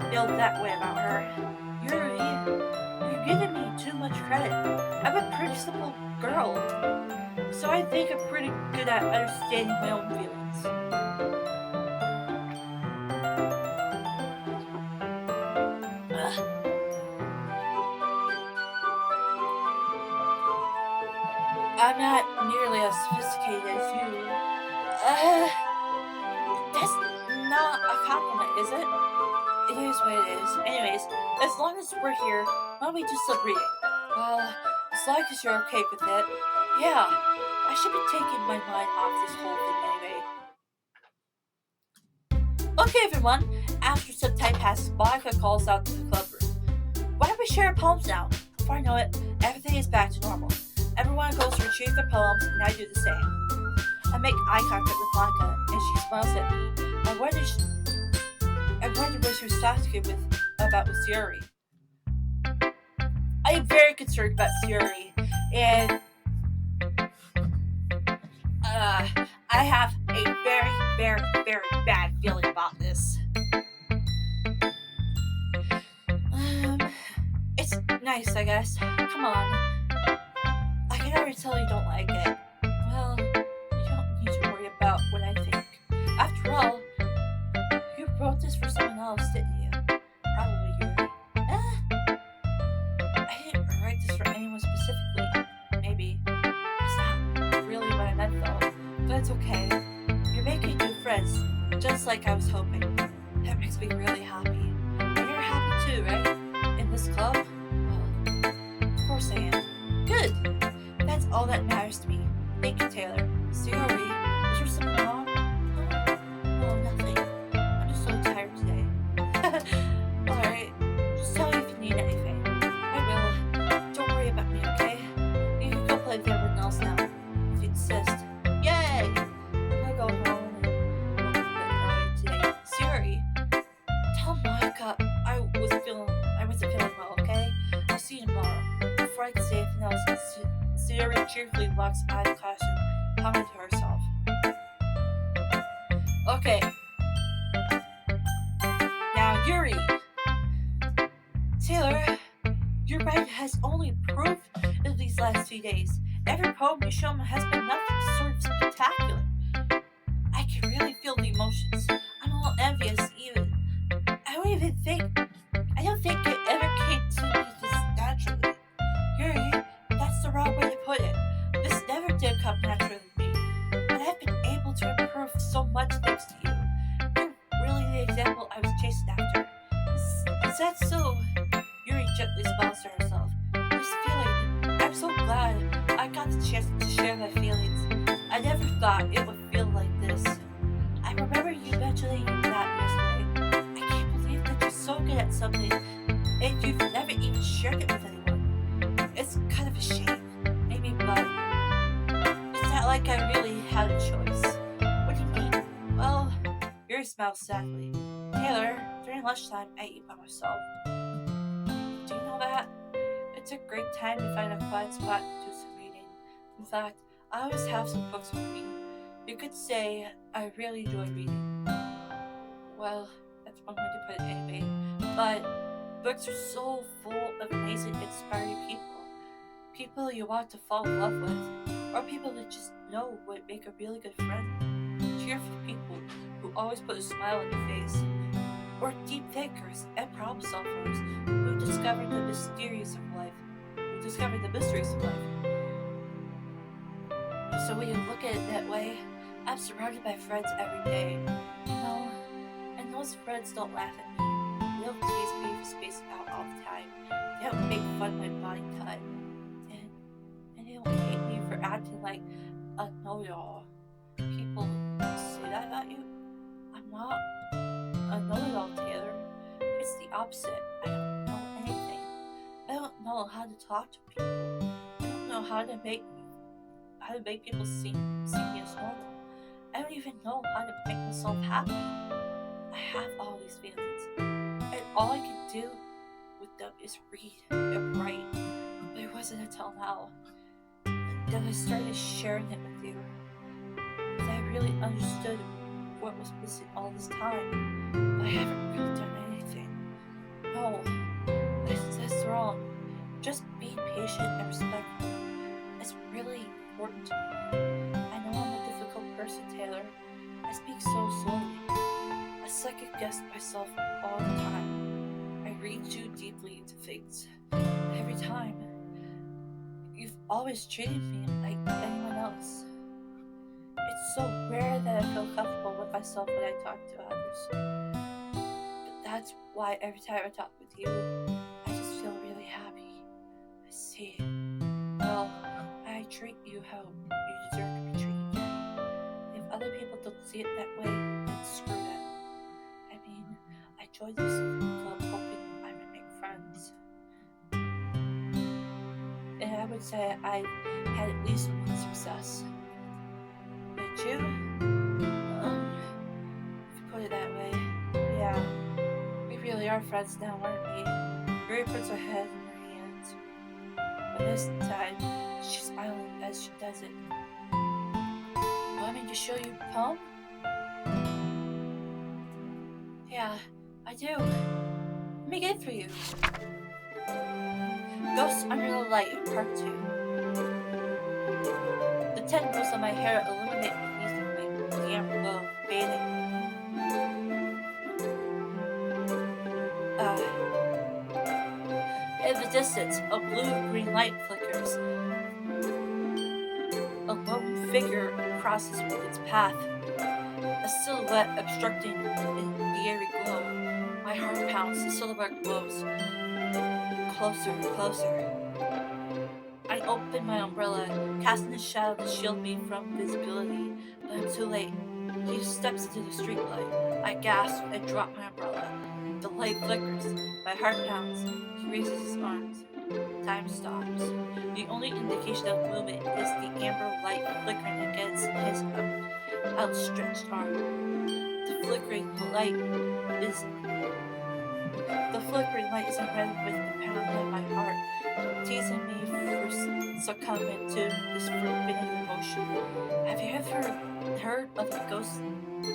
feel that way about her. You're giving me too much credit. I'm a pretty simple girl, so I think I'm pretty good at understanding my own feelings. I'm not nearly as sophisticated as you. That's not a compliment, is it? It is what it is. Anyways, as long as we're here, why don't we do some reading? Well, as long as you're okay with it. Yeah, I should be taking my mind off this whole thing anyway. Okay, everyone. After some time passes, Monika calls out to the club room. Why don't we share our poems now? Before I know it, everything is back to normal. Everyone goes to retrieve their poems, and I do the same. I make eye contact with Monika, and she smiles at me. I wonder what she was talking about with Sayuri. I am very concerned about Sayuri, and I have a very, very, very bad feeling about this. It's nice, I guess. Come on. I can already tell you don't like it. Well, you don't need to worry about what I think. After all, you wrote this for someone else, didn't you? Probably Yuri. I didn't write this for anyone specifically. Maybe. just like I was hoping. That makes me really happy. And you're happy too, right? In this club? Well, of course I am. Good. That's all that matters to me. Thank you, Taylor. Sorry. Is there something wrong? Huh? No, nothing. I'm just so tired today. Alright. Just tell me if you need anything. I will. Don't worry about me, okay? You can go play with everyone else now. If you insist. Yay! I'm gonna go home and go to bed early today. Sorry. Tell Monika I wasn't feeling well, okay? I'll see you tomorrow. Before I can say anything else, Siri cheerfully walks out of the classroom, humming to herself. Okay. Now, Yuri. Taylor, your writing has only improved in these last 2 days. Every poem you show me has been nothing sort of spectacular. I can really feel the emotions. I'm a little envious, even. I don't think it ever came to me this naturally. Yuri, that's the wrong way to put it. This never did come naturally to me. But I've been able to improve so much thanks to you. You're really the example I was chasing after. Is that so? Yuri gently smiles to herself. This feeling, I'm so glad I got the chance to share my feelings. I never thought it would feel like this. I remember you mentioning that yesterday. I can't believe that you're so good at something and you've never even shared it with anyone. It's kind of a shame, maybe, but it's not like I really had a choice. What do you mean? Well, Yuri smiles sadly. Taylor, during lunchtime, I eat by myself. Do you know that? It's a great time to find a quiet spot and do some reading. In fact, I always have some books with me. You could say I really enjoy reading. Well, that's one way to put it anyway. But books are so full of amazing, inspiring people. People you want to fall in love with. Or people that just know would make a really good friend. Cheerful people who always put a smile on your face. Or deep thinkers and problem solvers who discover the mysteries of life. So when you look at it that way, I'm surrounded by friends every day. You know, and those friends don't laugh at me. They don't tease me for spacing out all the time. They don't make fun when bonding time. And they don't hate me for acting like a know-it-all. People say that about you. I'm not a know-it-all, Taylor. It's the opposite. I don't know anything. I don't know how to talk to people. I don't know how to make people see me as normal. I don't even know how to make myself happy. I have all these feelings, and all I can do with them is read and write. But it wasn't until now that I started sharing it with you that I really understood what was missing all this time. But I haven't really done anything. No, that's wrong. Just being patient and respectful is really important to me. I know I'm a difficult person, Taylor. I speak so slowly. I second guess myself all the time. I read too deeply into things. Every time. You've always treated me like anyone else. It's so rare that I feel comfortable with myself when I talk to others. But that's why every time I talk with you, I just feel really happy. I see. Well, I treat you how you deserve to be treated. If other people don't see it that way, then screw them. I mean, I joined this club hoping I would make friends. And I would say I had at least one success. But you? If you put it that way, yeah. We really are friends now, aren't we? Yuri puts her head in her hands. But this time, she's smiling as she does it. Want me to show you a poem? Yeah, I do. Let me get it for you. Ghosts Under the Light, Part 2. The tendrils of my hair illuminate beneath my damp glow, bathing. In the distance, a blue-green light flickers. A lone figure crosses its path. a silhouette obstructing in the airy glow. My heart pounds, the silhouette glows. Closer, closer. I open my umbrella, casting a shadow to shield me from visibility, but I'm too late. He steps into the streetlight. I gasp and drop my umbrella. The light flickers. My heart pounds. He raises his arms. Time stops. The only indication of movement is the amber light flickering against his outstretched arm. The flickering light is the flickering light is red with the pound of my heart, teasing me for succumbing to this forbidden emotion. Have you ever heard of a ghost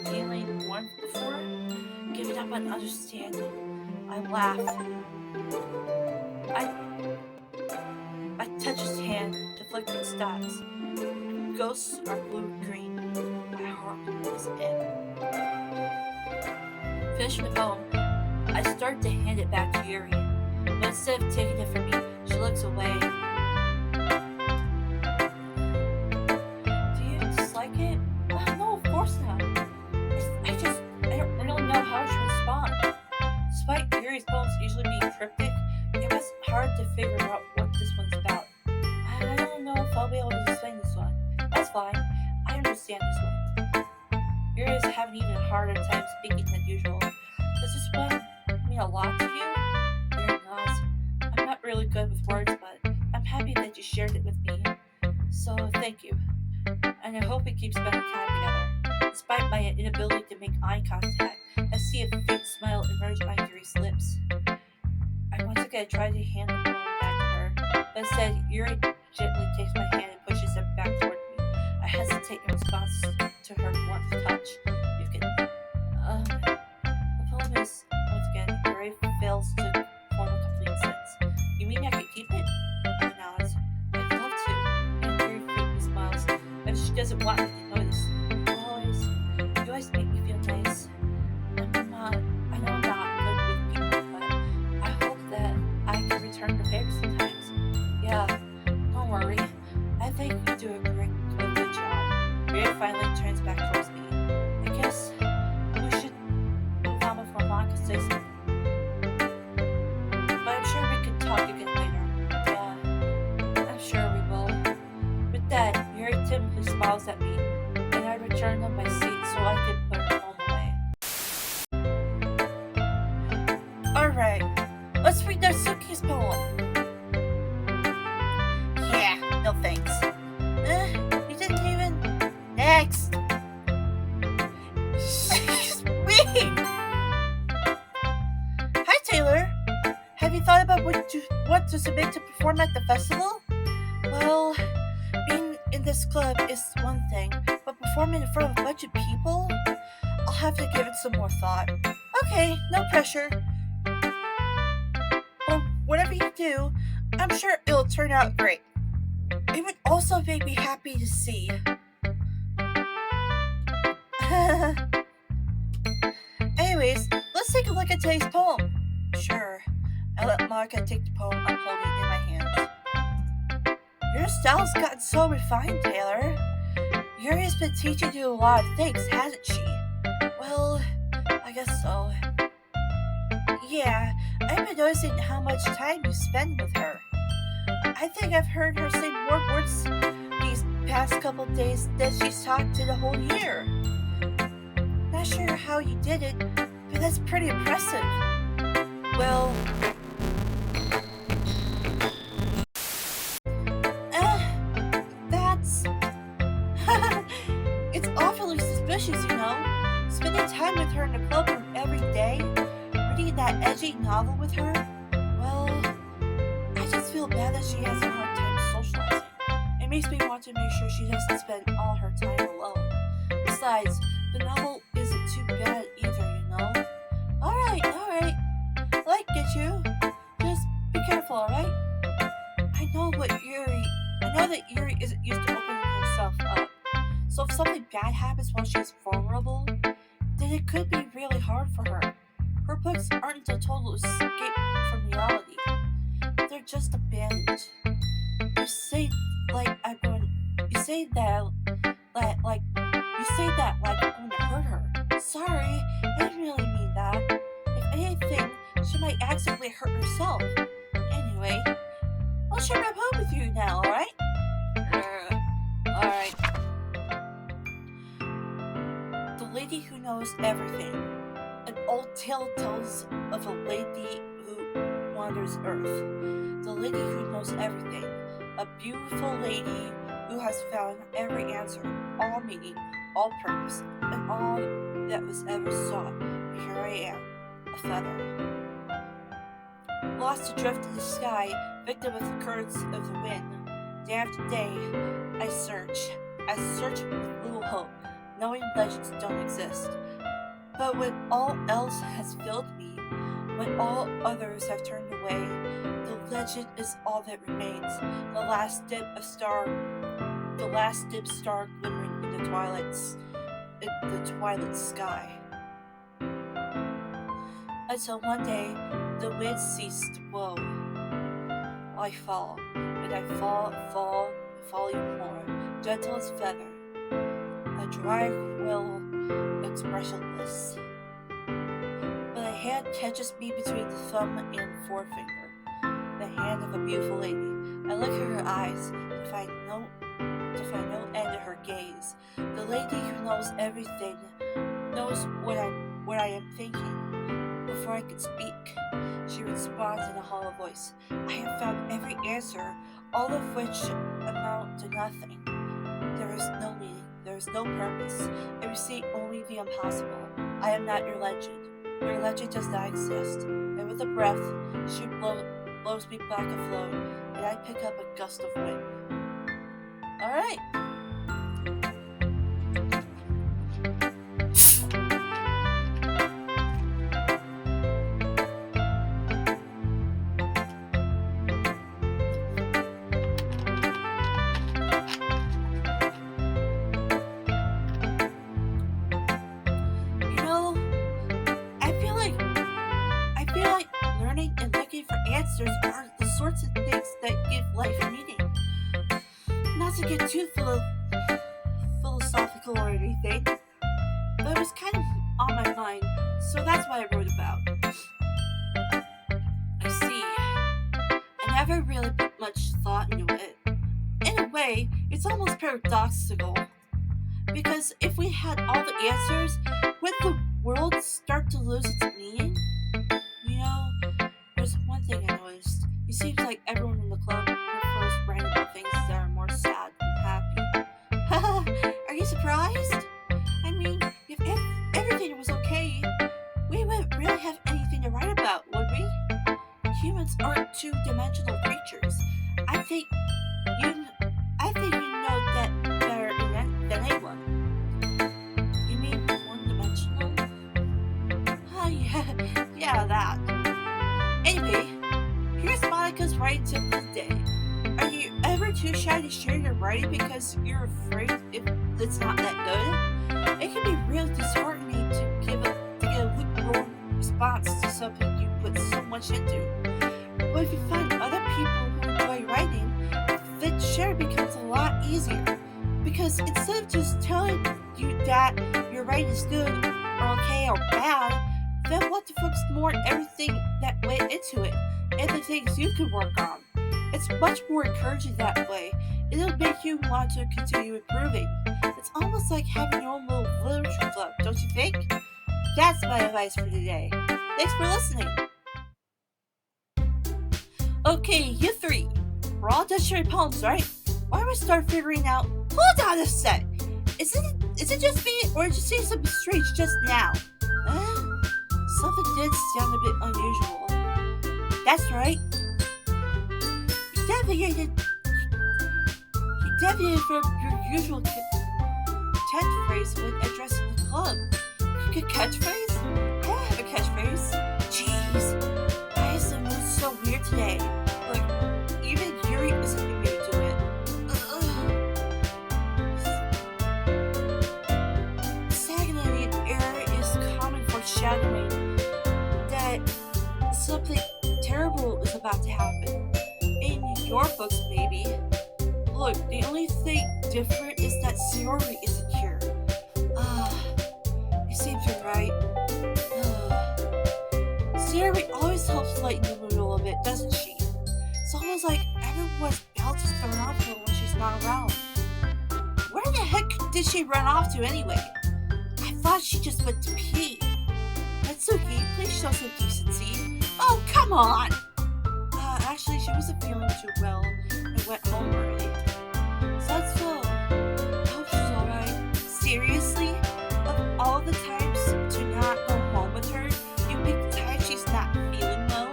feeling warmth before? Giving up on understanding. I laugh. I I touch his hand. The flickering stops. Ghosts are blue-green. My heart is in. Finished the poem. I start to hand it back to Yuri, but instead of taking it from me, she looks away. Do you dislike it? No, of course not. I don't really know how I should respond. Despite Yuri's poems usually being cryptic, it was hard to figure out what this one's about. I don't know if I'll be able to explain this one. That's fine. I understand this one. Yuri is having even a harder time speaking than usual. Does this one mean a lot to you? Yuri nods. I'm not really good with words, but I'm happy that you shared it with me. So thank you. And I hope we keep spending time together. Despite my inability to make eye contact, I see a faint smile emerge on Yuri's lips. I once again try to hand the poem back to her, but instead Yuri gently takes my hand and pushes it back toward me. I hesitate in response to her warm touch. You can, the poem is, once again, Yuri fails to form a complete sentence. You mean I could keep it? Yuri nods. I'd love to. And Yuri faintly smiles, as she doesn't want me to notice. You always make me feel nice. I know I'm not good with people, but I hope that I can return the favor sometimes. Yeah, don't worry. I think you do a good job. Rhea finally turns back towards me. I guess we should move on before Monika says something. But I'm sure we could talk again later. Yeah, I'm sure we will. With that, Yuri timidly smiles at me, and I return on my seat so I can put her phone away. Alright, let's read Natsuki's poem. Yeah, no thanks. You didn't even... Next! Excuse me! Hi, Taylor. Have you thought about what you want to submit to perform at the festival? Well, being in this club is one thing, but performing in front of a bunch of people? I'll have to give it some more thought. Okay, no pressure. But whatever you do, I'm sure it'll turn out great. It would also make me happy to see. Anyways, let's take a look at today's poem. Sure. I let Monika take the poem I'm holding in my hands. Your style's gotten so refined, Taylor. Yuri's been teaching you a lot of things, hasn't she? Well, I guess so. Yeah, I've been noticing how much time you spend with her. I think I've heard her say more words these past couple days than she's talked in the whole year. Not sure how you did it, but that's pretty impressive. Well, that's... It's awfully suspicious, you know? Spending time with her in the club room every day, reading that edgy novel with her, well, I just feel bad that she has a hard time socializing. It makes me want to make sure she doesn't spend all her time alone. Besides, the novel isn't too bad either, you know? Alright. I get you. Just be careful, alright? I know that Yuri isn't used to opening herself up. So if something bad happens while she's vulnerable, then it could be really hard for her. Her books aren't a total escape from reality. They're just a bandage. You say that like You say that like I'm going to hurt her. Sorry, I didn't really mean that. If anything, she might accidentally hurt herself. Anyway, I'll share my poem with you now, alright? Alright. The Lady Who Knows Everything. An old tale tells of a lady who wanders Earth. The lady who knows everything. A beautiful lady who has found every answer, all meaning, all purpose, and all that was ever sought. And here I am, a feather. Lost adrift in the sky, victim of the currents of the wind. Day after day, I search with little hope, knowing legends don't exist. But when all else has failed me, when all others have turned away, the legend is all that remains. The last dim star glimmering in the twilight sky. Until one day, the wind ceased to blow. I fall, and I fall even more, gentle as feather, a dry quill, expressionless. But a hand catches me between the thumb and forefinger, the hand of a beautiful lady. I look at her eyes to find no end to her gaze. The lady who knows everything knows what I am thinking. Before I could speak, she responds in a hollow voice. I have found every answer, all of which amount to nothing. There is no meaning, there is no purpose. I see only the impossible. I am not your legend. Your legend does not exist. And with a breath, she blows me back afloat, and I pick up a gust of wind. Alright. And looking for answers are the sorts of things that give life meaning. Not to get too philosophical or anything, but it was kind of on my mind, so that's what I wrote about. I see. I never really put much thought into it. In a way, it's almost paradoxical. Because if we had all the answers, would the world start to lose its meaning? There's one thing I noticed. It seems like everyone in the club prefers writing about things that are more sad than happy. Are you surprised? I mean, if everything was okay, we wouldn't really have anything to write about, would we? Humans aren't two-dimensional creatures. I think you know that better than anyone. You mean one-dimensional? Yeah, that. Anyway, here's Monika's writing tip of the day. Are you ever too shy to share your writing because you're afraid if it's not that good? It can be really disheartening to get a lukewarm response to something you put so much into. But if you find other people who enjoy writing, then sharing becomes a lot easier. Because instead of just telling you that your writing is good or okay or bad, then what to focus more on everything that went into it and the things you could work on. It's much more encouraging that way. It'll make you want to continue improving. It's almost like having your own little literature club, don't you think? That's my advice for today. Thanks for listening. Okay, you three. We're all done sharing poems, right? Why don't we start figuring out... Hold on a sec! Is it just me, or did you say something strange just now? Something did sound a bit unusual. That's right. You deviated from your usual catchphrase when addressing the club. Your catchphrase? I don't have a catchphrase. Jeez, why is the mood so weird today? Like, even Yuri isn't immune to it. Stagnating air is common foreshadowing that something terrible is about to happen. In your books, maybe. Look, the only thing different is that Sayori isn't here. always helps lighten the mood a little bit, doesn't she? It's almost like everyone's else is thrown off her when she's not around. Where the heck did she run off to anyway? I thought she just went to pee. Natsuki, please show some decency. Oh, come on! Actually, she wasn't feeling too well and went home early. So that's so. I hope she's alright. Seriously? Of all the times to not go home with her, you pick the time she's not feeling well?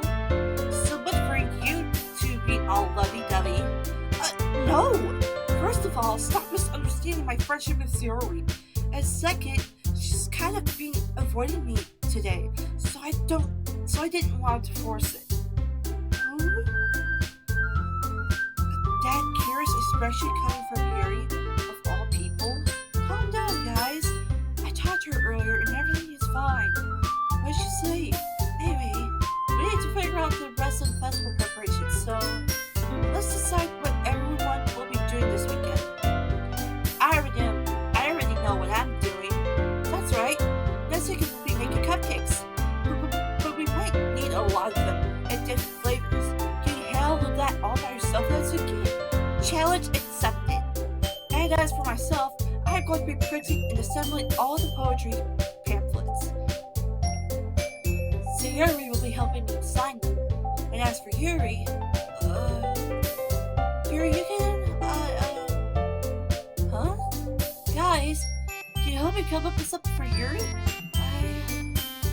So much for you to be all lovey-dovey. No! First of all, stop misunderstanding my friendship with Sayori. And second, she's kind of been avoiding me today, so I didn't want to force it. That curious expression coming from Yuri, of all people? Calm down, guys. I talked to her earlier and everything is fine. What'd she say? Anyway, we need to figure out the rest of the festival preparations, so let's decide what everyone will be doing this weekend. I already know what I'm doing. That's right. Next week we'll be making cupcakes. But we might need a lot of them and different flavors. Can you handle that all by yourself, Natsuki? Challenge accepted. And as for myself, I am going to be printing and assembling all the poetry pamphlets. Sayori will be helping me sign them. And as for Yuri, you can, huh? Guys, can you help me come up with something for Yuri?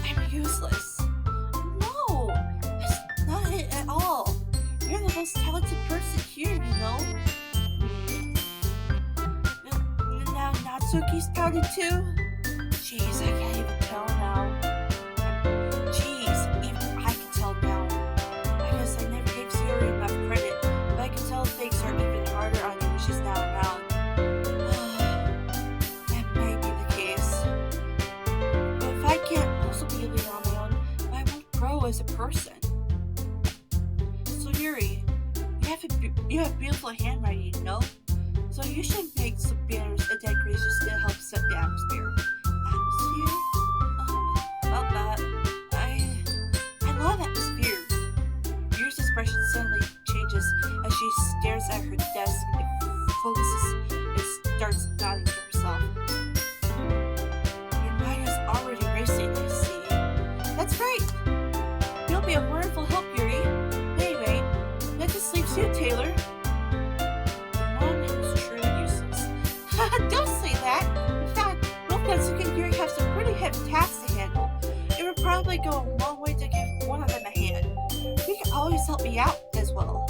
I'm useless. No, that's not it at all. You're the most talented person here, you know? Now Natsuki's talented too? Jeez, I can't even tell now. Jeez, even I can tell now. I guess I never gave Sayori enough credit, but I can tell things are even harder on you when she's not around. That may be the case. But if I can't also be a leader on my own, I won't grow as a person. So Yuri, you have beautiful handwriting, you know? So you should make some banners and decorations to help set the atmosphere. Atmosphere? About that. I love atmosphere. Yuri's expression suddenly changes as she stares at her desk and focuses and starts nodding to herself. Your mind is already racing, I see. That's right. You'll be a wonderful help, Yuri. Anyway, that just leaves you, Taylor. The one who's truly useless. Don't say that. In fact, both Natsuki and Yuri have some pretty heavy tasks to handle. It would probably go a long way to give one of them a hand. You can always help me out as well.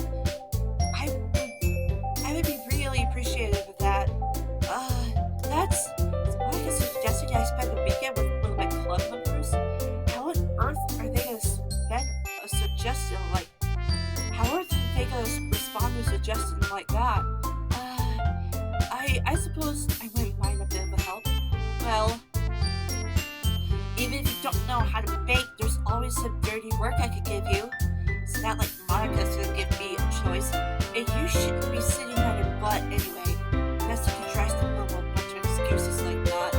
I would be really appreciative of that. That's Monika suggesting I spend the weekend with one of my club members. How on earth are they going to spend a suggestion like? How on earth are they going to respond to a suggestion like that? I suppose I wouldn't mind a bit of a help. Well, even if you don't know how to bake, there's always some dirty work I could give you. It's not like Monika's gonna give me a choice, and you shouldn't be sitting on your butt anyway. Natsuki tries to mumble a bunch of excuses like that.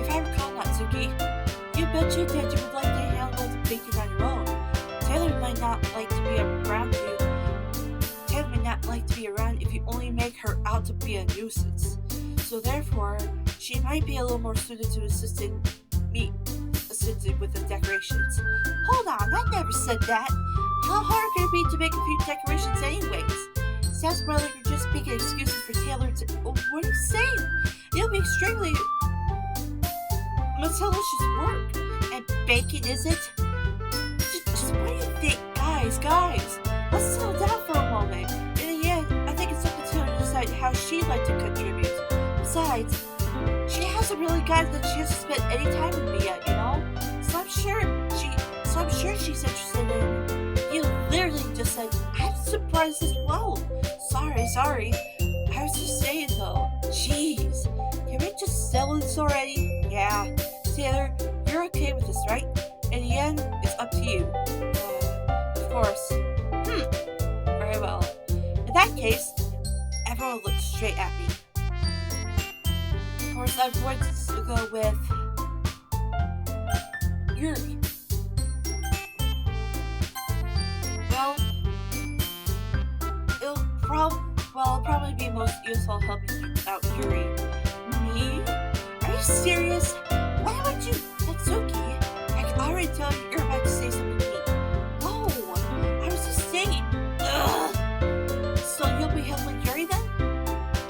If I recall, Natsuki, you mentioned that you would like to handle the baking on your own. Taylor might not like to be around you. Taylor may not like to be around if you only make her out to be a nuisance. So therefore, she might be a little more suited to assisting with the decorations. Hold on, I never said that. How hard could it be to make a few decorations anyways? Sounds more like you're just making excuses for Taylor to... what are you saying? It'll be extremely malicious work. And baking, is it? Just what do you think? Guys, let's settle down for a moment. In the end, I think it's up to Taylor to decide how she'd like to contribute. Besides, she hasn't really gotten the chance to spend any time with me yet, you know? So I'm sure she's interested in... You literally just said, I'm surprised as well. Sorry. I was just saying though. Jeez. Can we just settle this already? Yeah. Taylor, you're okay with this, right? In the end, it's up to you. Of course. Very well. In that case, everyone looked straight at me. Of course, I'm going to go with Yuri. Well, I'll probably be most useful helping you out, Yuri. Me? Are you serious? Why would you, Natsuki? I can already tell you're about to say something mean. No, I was just saying. Ugh. So you'll be helping Yuri then?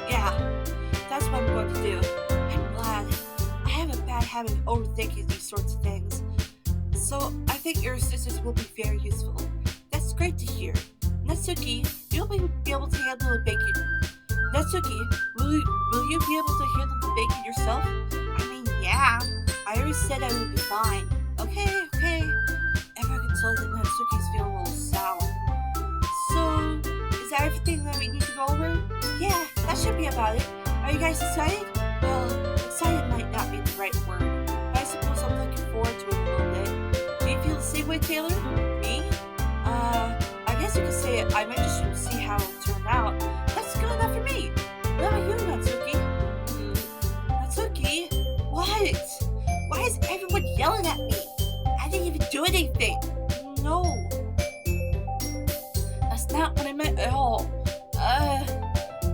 Yeah, that's what I'm going to do. I'm glad. I have a bad habit of overthinking these sorts of things. So I think your assistance will be very useful. That's great to hear. Natsuki, you'll be able to handle the baking. Natsuki, will you be able to handle the baking yourself? I mean, yeah. I already said I would be fine. Okay, okay. Everyone can tell that Natsuki's feeling a little sour. So, is that everything that we need to go over? Yeah, that should be about it. Are you guys excited? Well, excited might not be the right word, but I suppose I'm looking forward to it a little bit. Do you feel the same way, Taylor? Me? I guess you could say I might just see how it'll turn out. That's good enough for me. What about you, Natsuki? Natsuki? What? Why is everyone yelling at me? I didn't even do anything. No. That's not what I meant at all.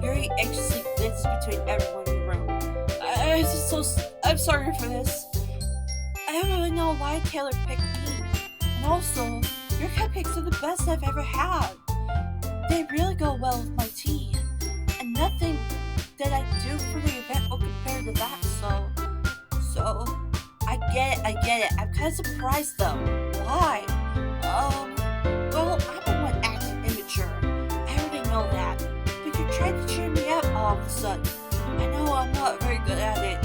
Yuri anxiously glances between everyone in the room. I'm sorry for this. I don't really know why Taylor picked me. And also, your cupcakes are the best I've ever had. They really go well with my tea. And nothing that I do for the event will compare to that, so I get it. I'm kinda surprised though. Why? Well, I'm the one acting immature. I already know that. But you're trying to cheer me up all of a sudden. I know I'm not very good at it.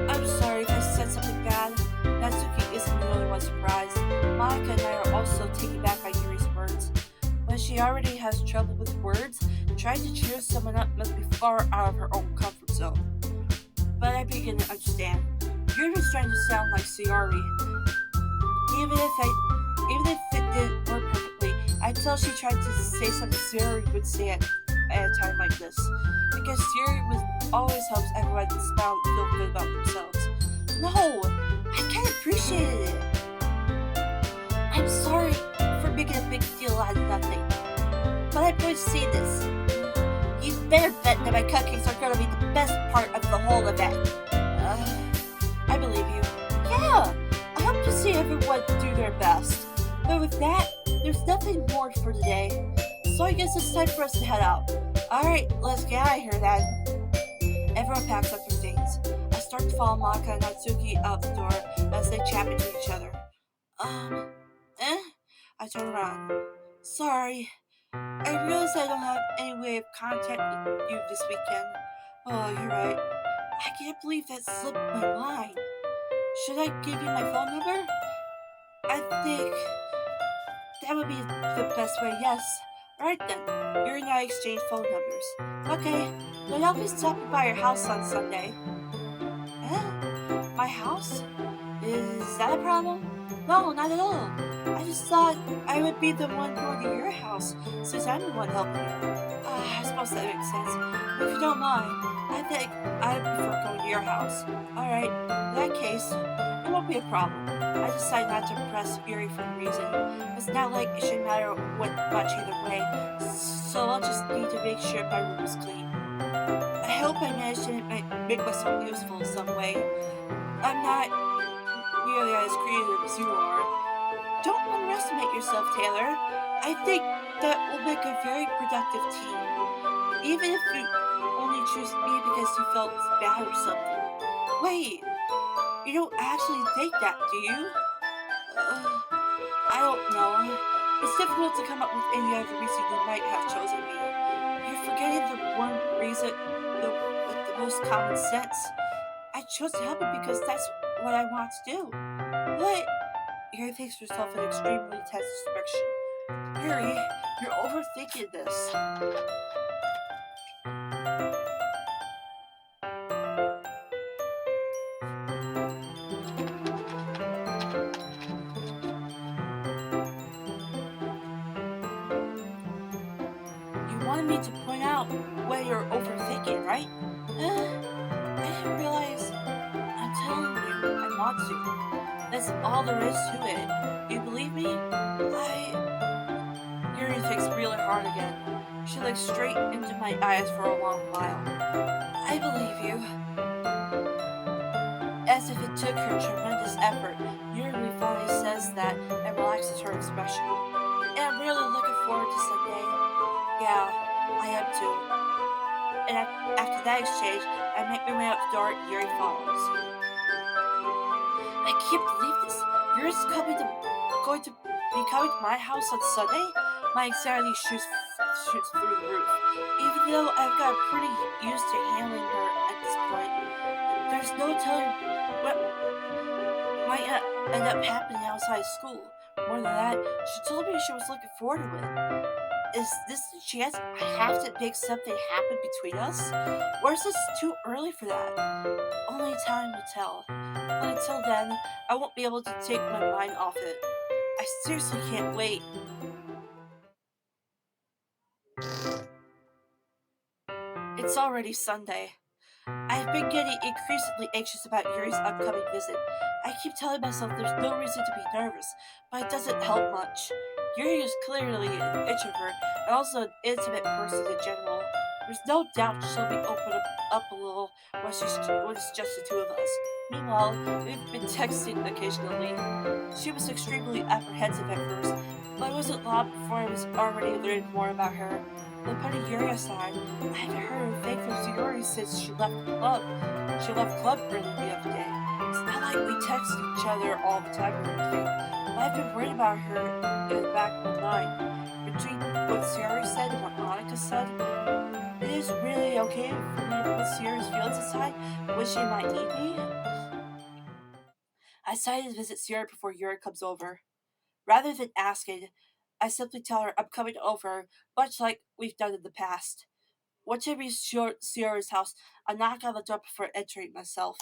I'm sorry if I said something bad. Natsuki isn't the only one surprised. Monika and I are also taken back by Yuri's words. When she already has trouble with words, trying to cheer someone up must be far out of her own comfort zone. But I begin to understand. Yuri was trying to sound like Sayori. Even if it didn't work perfectly, I'd tell she tried to say something Sayori would say at a time like this. Because Sayori always helps everyone to smile and feel good about themselves. No, I can't appreciate it. I'm sorry for making a big deal out of nothing. But I'm going to say this. You better bet that my cupcakes are going to be the best part of the whole event. I believe you. Yeah, I hope to see everyone do their best. But with that, there's nothing more for today. So I guess it's time for us to head out. Alright, let's get out of here then. Everyone packs up their things. I start to follow Monika and Natsuki out the door as they chat between each other. I turn around. Sorry. I realize I don't have any way of contacting you this weekend. Oh, you're right. I can't believe that slipped my mind. Should I give you my phone number? I think that would be the best way, yes. Alright then, Yuri and I exchange phone numbers. Okay, then I'll be stopping by your house on Sunday. My house? Is that a problem? No, not at all. I just thought I would be the one going to your house, since I'm the one helping you. I suppose that makes sense. If you don't mind, I think I'd prefer going to your house. Alright, in that case, it won't be a problem. I decided not to impress Yuri for a reason. It's not like it should matter what much either way, so I'll just need to make sure my room is clean. I hope I managed to make myself useful in some way. I'm not nearly as creative as you are. Don't underestimate yourself, Taylor. I think that will make a very productive team. Even if you only choose me because you felt bad or something. Wait, you don't actually think that, do you? I don't know. It's difficult to come up with any other reason you might have chosen me. You're forgetting the one reason with the most common sense. I chose to help you because that's what I want to do. But Yuri takes herself in extremely tense direction. Yuri, you're overthinking this. You wanted me to point out where you're overthinking, right? I didn't realize. I'm telling you, I want to. That's all there is to it. You believe me? Yuri thinks really hard again. She looks straight into my eyes for a long while. I believe you. As if it took her tremendous effort, Yuri finally says that and relaxes her expression. And I'm really looking forward to Sunday. Yeah, I am too. And after that exchange, I make my way out the door and Yuri follows. I can't believe this. Yuri's going to be coming to my house on Sunday? My anxiety shoots through the roof. Even though I've got pretty used to handling her at this point, there's no telling what might end up happening outside school. More than that, she told me she was looking forward to it. Is this the chance I have to make something happen between us? Or is this too early for that? Only time will tell. But until then, I won't be able to take my mind off it. I seriously can't wait. It's already Sunday. I've been getting increasingly anxious about Yuri's upcoming visit. I keep telling myself there's no reason to be nervous, but it doesn't help much. Yuri is clearly an introvert and also an intimate person in general. There's no doubt she'll be up a little when it's just the two of us. Meanwhile, we've been texting occasionally. She was extremely apprehensive at first, but it wasn't long before I was already learning more about her. But putting Yuri aside, I haven't heard a thing from Yuri since she left the club. She left club early the other day. It's not like we text each other all the time or anything, but I've been worried about her in the back of my mind. Between what Yuri said and what Monika said, it is really okay for me to put Yuri's feelings aside when she might need me. I decided to visit Sierra before Yuri comes over. Rather than asking, I simply tell her I'm coming over, much like we've done in the past. Once I reach Sierra's house, I knock on the door before entering myself.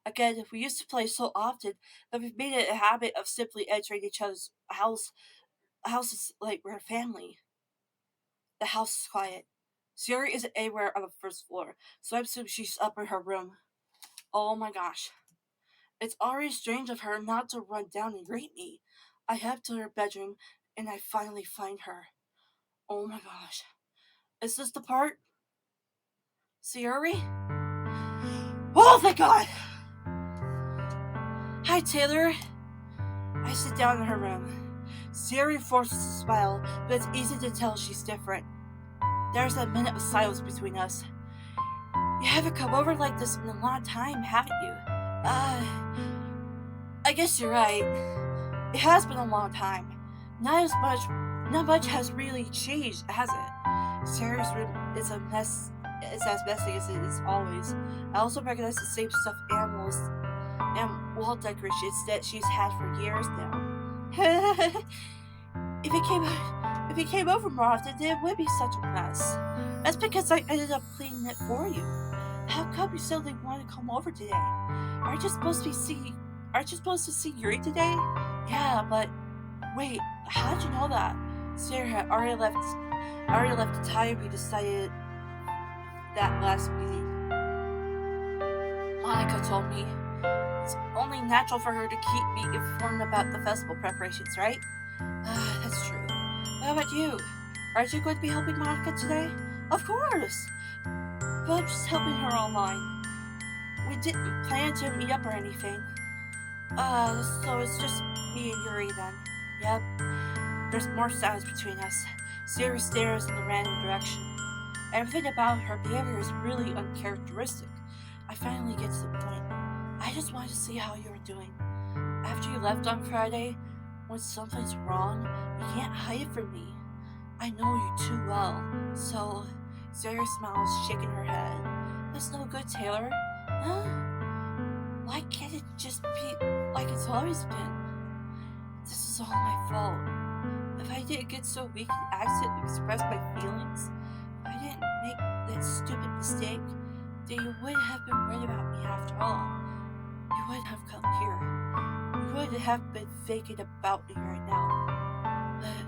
Again, we used to play so often that we've made it a habit of simply entering each other's houses like we're a family. The house is quiet. Sierra isn't anywhere on the first floor, so I assume she's up in her room. Oh my gosh. It's already strange of her not to run down and greet me. I head to her bedroom and I finally find her. Oh my gosh. Is this the part? Sierra? Oh, thank God! Hi, Taylor. I sit down in her room. Sierra forces a smile, but it's easy to tell she's different. There's a minute of silence between us. You haven't come over like this in a long time, haven't you? I guess you're right. It has been a long time. Not much has really changed, has it? Sarah's room is a mess. It's as messy as it is always. I also recognize the same stuffed animals and wall decorations that she's had for years now. If you came over more often, it would be such a mess. That's because I ended up cleaning it for you. How come you suddenly want to come over today? Aren't you supposed to see Yuri today? Yeah, but wait, how did you know that? Sarah had already left the time we decided that last meeting. Monika told me it's only natural for her to keep me informed about the festival preparations, right? That's true. How about you? Aren't you going to be helping Monika today? Of course! But I'm just helping her online. We didn't plan to meet up or anything. So it's just me and Yuri then. Yep. There's more silence between us. Siri stares in the random direction. Everything about her behavior is really uncharacteristic. I finally get to the point. I just wanted to see how you were doing. After you left on Friday, when something's wrong, you can't hide it from me. I know you too well. So, Sarah smiles, shaking her head. That's no good, Taylor. Huh? Why can't it just be like it's always been? This is all my fault. If I didn't get so weak and accidentally express my feelings, if I didn't make that stupid mistake, then you wouldn't have been worried about me after all. You wouldn't have come here. You wouldn't have been thinking about me right now. But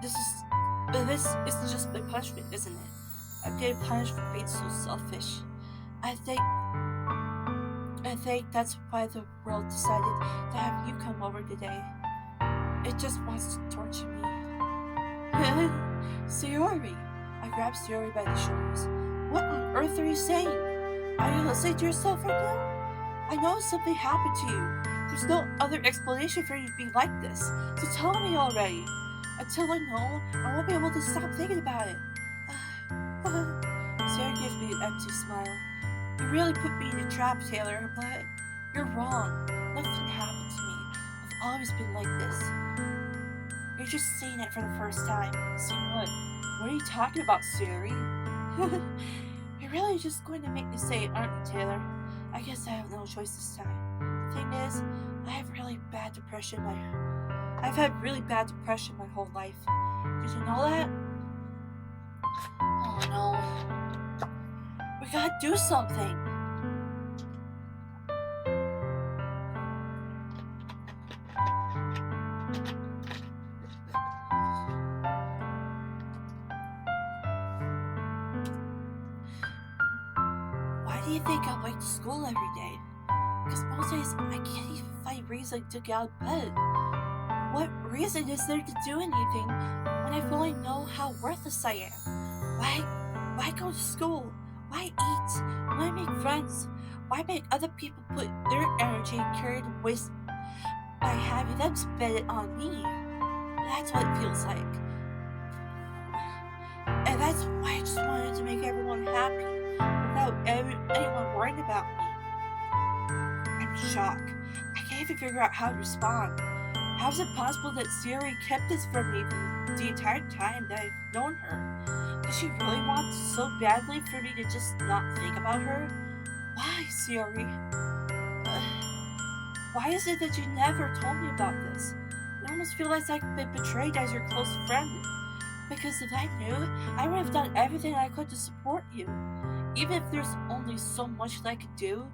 this is just my punishment, isn't it? I'm getting punished for being so selfish. I think that's why the world decided to have you come over today. It just wants to torture me. Sayori! I grabbed Sayori by the shoulders. What on earth are you saying? Are you listening to yourself right now? I know something happened to you. There's no other explanation for you to be like this, so tell me already. Until I know, I won't be able to stop thinking about it. Sarah gives me an empty smile. You really put me in a trap, Taylor, but you're wrong. Nothing happened to me. I've always been like this. You're just seeing it for the first time. See what? What are you talking about, Siri? You're really just going to make me say it, aren't you, Taylor? I guess I have no choice this time. The thing is, I've had really bad depression my whole life. Did you know that? Oh no. We gotta do something. Why do you think I went to school every day? Because most days I can't even find reason to get out of bed. What reason is there to do anything when I fully know how worthless I am? Why go to school? Why eat? Why make friends? Why make other people put their energy and carry the waste by having them spend it on me? That's what it feels like. And that's why I just wanted to make everyone happy without anyone worrying about me. I'm in shock. I can't even figure out how to respond. How is it possible that Siri kept this from me the entire time that I've known her? Does she really want so badly for me to just not think about her? Why, Siri? Why is it that you never told me about this? I almost feel like I've been betrayed as your close friend. Because if I knew, I would have done everything I could to support you. Even if there's only so much that I could do,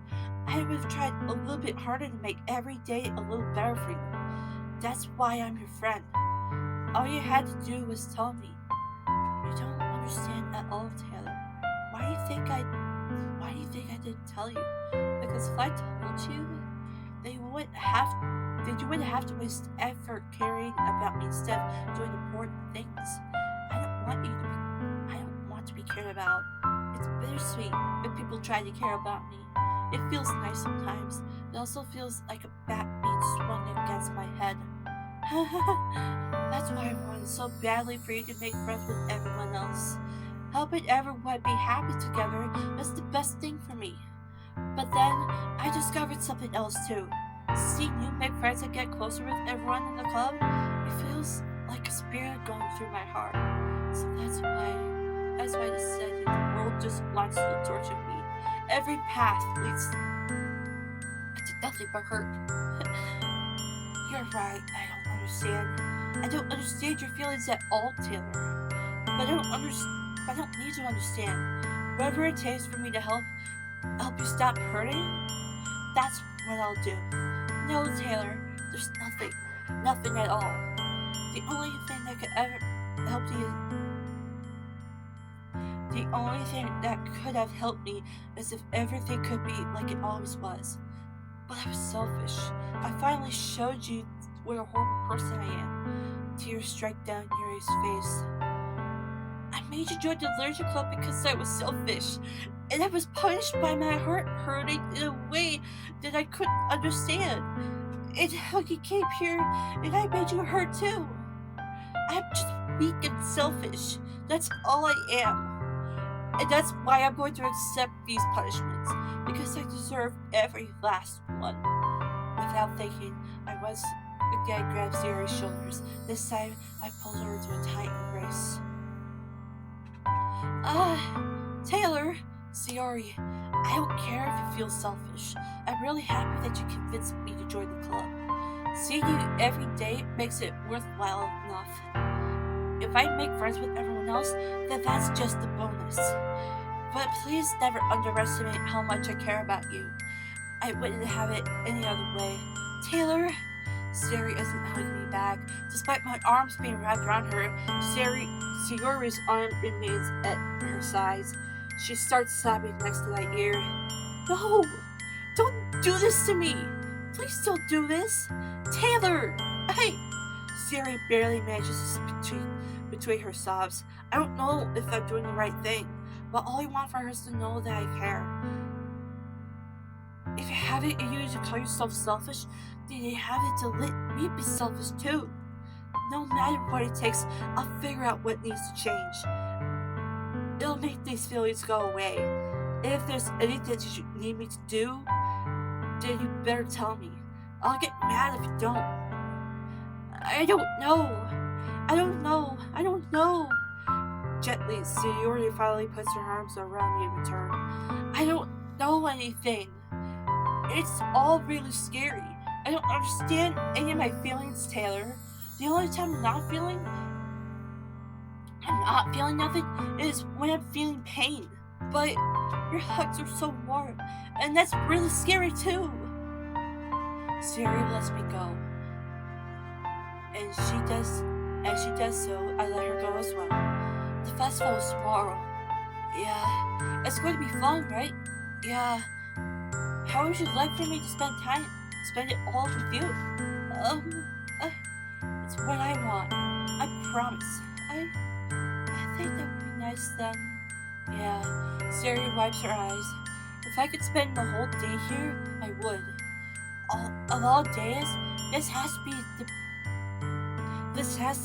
I would have tried a little bit harder to make every day a little better for you. That's why I'm your friend. All you had to do was tell me. You don't understand at all, Taylor. Why do you think I didn't tell you? Because if I told you, then you wouldn't have to waste effort caring about me instead of doing important things. I don't want to be cared about. It's bittersweet when people try to care about me. It feels nice sometimes. It also feels like a bat being swung against my head. That's why I wanted so badly for you to make friends with everyone else. Helping everyone be happy together is the best thing for me. But then, I discovered something else too. Seeing you make friends and get closer with everyone in the club, it feels like a spirit going through my heart. So that's why I decided the world just wants to torture me. Every path leads to nothing but hurt. You're right, I don't understand your feelings at all, Taylor. But I don't need to understand. Whatever it takes for me to help you stop hurting, that's what I'll do. No, Taylor, there's nothing at all. The only thing that could ever help you, the only thing that could have helped me is if everything could be like it always was. But I was selfish. I finally showed you what a horrible person I am. Tears strike down Yuri's face. I made you join the literature club because I was selfish, and I was punished by my heart hurting in a way that I couldn't understand. And how you came here, and I made you hurt too. I'm just weak and selfish. That's all I am. And that's why I'm going to accept these punishments, because I deserve every last one. Without thinking, I once again grabbed Siri's shoulders. This time, I pulled her into a tight embrace. Taylor, Sayori, I don't care if you feel selfish. I'm really happy that you convinced me to join the club. Seeing you every day makes it worthwhile enough. If I make friends with everyone else, then that's just a bonus. But please never underestimate how much I care about you. I wouldn't have it any other way. Taylor, Siri isn't hugging me back. Despite my arms being wrapped around her, Sayori's arm remains at her sides. She starts sobbing next to my ear. No! Don't do this to me! Please don't do this! Taylor! Siri barely manages to between her sobs. I don't know if I'm doing the right thing, but all I want for her is to know that I care. If you have it in you to call yourself selfish, then you have it to let me be selfish too. No matter what it takes, I'll figure out what needs to change. It'll make these feelings go away. And if there's anything that you need me to do, then you better tell me. I'll get mad if you don't. I don't know. I don't know. I don't know. Gently, Sayori finally puts her arms around me in return. I don't know anything. It's all really scary. I don't understand any of my feelings, Taylor. The only time I'm not feeling nothing is when I'm feeling pain. But your hugs are so warm, and that's really scary too. Sayori lets me go. And she does so, I let her go as well. The festival is tomorrow. Yeah. It's going to be fun, right? Yeah. How would you like for me to spend it all with you? It's what I want. I promise. I think that would be nice then. Yeah. Sayori wipes her eyes. If I could spend the whole day here, I would. Of all days, this has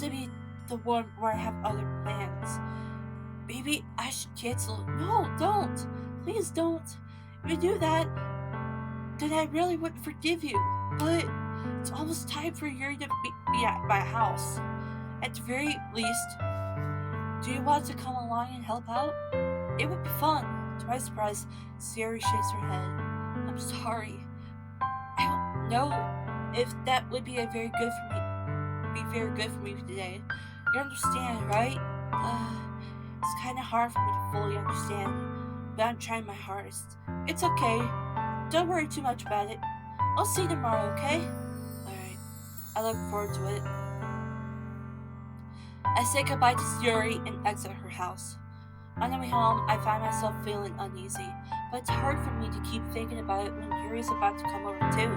to be the one where I have other plans. Maybe I should cancel. No, don't. Please don't. If you do that, then I really wouldn't forgive you. But it's almost time for Yuri to be at my house. At the very least, do you want to come along and help out? It would be fun. To my surprise, Sayori shakes her head. I'm sorry. I don't know if that would be very good for me today. You understand, right? It's kind of hard for me to fully understand, but I'm trying my hardest. It's okay. Don't worry too much about it. I'll see you tomorrow, okay? Alright. I look forward to it. I say goodbye to Sayori and exit her house. On the way home, I find myself feeling uneasy, but it's hard for me to keep thinking about it when Yuri's about to come over too.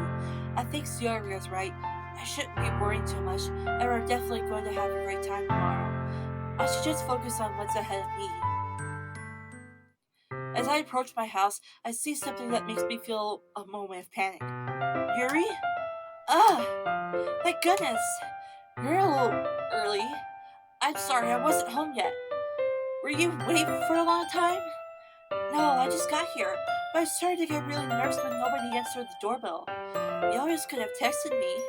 I think Sayori is right. I shouldn't be worrying too much, and we're definitely going to have a great time tomorrow. I should just focus on what's ahead of me. As I approach my house, I see something that makes me feel a moment of panic. Yuri? Thank goodness! You're a little early. I'm sorry, I wasn't home yet. Were you waiting for a long time? No, I just got here, but I started to get really nervous when nobody answered the doorbell. You always could have texted me.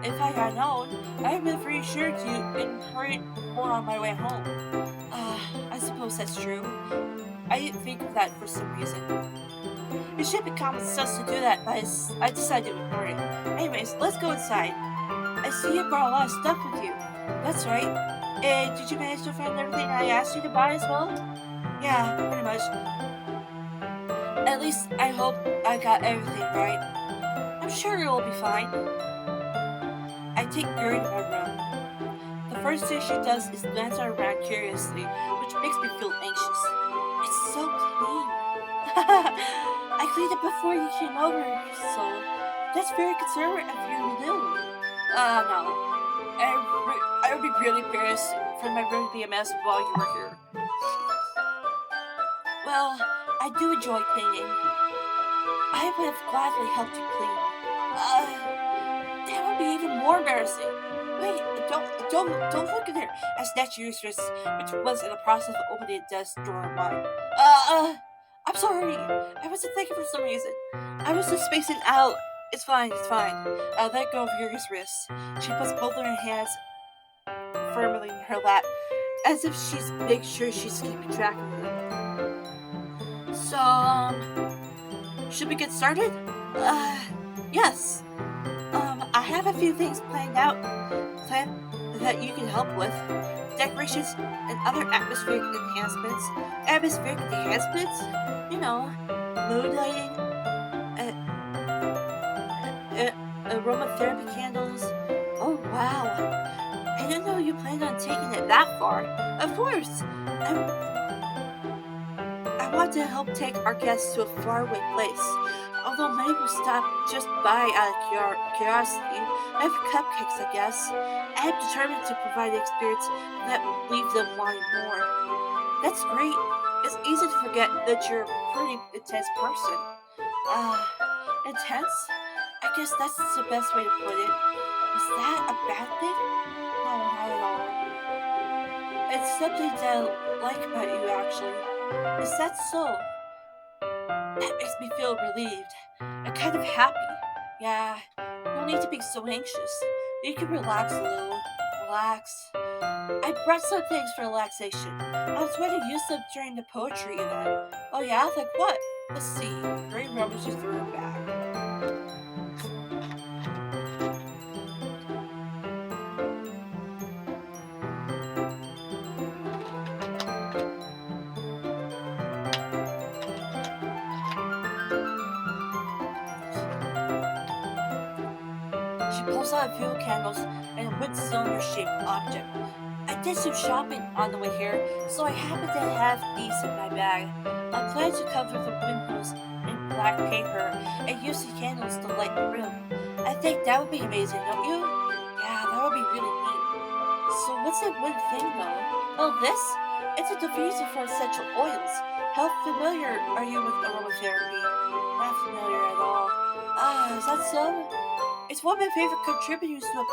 If I had known, I would have reassured you and hurried more on my way home. I suppose that's true. I didn't think of that for some reason. It should be common sense to do that, but I decided to ignore it. Anyways, let's go inside. I see you brought a lot of stuff with you. That's right. And did you manage to find everything I asked you to buy as well? Yeah, pretty much. At least I hope I got everything right. I'm sure it will be fine. I take Yuri to my room. The first thing she does is glance around curiously, which makes me feel anxious. It's so clean. I cleaned it before you came over, so that's very considerate of you to do. No. I would be really embarrassed for my room to be a mess while you were here. Well, I do enjoy cleaning. I would have gladly helped you clean. That would be even more embarrassing. Wait, don't look in there. I snatched Yuri's wrist, which was in the process of opening the desk door of mine. I'm sorry. I wasn't thinking for some reason. I was just spacing out. It's fine. I let go of Yuri's wrist. She puts both of her hands firmly in her lap, as if she's making sure she's keeping track of them. So, should we get started? Yes. I have a few things planned that you can help with. Decorations and other atmospheric enhancements. Atmospheric enhancements? You know, mood lighting, aromatherapy candles. Oh, wow. I didn't know you planned on taking it that far. Of course. I want to help take our guests to a faraway place. Although many will stop just by out of curiosity, I have cupcakes, I guess. I am determined to provide an experience that will leave them wanting more. That's great. It's easy to forget that you're a pretty intense person. Intense? I guess that's the best way to put it. Is that a bad thing? No, not at all. It's something that I like about you, actually. Is that so? That makes me feel relieved and kind of happy. Yeah, no need to be so anxious. You can relax a little. Relax. I brought some things for relaxation. I was going to use them during the poetry event. Oh yeah? Like what? Let's see. Ray rummages through her bag. She pulls out a few candles and a wood cylinder-shaped object. I did some shopping on the way here, so I happen to have these in my bag. I plan to cover the windows in black paper and use the candles to light the room. I think that would be amazing, don't you? Yeah, that would be really neat. So what's that one thing though? Oh, this? It's a diffuser for essential oils. How familiar are you with aromatherapy? Not familiar at all. Is that so? It's one of my favorite contributors to a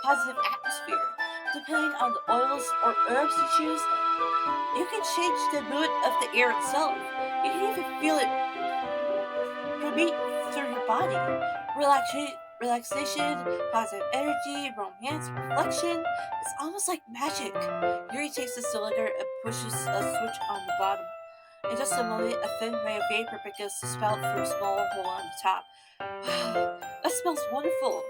positive atmosphere. Depending on the oils or herbs you choose, you can change the mood of the air itself. You can even feel it permeate through your body. Relaxation, positive energy, romance, reflection. It's almost like magic. Yuri takes the cylinder and pushes a switch on the bottom. In just a moment, a thin ray of vapor begins to spout through a small hole on the top. Wow, that smells wonderful.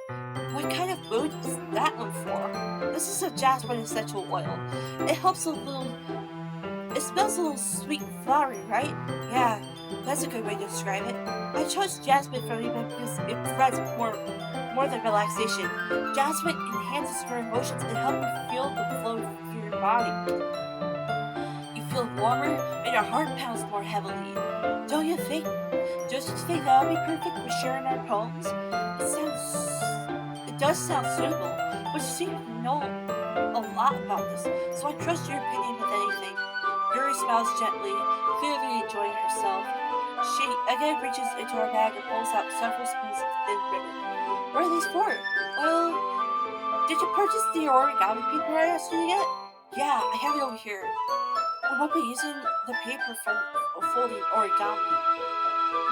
What kind of mood is that one for? This is a jasmine essential oil. It helps a little. It smells a little sweet and flowery, right? Yeah, that's a good way to describe it. I chose jasmine for me because it provides more than relaxation. Jasmine enhances your emotions and helps you feel the flow through your body. You feel warmer and your heart pounds more heavily. Don't you think? Don't you think that would be perfect for sharing our poems? It does sound suitable, but you seem to know a lot about this, so I trust your opinion with anything. Yuri smiles gently, clearly enjoying herself. She again reaches into her bag and pulls out several spools of thin ribbon. What are these for? Well, did you purchase the origami paper I asked you to get? Yeah, I have it over here. We won't be using the paper for folding origami.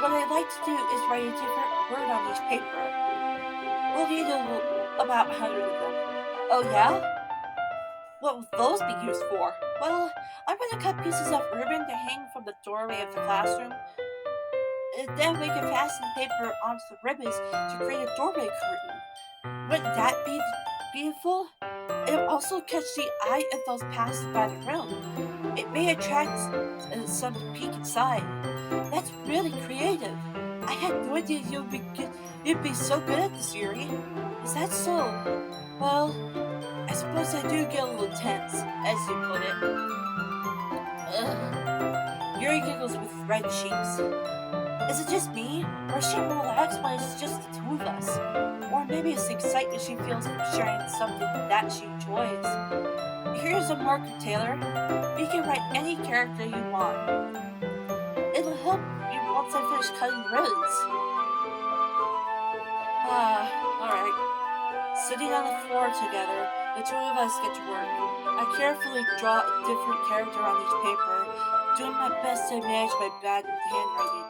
What I'd like to do is write a different word on each paper. We'll need about 100 of them. Oh yeah? What will those be used for? Well, I'm going to cut pieces of ribbon to hang from the doorway of the classroom. And then we can fasten the paper onto the ribbons to create a doorway curtain. Wouldn't that be beautiful? It'll also catch the eye of those passing by the room. It may attract some to peek inside. That's really creative. I had no idea you'd be so good at this, Yuri. Is that so? Well, I suppose I do get a little tense, as you put it. Ugh. Yuri giggles with red cheeks. Is it just me, or is she more relaxed when it's just the two of us? Or maybe it's the excitement she feels from sharing something that she enjoys. Here's a marker, Taylor. You can write any character you want. It'll help you once I finish cutting the ribbons. Alright. Sitting on the floor together, the two of us get to work. I carefully draw a different character on each paper, doing my best to manage my bad handwriting.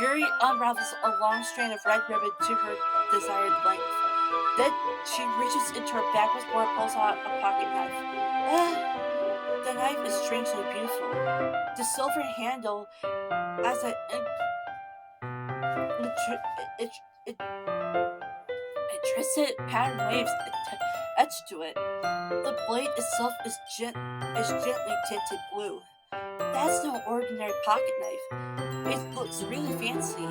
Yuri unravels a long strand of red ribbon to her desired length. Then she reaches into her bag with more and pulls out a pocket knife. The knife is strangely beautiful. The silver handle has an intricate pattern waves etched to it. The blade itself is gently tinted blue. That's no ordinary pocket knife. It looks really fancy.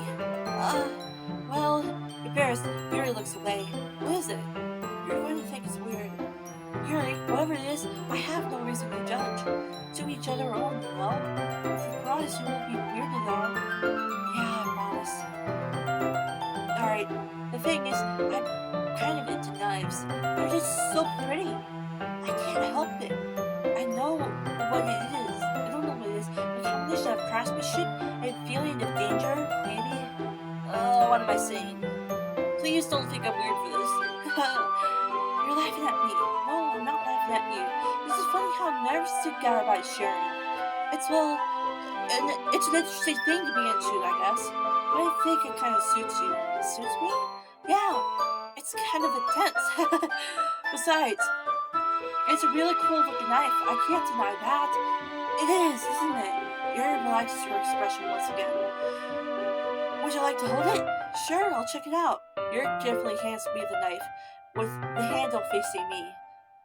Well, embarrassed, Yuri looks away. What is it? You're going to think it's weird. Yuri, whatever it is, I have no reason to judge. To each other own, you know? If you promise you won't be weird at all. Yeah, I promise. Alright, the thing is, I'm kind of into knives. They're just so pretty. I can't help it. I know what it is. I don't know what it is. A combination of craftsmanship and feeling of danger, maybe? What am I saying? Please don't think I'm weird for this. You're laughing at me. No, I'm not laughing at you. This is funny how nervous you got about sharing. It's, well, it's an interesting thing to be into, I guess. But I think it kind of suits you. Suits me? Yeah, it's kind of intense. Besides, it's a really cool looking knife. I can't deny that. It is, isn't it? Yuri relaxes her expression once again. Would you like to hold it? Sure, I'll check it out. Yuri carefully hands me the knife, with the handle facing me.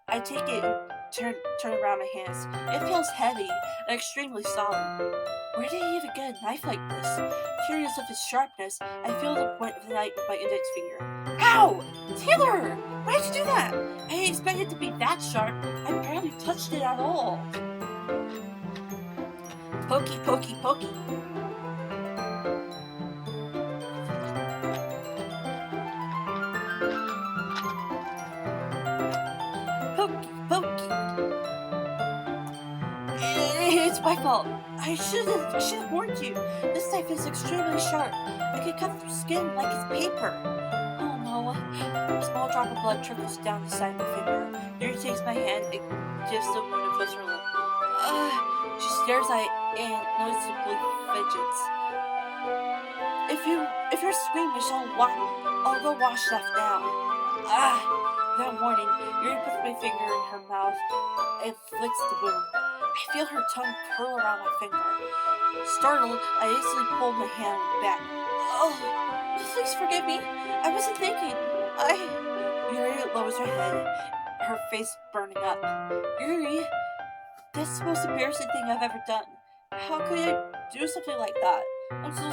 I take it and turn around my hands. It feels heavy and extremely solid. Where did he even get a knife like this? Curious of its sharpness, I feel the point of the knife with my index finger. Ow! Taylor! Why did you do that? I didn't expect it to be that sharp. I barely touched it at all. Pokey, pokey, pokey. Pokey, pokey. It's my fault. I should have warned you. This knife is extremely sharp. I could cut through skin like it's paper. Oh no. A small drop of blood trickles down the side of my finger. Yuri takes my hand and gives the wound a closer look. She stares at it and noticeably fidgets. If you're squeamish, I'll go wash that down. Without warning, Yuri puts my finger in her mouth and flicks the wound. I feel her tongue curl around my finger. Startled, I instantly pulled my hand back. Oh, please forgive me. I wasn't thinking. Yuri lowers her head, her face burning up. Yuri, that's the most embarrassing thing I've ever done. How could I do something like that? I'm so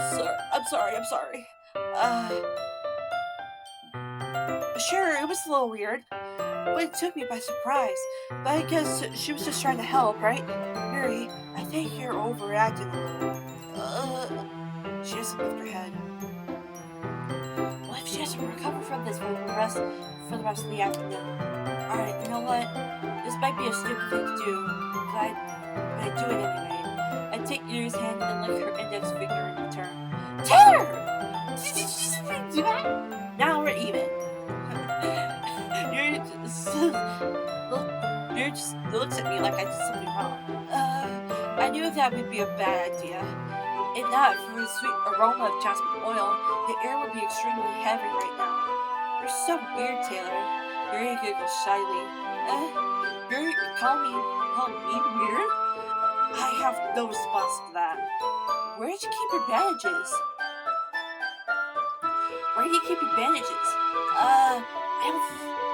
sorry. I'm sorry. Sure, it was a little weird, but it took me by surprise. But I guess she was just trying to help, right? Yuri, I think you're overreacting a little. She doesn't lift her head. What if she doesn't recover from this for the rest of the afternoon? Alright, you know what? This might be a stupid thing to do, but I do it anyway. I take Yuri's hand and lick her index finger in return. Taylor! Did you just do that? Now we're even. Yuri just looks at me like I did something wrong. I knew that would be a bad idea. If not for the sweet aroma of jasmine oil, the air would be extremely heavy right now. You're so weird, Taylor. Yuri giggles shyly. Yuri, call me weird? I have no response to that. Where did you keep your bandages? Where do you keep your bandages? I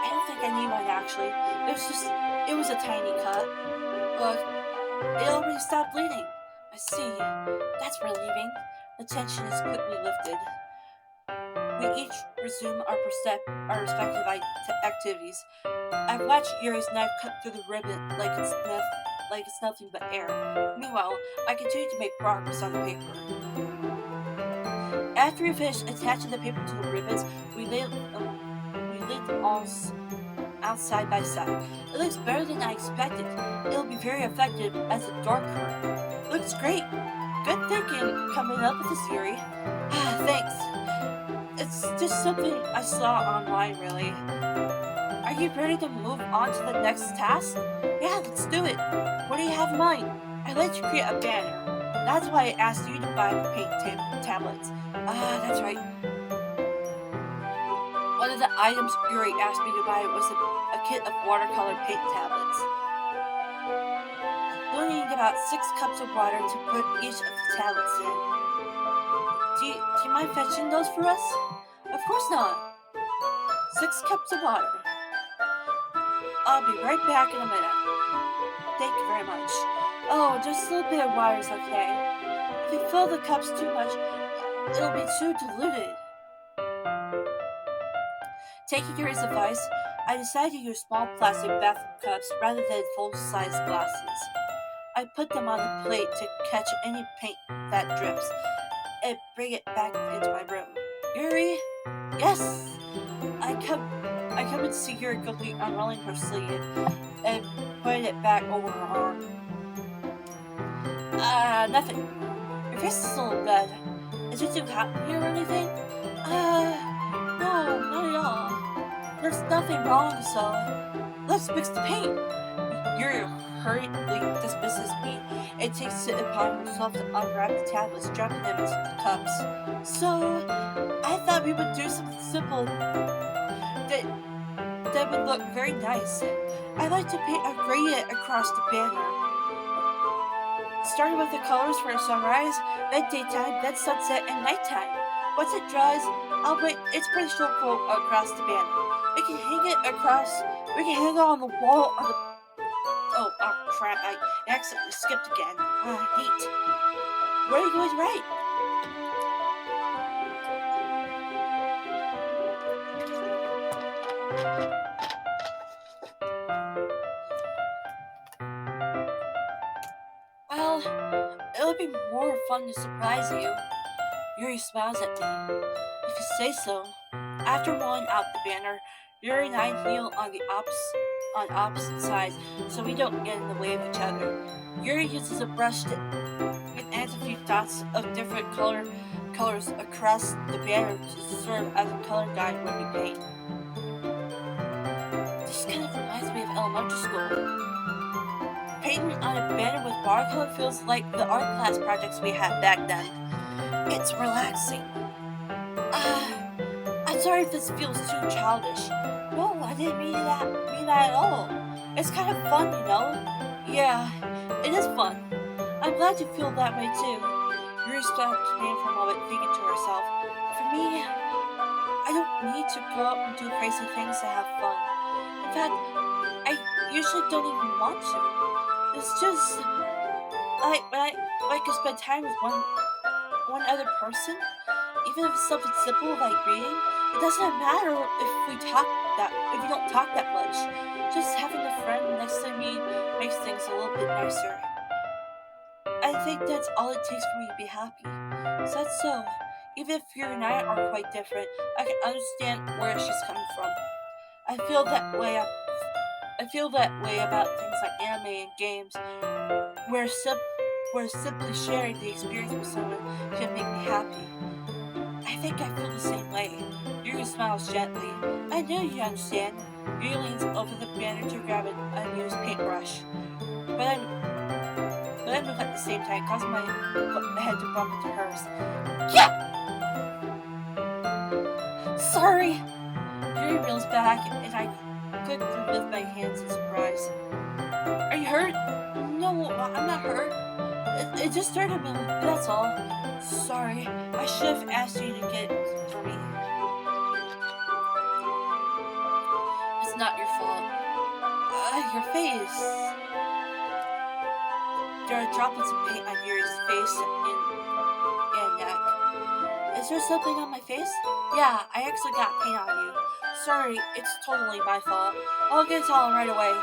don't think I need one actually. It was a tiny cut. Look, it already stopped bleeding. I see. That's relieving. The tension is quickly lifted. We each resume our respective activities. I've watched Yuri's knife cut through the ribbon like it's nothing but air. Meanwhile, I continue to make progress on the paper. After we finish attaching the paper to the ribbons, we lay them all out side by side. It looks better than I expected. It'll be very effective as a door curtain. Looks great. Good thinking coming up with this, Yuri. Thanks. It's just something I saw online, really. Are you ready to move on to the next task? Yeah, let's do it. What do you have in mind? I'd like to create a banner. That's why I asked you to buy the paint tablets. That's right. One of the items Yuri asked me to buy was a kit of watercolor paint tablets. We'll need about 6 cups of water to put each of the tablets in. Do you mind fetching those for us? Of course not. 6 cups of water. I'll be right back in a minute. Thank you very much. Oh, just a little bit of water is okay. If you fill the cups too much, it'll be too diluted. Taking Yuri's advice, I decided to use small plastic bathroom cups rather than full-size glasses. I put them on the plate to catch any paint that drips and bring it back into my room. Yuri, Yes, I come I come and see her quickly unrolling her sleeve and putting it back over her arm. Nothing. Your face is a little red. Is it too hot in here or anything? No, not at all. There's nothing wrong, so let's mix the paint. Yuri hurriedly dismisses me and takes it upon herself to unwrap the tablets, dropping them into the cups. So, I thought we would do something simple that would look very nice. I like to paint a gradient across the banner, starting with the colors for sunrise, then daytime, then sunset, and nighttime. Once it dries, I'll put its principal quote across the banner. We can hang it across. We can hang it on the wall on the. Oh crap! I accidentally skipped again. Neat. What are you going to write? Well, it'll be more fun to surprise you. Yuri smiles at me. If you say so. After rolling out the banner, Yuri and I kneel on opposite sides so we don't get in the way of each other. Yuri uses a brush and adds a few dots of different colors across the banner to serve as a color guide when we paint. This kind of reminds me of elementary school. Painting on a banner with watercolor feels like the art class projects we had back then. It's relaxing. I'm sorry if this feels too childish. No, I didn't mean that at all. It's kind of fun, you know? Yeah, it is fun. I'm glad you feel that way too. Yuri stopped playing for a moment, thinking to herself. For me, I don't need to go out and do crazy things to have fun. In fact, I usually don't even want to. It's just when I like to spend time with one other person, even if it's something simple like reading. It doesn't matter if we don't talk that much. Just having a friend next to me makes things a little bit nicer. I think that's all it takes for me to be happy. So that's so. Even if you and I are quite different, I can understand where she's coming from. I feel that way. I feel that way about things like anime and games, where simply sharing the experience with someone can make me happy. I think I feel the same way. Yuri smiles gently. I know you understand. Yuri leans over the banner to grab an unused paintbrush. But I move at the same time, causing my head to bump into hers. Yeah! Sorry! Yuri reels back, and I quickly lift my hands in surprise. Are you hurt? No, I'm not hurt. It just started me, that's all. Sorry, I should have asked you to get it for me. It's not your fault. Your face. There are droplets of paint on Yuri's face and neck. Is there something on my face? Yeah, I actually got paint on you. Sorry, it's totally my fault. I'll get a towel right away.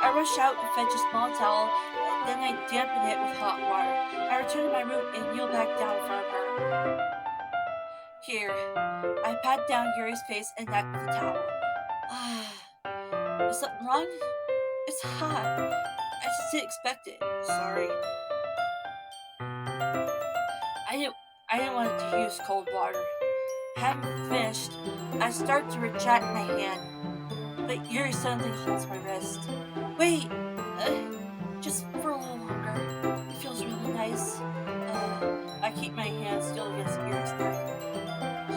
I rush out and fetch a small towel, then I dampen it with hot water. I return to my room and kneel back down in front of her. Here, I pat down Yuri's face and neck with a towel. Is something wrong? It's hot. I just didn't expect it. Sorry. I didn't want to use cold water. Having finished, I start to retract my hand, but Yuri suddenly holds my wrist. Wait, just for a little longer. It feels really nice. I keep my hand still against Yuri's neck.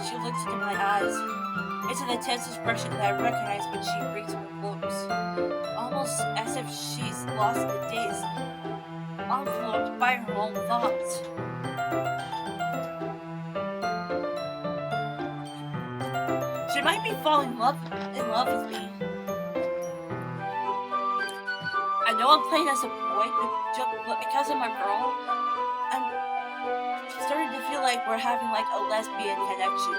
She looks into my eyes. It's an intense expression that I recognize when she reads her looks, almost as if she's lost in the daze, enveloped by her own thoughts. She might be falling in love with me. I know I'm playing as a boy, but because I'm a girl, I'm starting to feel like we're having like a lesbian connection.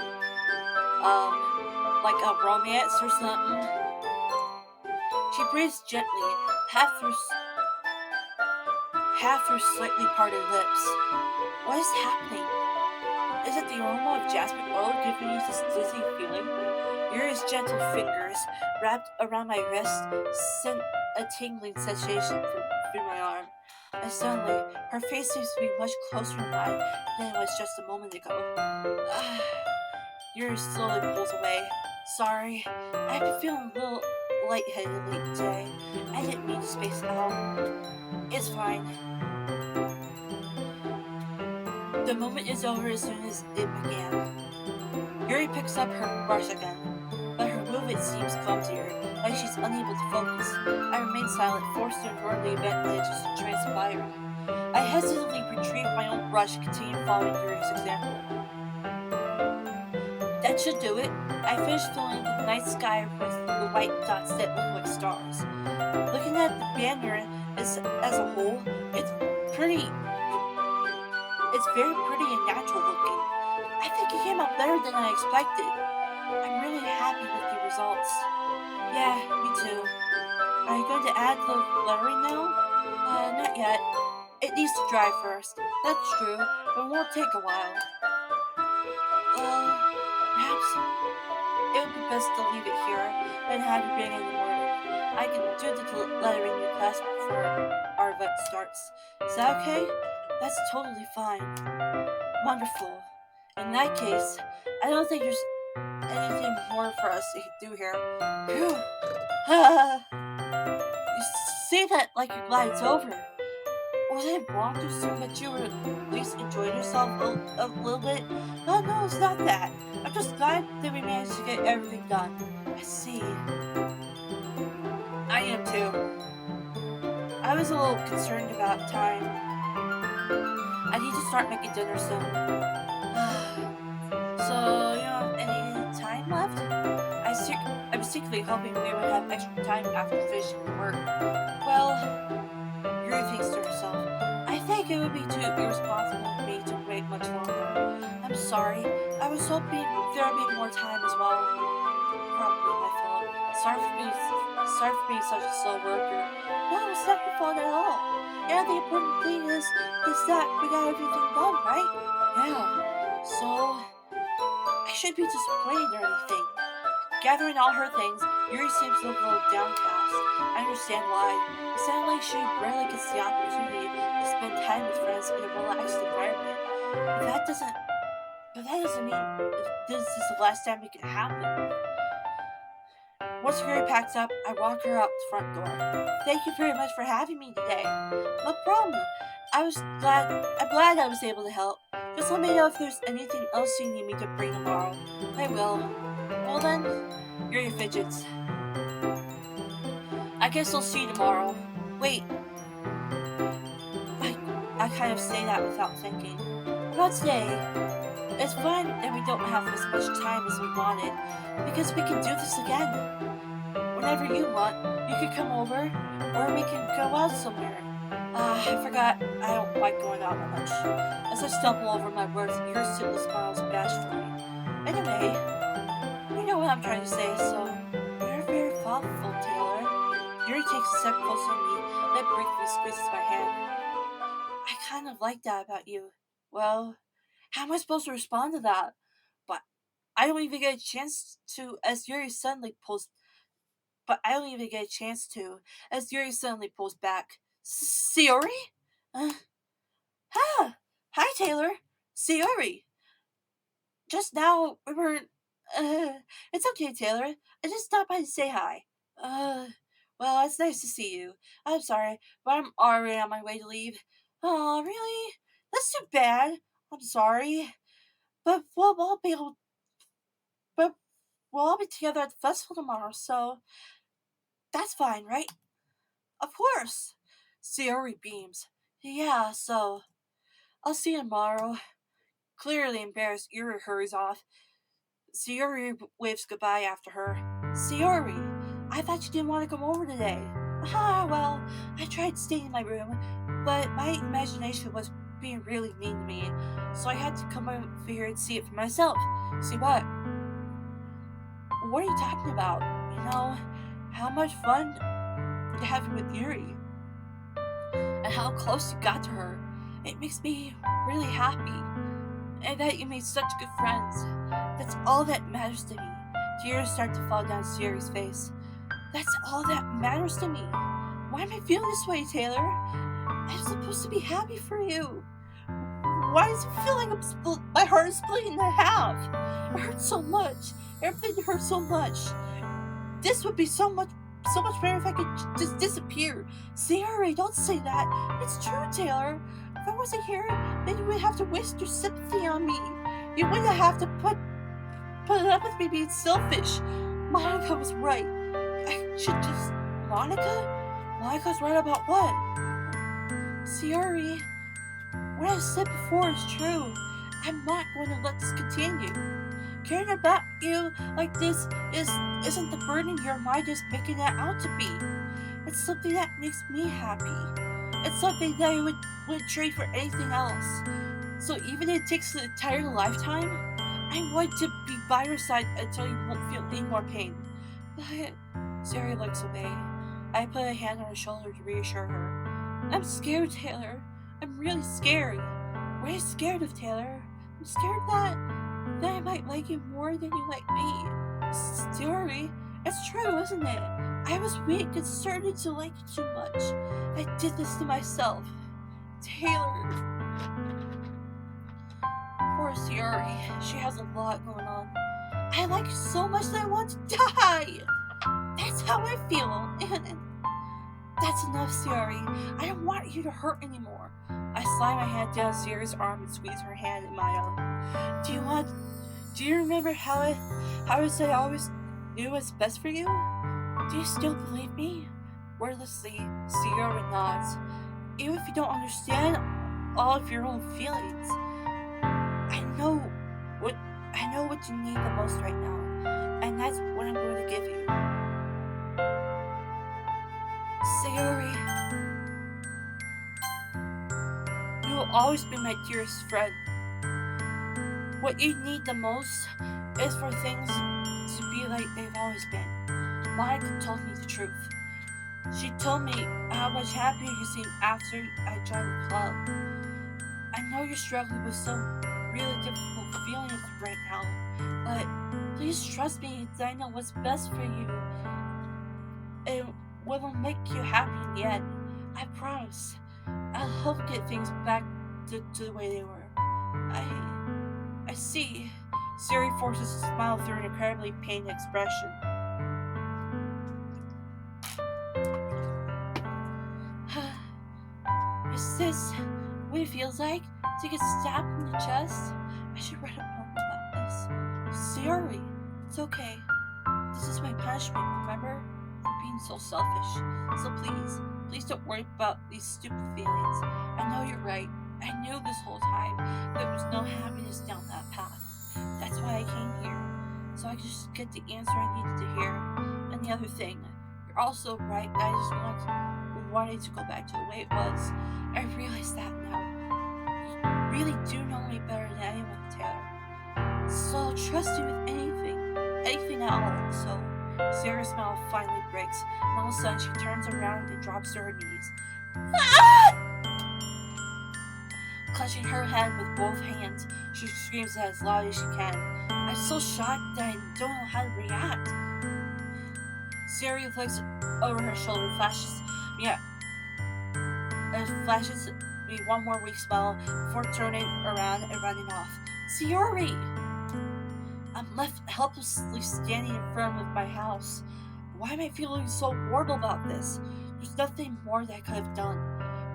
Like a romance or something. She breathes gently, half through slightly parted lips. What is happening? Is it the aroma of jasmine oil giving you this dizzy feeling? Yuri's gentle fingers, wrapped around my wrist, sent a tingling sensation through my arm. And suddenly, her face seems to be much closer to mine than it was just a moment ago. Yuri slowly pulls away. Sorry, I've been feeling a little lightheaded late today. I didn't mean to space out. It's fine. The moment is over as soon as it began. Yuri picks up her brush again, but her movement seems clumsier, like she's unable to focus. I remain silent, forced to ignore the event that had just transpired. I hesitantly retrieve my own brush and continue following Yuri's example. That should do it. I finished filling the night sky with the white dots that look like stars. Looking at the banner as a whole, it's very pretty and natural looking. I think it came out better than I expected. I'm really happy with the results. Yeah, me too. Are you going to add the lettering now? Not yet. It needs to dry first. That's true, but it won't take a while. Perhaps it would be best to leave it here and have it ready in the morning. I can do the lettering in class before our event starts. Is that okay? That's totally fine. Wonderful. In that case, I don't think there's anything more for us to do here. Phew. You say that like you're glad it's over. Was I wrong to assume that you were at least enjoying yourself a little bit? Oh no, it's not that. I'm just glad that we managed to get everything done. I see. I am too. I was a little concerned about time. I need to start making dinner soon. So, you don't have any time left? I was secretly hoping we would have extra time after finishing the work. Well, Yuri thinks to herself, I think it would be too irresponsible of me to wait much longer. I'm sorry. I was hoping there would be more time as well. Probably my fault. Sorry for being such a slow worker. No, it's not your fault at all. Yeah, the important thing is that we got everything done, right? Yeah. So, I shouldn't be disappointed or anything. Gathering all her things, Yuri seems a little downcast. I understand why. It sounds like she rarely gets the opportunity to spend time with friends in a relaxed environment. But that doesn't mean this is the last time it can happen. Once Yuri packs up, I walk her out the front door. Thank you very much for having me today. No problem. I'm glad I was able to help. Just let me know if there's anything else you need me to bring tomorrow. I will. Well then, Yuri fidgets. I guess I'll see you tomorrow. Wait. I kind of say that without thinking. About today, it's fine that we don't have as much time as we wanted, because we can do this again. Whenever you want, you can come over, or we can go out somewhere. I forgot I don't like going out that much. As I stumble over my words, Yuri still smiles bashfully. Anyway, you know what I'm trying to say, so you're very thoughtful, Taylor. Yuri takes a step closer to me, then briefly squeezes my hand. I kind of like that about you. Well, how am I supposed to respond to that? But I don't even get a chance to, as Yuri suddenly pulls. But I don't even get a chance to, as Yuri suddenly pulls back. Sayori? Uh, Hi, Taylor. Sayori. Just now we were. It's okay, Taylor. I just stopped by to say hi. Uh, well, it's nice to see you. I'm sorry, but I'm already on my way to leave. Oh, really? That's too bad. I'm sorry, but but we'll all be together at the festival tomorrow, so that's fine, right? Of course. Sayori beams. Yeah, so I'll see you tomorrow. Clearly embarrassed, Yuri hurries off. Sayori waves goodbye after her. Sayori, I thought you didn't want to come over today. Well, I tried staying in my room, but my imagination was being really mean to me, so I had to come over here and see it for myself. See what? What are you talking about? You know, how much fun you're having with Yuri, and how close you got to her. It makes me really happy. and that you made such good friends. That's all that matters to me. Tears start to fall down Siri's face. That's all that matters to me. Why am I feeling this way, Taylor? I'm supposed to be happy for you. Why does it feel like my heart is splitting in half? It hurts so much. Everything hurts so much. This would be so much better if I could just disappear. Siri, don't say that. It's true, Taylor. If I wasn't here, then you would have to waste your sympathy on me. You wouldn't have to put it up with me being selfish. Monica was right. I should just... Monica? Monica's right about what? Siri, what I said before is true. I'm not going to let this continue. Caring about you like this isn't the burden your mind is making it out to be. It's something that makes me happy. It's something that I would trade for anything else. So even if it takes an entire lifetime, I'm going to be by your side until you won't feel any more pain. But Siri looks away. I put a hand on her shoulder to reassure her. I'm scared, Taylor. I'm really scared. What are you scared of, Taylor? I'm scared that I might like you more than you like me. Siri, it's true, isn't it? I was weak and started to like you too much. I did this to myself. Taylor. Poor Siri. She has a lot going on. I like you so much that I want to die. That's how I feel. And that's enough, Siri. I don't want you to hurt anymore. I slide my hand down Siri's arm and squeeze her hand in my own. Do you remember how I said I always knew what's best for you? Do you still believe me? Wordlessly, Siri nods. Even if you don't understand all of your own feelings, I know what you need the most right now, and that's what I'm going to give you. Sayori, you will always be my dearest friend. What you need the most is for things to be like they've always been. Monica told me the truth. She told me how much happier you seem after I joined the club. I know you're struggling with some really difficult feelings right now, but please trust me that I know what's best for you and what will make you happy in the end. I promise. I'll help get things back to the way they were. I see. Siri forces a smile through an incredibly pained expression. Is this what it feels like to get stabbed in the chest? I should write a poem about this. Siri, it's okay. This is my punishment, remember? For being so selfish. So please don't worry about these stupid feelings. I know you're right. I knew this whole time there was no happiness down that path. That's why I came here. So I could just get the answer I needed to hear. And the other thing, you're also right. I just wanted to go back to the way it was. I realize that now. You really do know me better than anyone, Taylor. So I'll trust you with anything at all. So Sarah's smile finally breaks, and all of a sudden she turns around and drops to her knees. Ah! Clutching her head with both hands, she screams as loud as she can. I'm so shocked that I don't know how to react. Siri looks over her shoulder, flashes me one more weak smile before turning around and running off. Siri! I'm left helplessly standing in front of my house. Why am I feeling so horrible about this? There's nothing more that I could have done.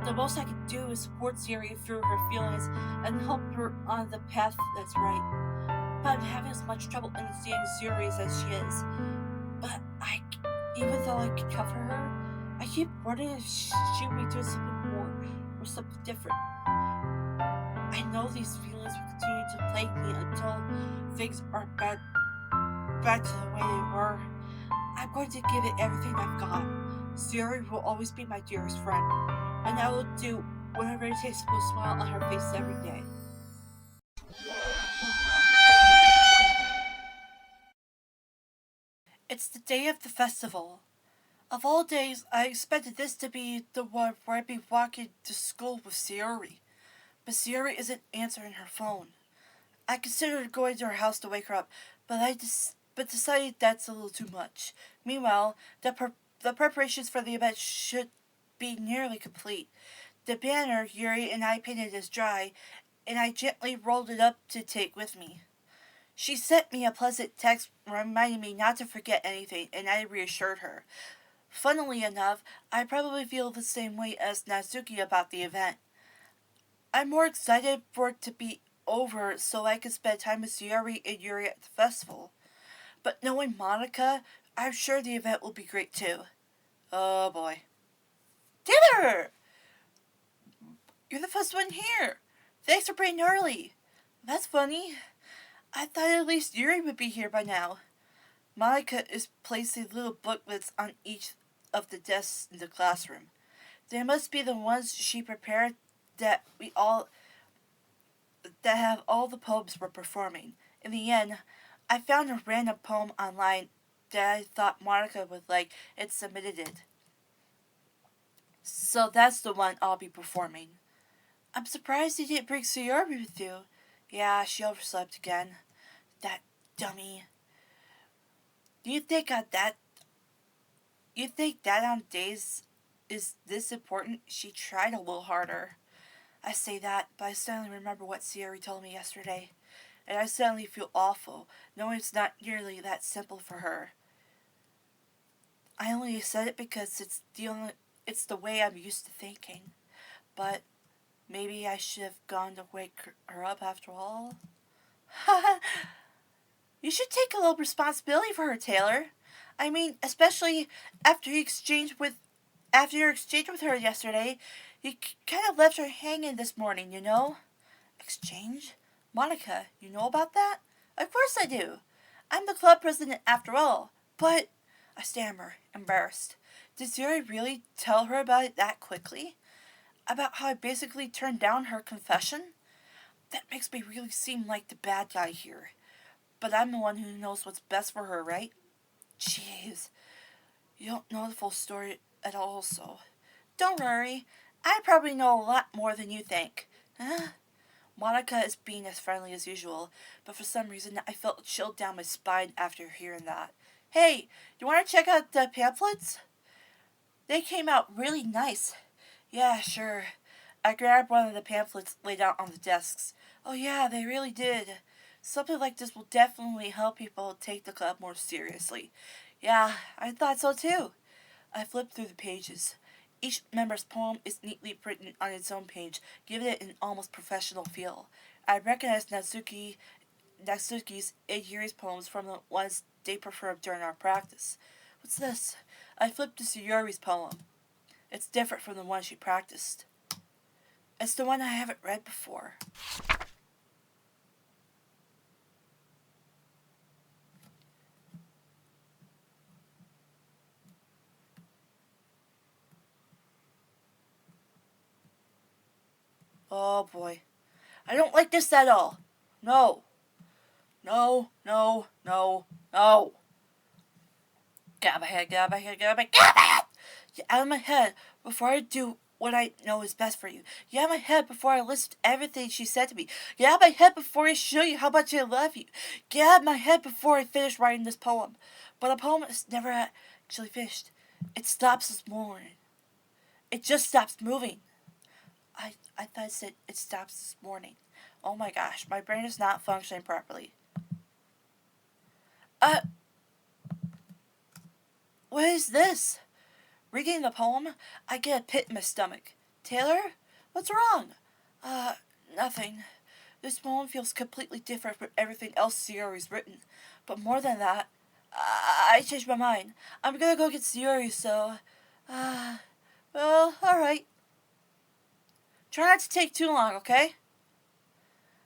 The most I could do is support Siri through her feelings and help her on the path that's right. But I'm having as much trouble understanding Siri as she is. But even though I can cover her, I keep wondering if she would be doing something more or something different. I know these feelings will continue to plague me until things aren't back to the way they were. I'm going to give it everything I've got. Siri will always be my dearest friend, and I will do whatever it takes to put a smile on her face every day. It's the day of the festival. Of all days, I expected this to be the one where I'd be walking to school with Siri. But Siri isn't answering her phone. I considered going to her house to wake her up, but decided that's a little too much. Meanwhile, the preparations for the event should be nearly complete. The banner Yuri and I painted is dry, and I gently rolled it up to take with me. She sent me a pleasant text reminding me not to forget anything, and I reassured her. Funnily enough, I probably feel the same way as Natsuki about the event. I'm more excited for it to be over so I can spend time with Sayori and Yuri at the festival. But knowing Monika, I'm sure the event will be great too. Oh boy. Dinner! You're the first one here. Thanks for being early. That's funny. I thought at least Yuri would be here by now. Monika is placing little booklets on each of the desks in the classroom. They must be the ones she prepared that we all that have all the poems we're performing. In the end, I found a random poem online that I thought Monica would like and submitted it. So that's the one I'll be performing. I'm surprised you didn't bring Sayori with you. Yeah, she overslept again. That dummy. Do you think on that you think that on days is this important? She tried a little harder. I say that, but I suddenly remember what Sayori told me yesterday, and I suddenly feel awful, knowing it's not nearly that simple for her. I only said it because it's the way I'm used to thinking. But maybe I should have gone to wake her up after all. You should take a little responsibility for her, Taylor. I mean, especially after after your exchange with her yesterday, you kind of left her hanging this morning, you know? Exchange? Monica, you know about that? Of course I do. I'm the club president after all. But, I stammer, embarrassed. Did Zuri really tell her about it that quickly? About how I basically turned down her confession? That makes me really seem like the bad guy here. But I'm the one who knows what's best for her, right? Jeez. You don't know the full story at all, so. Don't worry. I probably know a lot more than you think. Huh? Monica is being as friendly as usual, but for some reason I felt a chill down my spine after hearing that. Hey, you want to check out the pamphlets? They came out really nice. Yeah, sure. I grabbed one of the pamphlets laid out on the desks. Oh yeah, they really did. Something like this will definitely help people take the club more seriously. Yeah, I thought so too. I flipped through the pages. Each member's poem is neatly printed on its own page, giving it an almost professional feel. I recognized Natsuki's and Yuri's poems from the ones they performed during our practice. What's this? I flipped to Yuri's poem. It's different from the one she practiced. It's the one I haven't read before. Oh boy. I don't like this at all. No. No, no, no, no. Get out of my head, get out of my head, get out of my head, get out of my head! Get out of my head before I do what I know is best for you. Get out of my head before I list everything she said to me. Get out of my head before I show you how much I love you. Get out of my head before I finish writing this poem. But the poem is never actually finished. It stops this morning. It just stops moving. I thought it said it stops this morning. Oh my gosh, my brain is not functioning properly. Uh, what is this? Reading the poem, I get a pit in my stomach. Taylor? What's wrong? Nothing. This poem feels completely different from everything else Sayori's written. But more than that, I changed my mind. I'm gonna go get Sayori, so... well, alright. Try not to take too long, okay?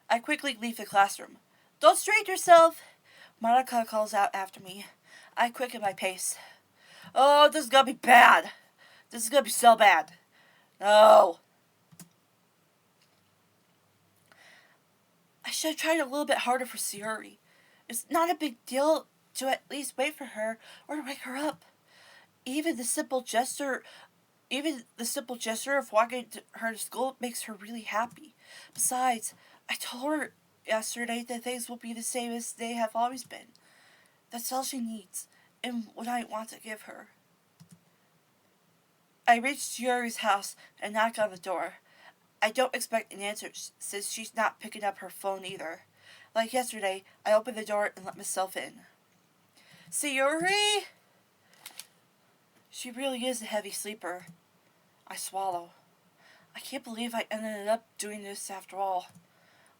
I quickly leave the classroom. Don't strain yourself! Monika calls out after me. I quicken my pace. Oh, this is gonna be bad. This is gonna be so bad. No. I should have tried a little bit harder for Sayori. It's not a big deal to at least wait for her or to wake her up. Even the simple gesture Even the simple gesture of walking her to school makes her really happy. Besides, I told her yesterday that things will be the same as they have always been. That's all she needs, and what I want to give her. I reached Yuri's house and knocked on the door. I don't expect an answer since she's not picking up her phone either. Like yesterday, I opened the door and let myself in. Sayuri! She really is a heavy sleeper. I swallow. I can't believe I ended up doing this after all.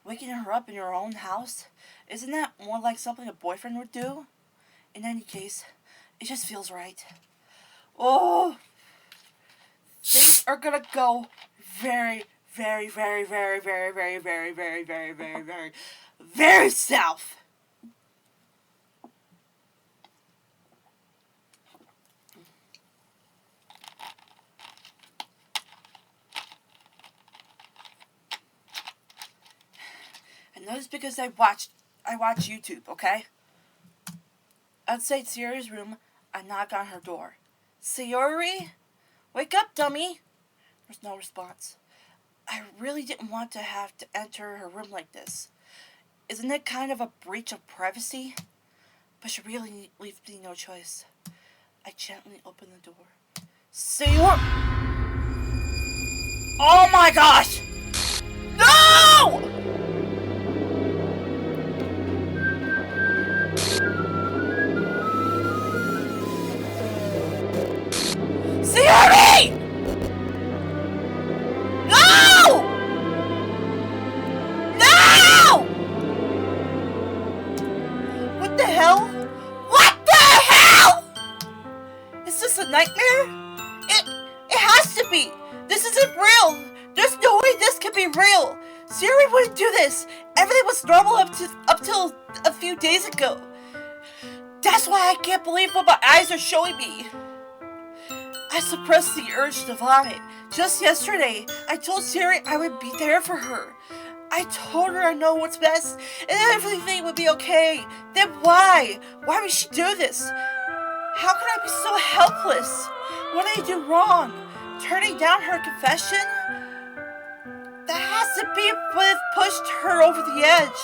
Waking her up in her own house? Isn't that more like something a boyfriend would do? In any case, it just feels right. Oh! Things are gonna go very, very, very, very, very, very, very, very, very, very, very, very south. And that is because I watch YouTube, okay? Outside Sayori's room, I knock on her door. Sayori? Wake up, dummy! There's no response. I really didn't want to have to enter her room like this. Isn't it kind of a breach of privacy? But she really leaves me no choice. I gently open the door. Sayori! Oh my gosh! No! Sayori! No! No! What the hell? What the hell? Is this a nightmare? It has to be. This isn't real. There's no way this can be real. Sayori wouldn't do this. Everything was normal up till a few days ago. That's why I can't believe what my eyes are showing me. I suppressed the urge to vomit. Just yesterday, I told Sayori I would be there for her. I told her I know what's best and everything would be okay. Then why? Why would she do this? How could I be so helpless? What did I do wrong? Turning down her confession? That has to be what pushed her over the edge.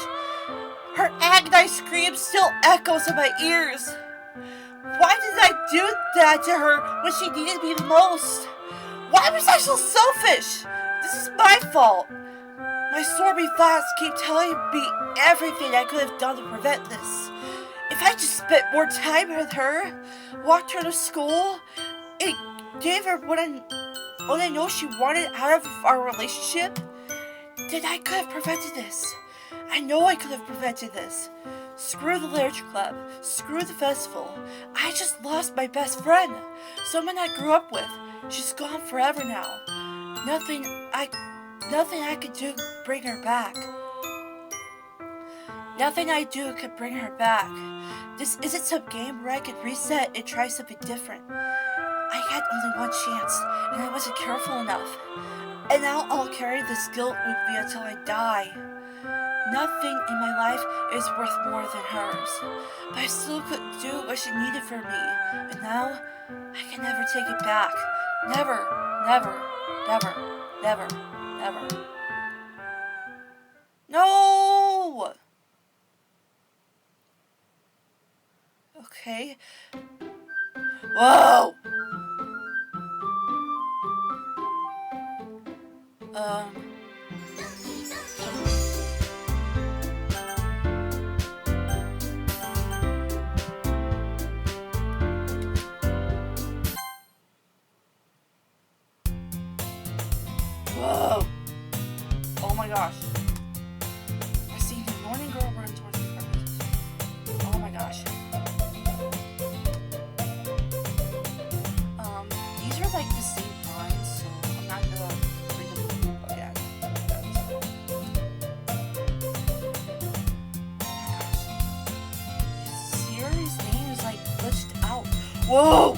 Her agonized scream still echoes in my ears. Why did I do that to her when she needed me the most? Why was I so selfish? This is my fault. My stormy thoughts keep telling me everything I could have done to prevent this. If I just spent more time with her, walked her to school, and gave her what I know she wanted out of our relationship, then I could have prevented this. I know I could have prevented this. Screw the literature club. Screw the festival. I just lost my best friend. Someone I grew up with. She's gone forever now. Nothing I could do could bring her back. Nothing I do could bring her back. This isn't some game where I could reset and try something different. I had only one chance, and I wasn't careful enough. And now I'll carry this guilt with me until I die. Nothing in my life is worth more than hers. But I still couldn't do what she needed from me. And now, I can never take it back. Never, never, never, never, never. No! Okay. Whoa! Whoa! Oh my gosh. I see the morning girl run towards the front. Oh my gosh. These are like the same lines, so I'm not gonna read them again. Siri's name is like glitched out. Whoa!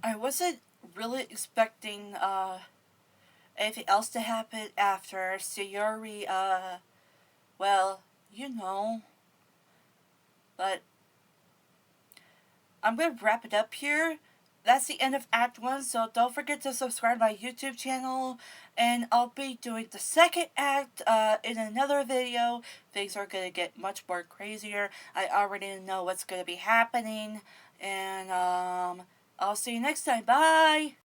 I wasn't really expecting anything else to happen after Sayori, well, you know. But I'm gonna wrap it up here. that's the end of Act 1, so don't forget to subscribe to my YouTube channel, and I'll be doing the second act in another video. Things are going to get much more crazier. I already know what's going to be happening, and I'll see you next time. Bye!